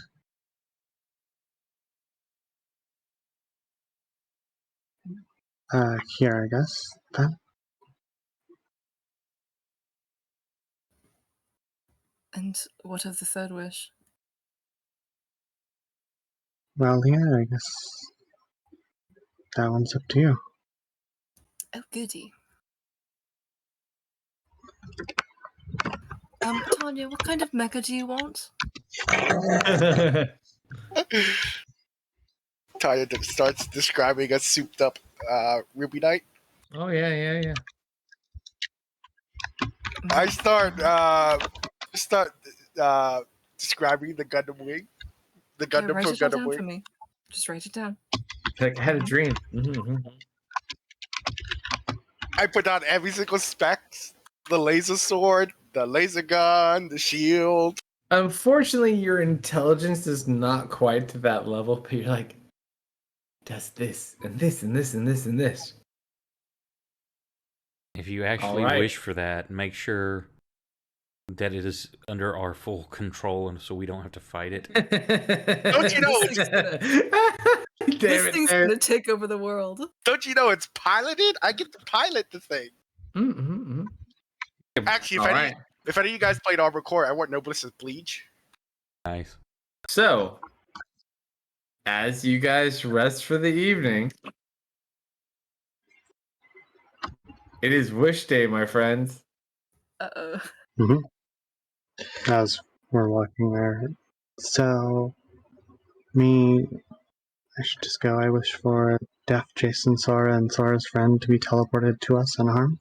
Here, I guess. Then. And what of the third wish? Well, yeah, I guess that one's up to you. Oh, goody. Tanya, what kind of mecha do you want? Tanya starts describing a souped up Ruby Knight. Oh, yeah. I start describing the Gundam wing. The Yeah, Gundam write from it all Gundam down for Wing. me. Just write it down. Like, I had a dream. I put down every single spec. The laser sword, the laser gun, the shield. Unfortunately, your intelligence is not quite to that level, but you're like, does this, and this, and this, and this, and this. If you actually Alright. wish for that, make sure that it is under our full control and so we don't have to fight it. Don't you know This Damn thing's it. gonna take over the world. Don't you know it's piloted? I get to pilot the thing. Mm-hmm. Actually, All right. if any of you guys played Armored Core, I want Noblesse Bleach. Nice. So, as you guys rest for the evening, it is wish day, my friends. Uh-oh. As we're walking there. So, I should just go. I wish for Deaf, Jason, Sora, and Sora's friend to be teleported to us unharmed.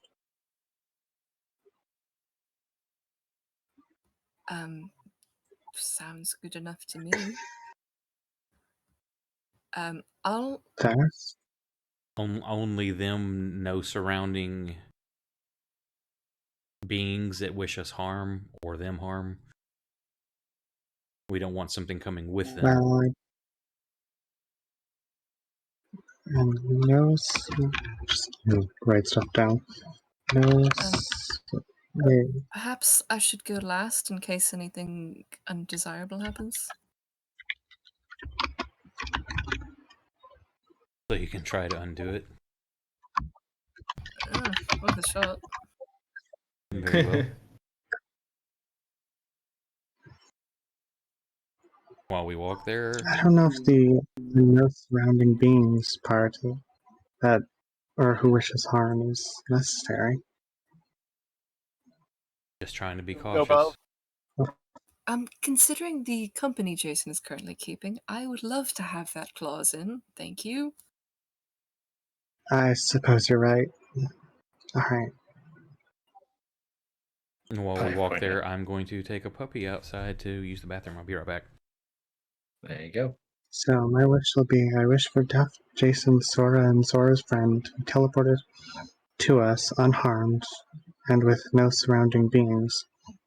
Sounds good enough to me. I'll Thanks. Only them, no surrounding beings that wish us harm or them harm. We don't want something coming with them. Well, and just write stuff down. Wait, perhaps I should go last in case anything undesirable happens. So you can try to undo it. Worth a shot. Very well. While we walk there, I don't know if the no surrounding beings part of that, or who wishes harm, is necessary. just trying to be Go above. cautious. Considering the company Jason is currently keeping, I would love to have that clause in. Thank you. I suppose you're right. Alright. And while we Probably walk quite there, I'm going to take a puppy outside to use the bathroom. I'll be right back. There you go. So my wish will be, I wish for Deaf, Jason, Sora, and Sora's friend to be teleported to us unharmed and with no surrounding beings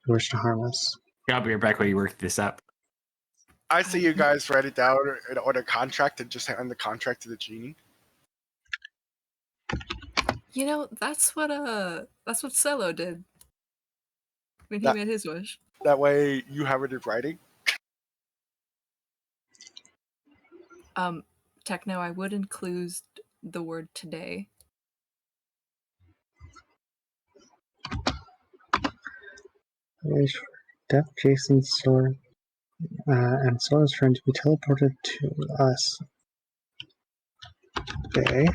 who wish to harm us. I'll be right back while you work this up. I see you guys write it down on a contract and just hand the contract to the genie. You know, that's what Cello did when he made his wish. That way you have it in writing. Techno, I would include the word today. I wish for Deaf, Jason, Sora, and Sora's friend to be teleported to us today.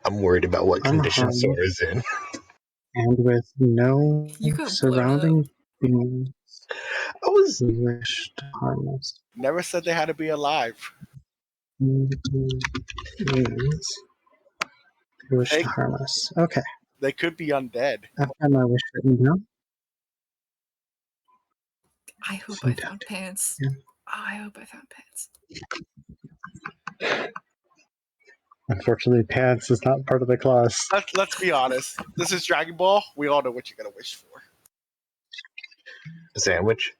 I'm worried about what condition Unharmed. Sora's in. And with no You got surrounding beings I was who wish to harm us. Never said they had to be alive. Beings who wish Hey. to harm us. Okay, They could be undead. I've got my wish written down. I hope I found pants. Yeah. Oh, I hope I found pants. Unfortunately, pants is not part of the clause. Let's be honest. This is Dragon Ball. We all know what you're gonna wish for. a sandwich.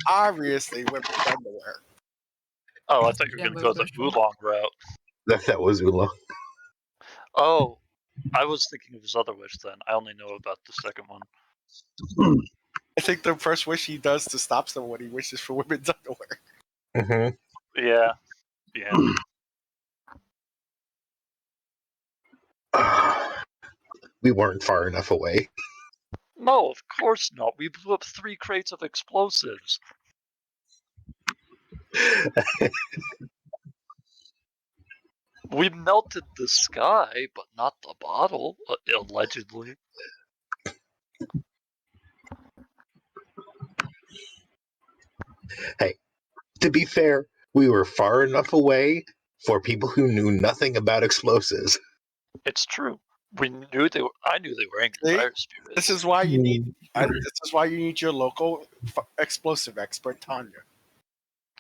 Obviously, women's underwear. Oh, I thought you were Yeah, going to go the wish for. oolong route. That was Oolong. Oh, I was thinking of his other wish then. I only know about the second one. I think the first wish he does to stop someone, he wishes for women's underwear. Mm-hmm. Yeah. We weren't far enough away. No, of course not. We blew up 3 crates of explosives. We melted the sky, but not the bottle, allegedly. Hey, to be fair, we were far enough away for people who knew nothing about explosives. It's true. I knew they were angry See? fire spirits. This is why you need. This is why you need your local explosive expert, Tanya.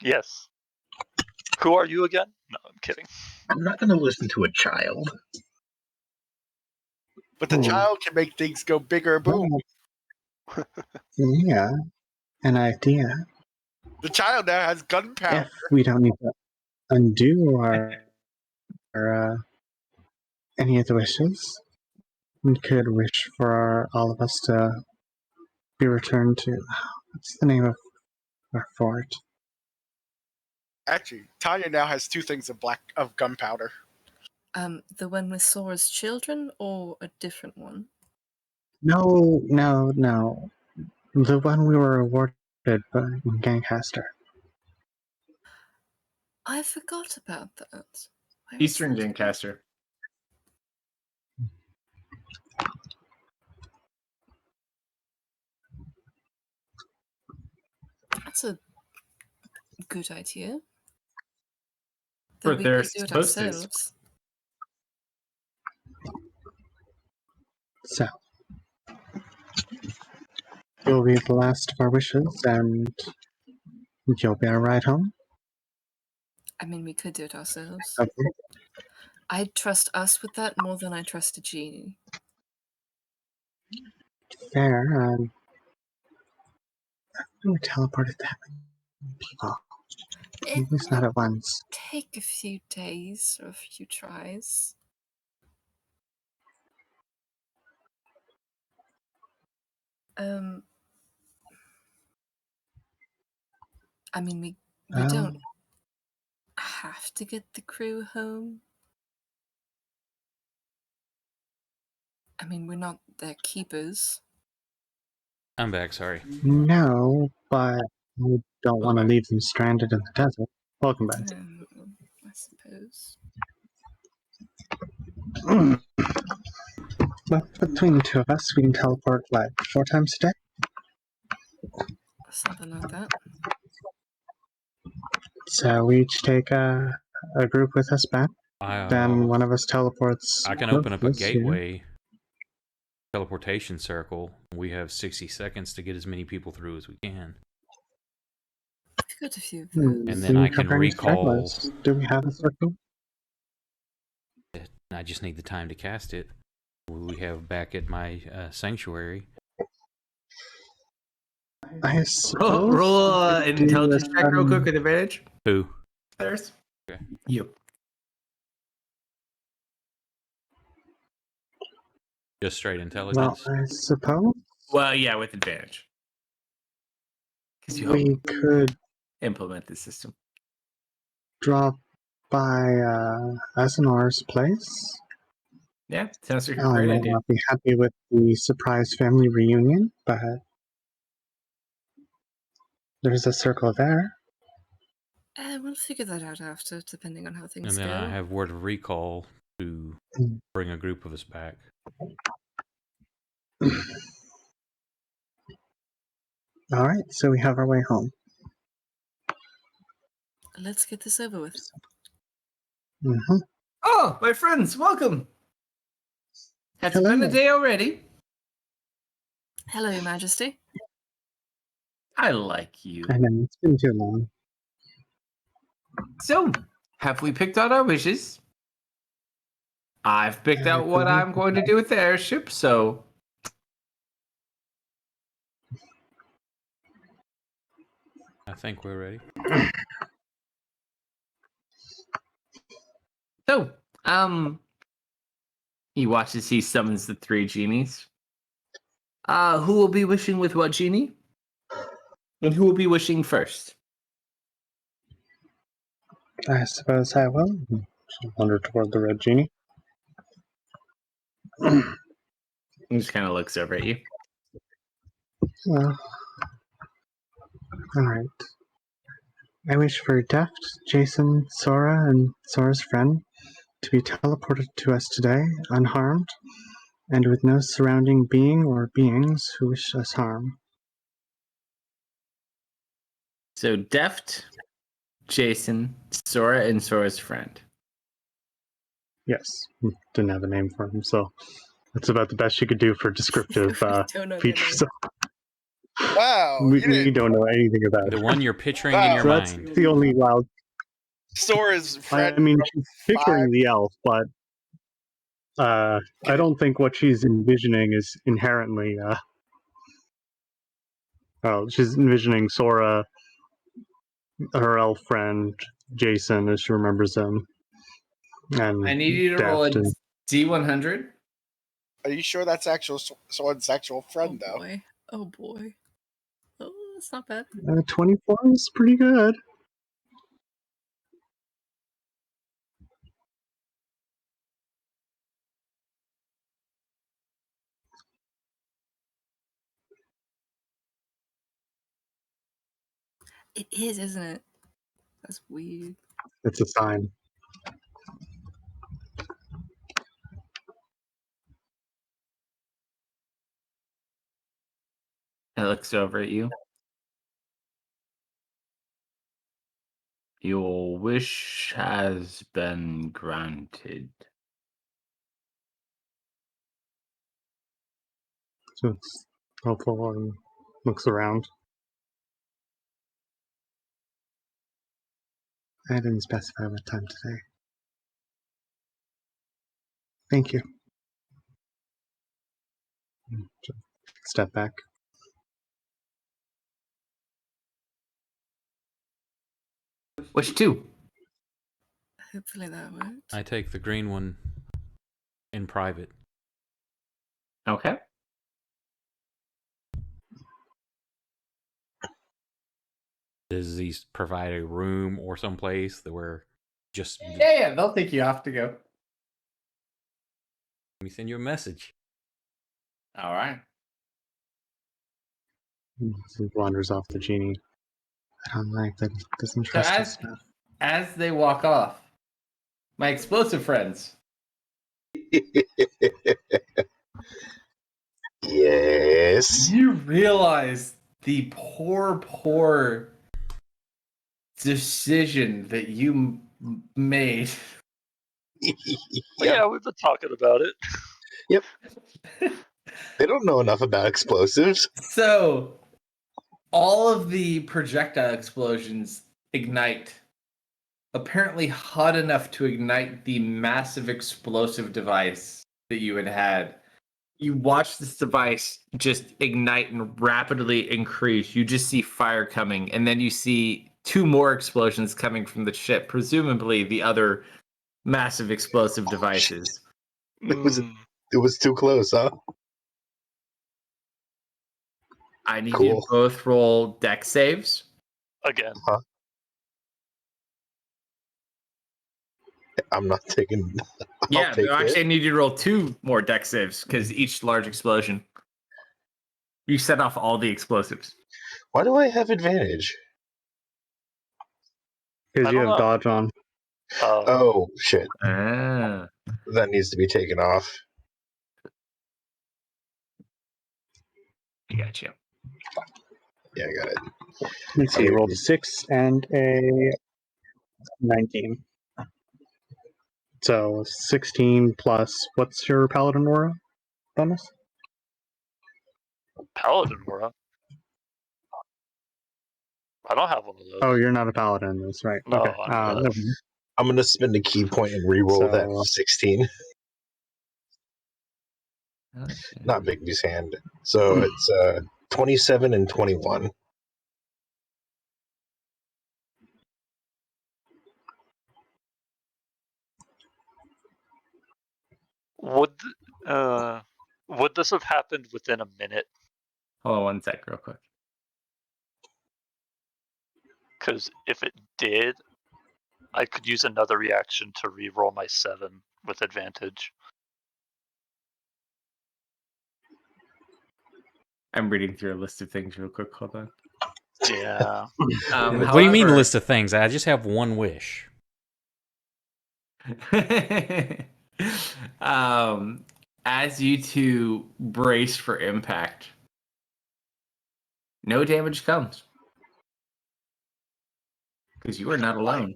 Yes. Who are you again? No, I'm kidding. I'm not going to listen to a child. But the child can make things go bigger. Boom. Yeah, an idea. The child now has gunpowder. If we don't need to undo our any of the wishes, we could wish for all of us to be returned to, what's the name of our fort? Actually, Tanya now has 2 things of gunpowder. The one with Sora's children or a different one? No. The one we were awarded by Gangcaster. I forgot about that. Eastern Gencaster. That's a good idea. Or That we they're could do it supposed to. ourselves. So, you'll be the last of our wishes, and you'll be our ride home. I mean, we could do it ourselves. Okay. I trust us with that more than I trust a genie. Fair. We teleported that many people. It At least not at once. take a few days or a few tries. I mean, we don't have to get the crew home. I mean, we're not their keepers. I'm back, sorry. No, but we don't want to Okay. leave them stranded in the desert. Welcome back. I suppose. Well, between the two of us, we can teleport, 4 times a day? Something like that. So we each take a group with us back. Then one I of us teleports. can open up a with us, yeah. gateway teleportation circle. We have 60 seconds to get as many people through as we can. I've got a few of those. And then I can Covering recall. stragglers. Do we have a circle? I just need the time to cast it. We have back at my sanctuary. I suppose. Roll we could do intelligence check real quick um, with advantage. Who? There's Okay. you. Just straight Well, intelligence? I suppose Well, yeah, with advantage. Because you we could implement the system. drop by Asanor's place. Yeah, sounds like a I great might idea. not be happy with the surprise family reunion, but there's a circle there. We'll figure that out after, depending on how And things then go. I have word of recall to bring a group of us back. All right, so we have our way home. Let's get this over with. Mm-hmm. Oh, my friends, welcome. Has it Hello. been a day already? Hello, Your Majesty. I like you. I know, it's been too long. So, have we picked out our wishes? I've picked I out what believe I'm going to do with the airship, so I think we're ready. So, he watches, he summons the 3 genies. Who will be wishing with what genie? And who will be wishing first? I suppose I will. She'll wander toward the red genie. He just kind of looks over at you. Well, all right. I wish for Deft, Jason, Sora, and Sora's friend to be teleported to us today, unharmed, and with no surrounding being or beings who wish us harm. So, Deft, Jason, Sora, and Sora's friend. Yes, didn't have a name for him, so that's about the best she could do for descriptive Don't know features. their Wow, We don't know anything about The it. one you're picturing in your So that's mind. the only wild. Sora's friend. I mean, from she's picturing 5. the elf, but I don't think what she's envisioning is inherently. Well, she's envisioning Sora, her elf friend Jason, as she remembers him, and I need you to roll a Deft and D100. Are you sure that's actual Sora's actual friend, Oh though? boy. Oh boy. Oh, that's not bad. 24 is pretty good. It is, isn't it? That's weird. It's a sign. It looks over at you. Your wish has been granted. So it's helpful and looks around. I didn't specify what time today. Thank you. Step back. Which two? Hopefully that worked. I take the green one in private. Okay. Does he provide a room or someplace that where just Yeah, they'll take you off to go. let me send you a message. All right. He wanders off the genie. I don't like that. He doesn't So trust us enough. as they walk off, my explosive friends, Yes. you realize the poor decision that you made. Well, yeah, we've been talking about it. Yep. They don't know enough about explosives. So, all of the projectile explosions ignite. Apparently hot enough to ignite the massive explosive device that you had. You watch this device just ignite and rapidly increase. You just see fire coming, and then you see two more explosions coming from the ship, presumably the other massive explosive devices. It was too close, huh? I need you Cool. to both roll deck saves. Again. I'm not taking. Yeah, take actually, it. I need you to roll 2 more deck saves because each large explosion. You set off all the explosives. Why do I have advantage? Because I you don't have know. dodge on. Oh shit! Ah. That needs to be taken off. I got you. Yeah, I got it. Let's see. Rolled a 6 and a 19. So 16 plus. What's your paladin aura bonus? Paladin aura. I don't have one of those. Oh, you're not a paladin. That's right. No, Okay. I'm not. never mind. I'm gonna spend a key point and re-roll that So- 16. Not Bigby's hand. So it's 27 and 21. Would this have happened within a minute? Hold on 1 sec, real quick. Because if it did, I could use another reaction to re-roll my 7 with advantage. I'm reading through a list of things real quick. Hold on. Yeah. What do you mean list of things? I just have one wish. As you two brace for impact, no damage comes. Because you are not alone.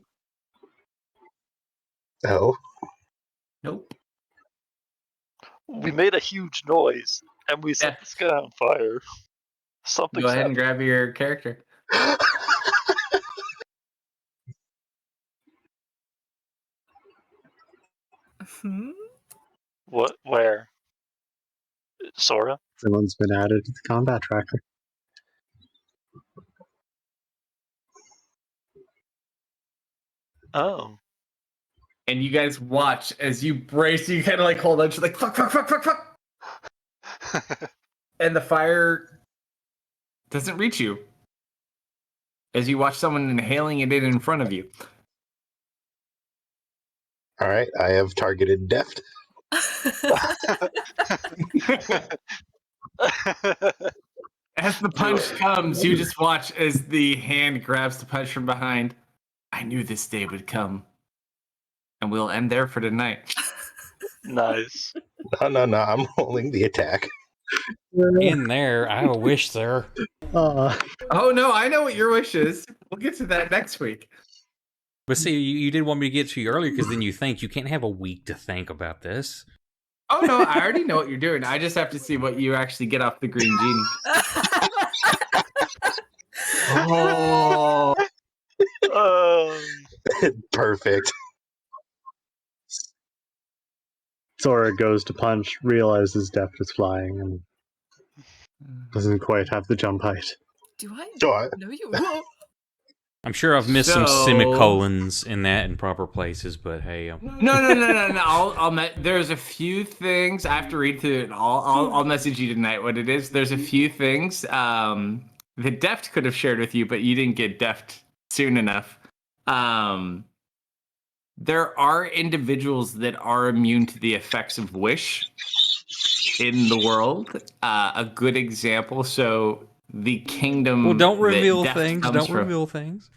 Oh. Nope. We made a huge noise, and we set the sky on fire. Something's Go ahead and happened. grab your character. What? Where? Sora? Someone's been added to the combat tracker. Oh. And you guys watch as you brace, you kind of like hold on, you're like, fuck, fuck, fuck, fuck, fuck. And the fire doesn't reach you. As you watch someone inhaling it in front of you. All right, I have targeted deft. As the punch comes, you just watch as the hand grabs the punch from behind. I knew this day would come. And we'll end there for tonight. Nice. No, I'm rolling the attack. In there, I have a wish, sir. Oh no, I know what your wish is. We'll get to that next week. But see, you did want me to get to you earlier because then you think. You can't have a week to think about this. Oh no, I already know what you're doing. I just have to see what you actually get off the green genie. Oh, perfect. Sora goes to punch, realizes Deft is flying, and doesn't quite have the jump height. Do I So know you? Whoa. I'm sure I've missed some So- semicolons in that in proper places, but hey, No. There's a few things I have to read through it. I'll message you tonight what it is. There's a few things that Deft could have shared with you, but you didn't get Deft soon enough. There are individuals that are immune to the effects of wish in the world. A good example. So the kingdom. well, don't that reveal Deft things. comes Don't from- reveal things.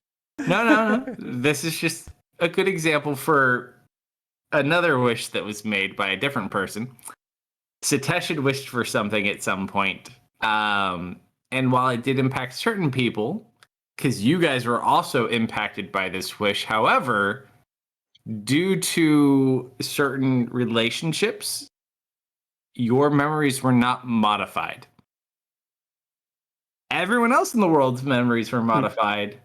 No. This is just a good example for another wish that was made by a different person. Satesh had wished for something at some point. And while it did impact certain people, because you guys were also impacted by this wish, however, due to certain relationships, your memories were not modified. Everyone else in the world's memories were modified,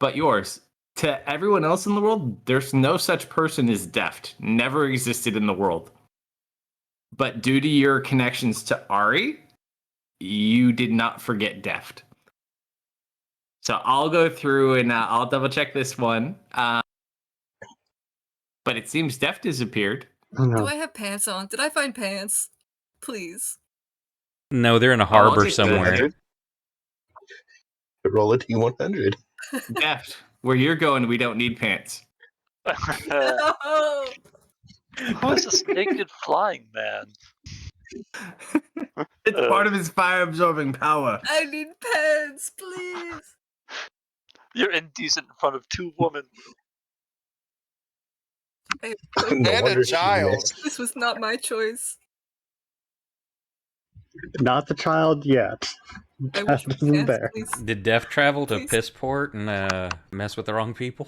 but yours. To everyone else in the world, there's no such person as Deft. Never existed in the world. But due to your connections to Ari, you did not forget Deft. So I'll go through and I'll double check this one. But it seems Deft disappeared. Oh Do no. I have pants on? Did I find pants? Please. No, they're in a I'll harbor take somewhere. 100. Roll a D100. Deft, where you're going, we don't need pants. Oh, Who is this naked flying man? It's part of his fire absorbing power. I need pants, please. You're indecent in front of two women. Hey, No And a wonder she child. missed. this was not my choice. Not the child yet. I Cat wish for isn't pants, there. please. Did Def travel to Please. Pissport and mess with the wrong people?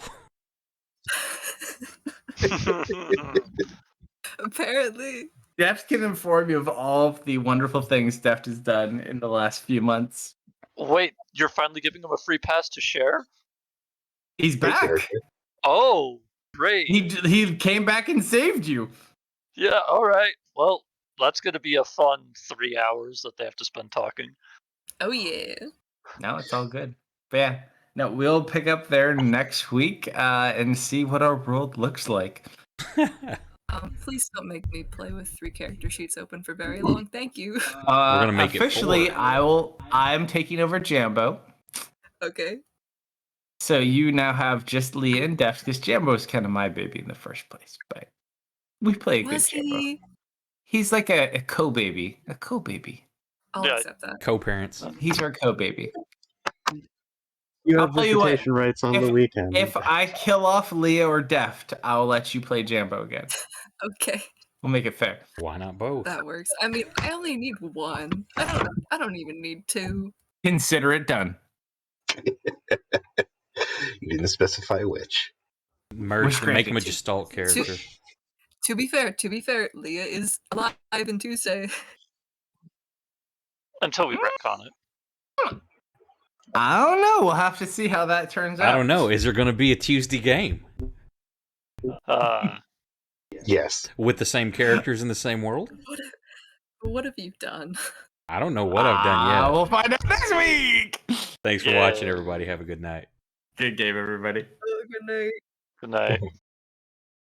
Apparently. Deft can inform you of all of the wonderful things Deft has done in the last few months. Wait, you're finally giving him a free pass to share? He's Great back. character. Oh, great. He came back and saved you. Yeah, all right. Well, that's going to be a fun 3 hours that they have to spend talking. Oh yeah. No, it's all good. But yeah, no, we'll pick up there next week and see what our world looks like. Please don't make me play with 3 character sheets open for very long. Thank you. gonna make it officially, 4. I'm taking over Jambo. Okay. So you now have just Leah and Deft, because Jambo's kind of my baby in the first place. But we play a good Was Jambo. he? He's like a co-baby. A co-baby. I'll Yeah. accept that. Co-parents. He's our co-baby. You I'll have tell you what, visitation rights on the weekend. If I kill off Leah or Deft, I'll let you play Jambo again. Okay, We'll make it fair. Why not both? that works. I mean, I only need 1. I don't even need 2. Consider it done. You didn't specify which. Merge Wish to make him a granted. gestalt character. To be fair, Leah is alive in Tuesday. Until we retcon it. I don't know. We'll have to see how that turns out. I don't know. Is there going to be a Tuesday game Yes. with the same characters in the same world? What have you done? I don't know what I've done yet. We'll find out next week. Thanks for Yeah. watching, everybody. Have a good night. Good game, everybody. Oh, good night. Good night.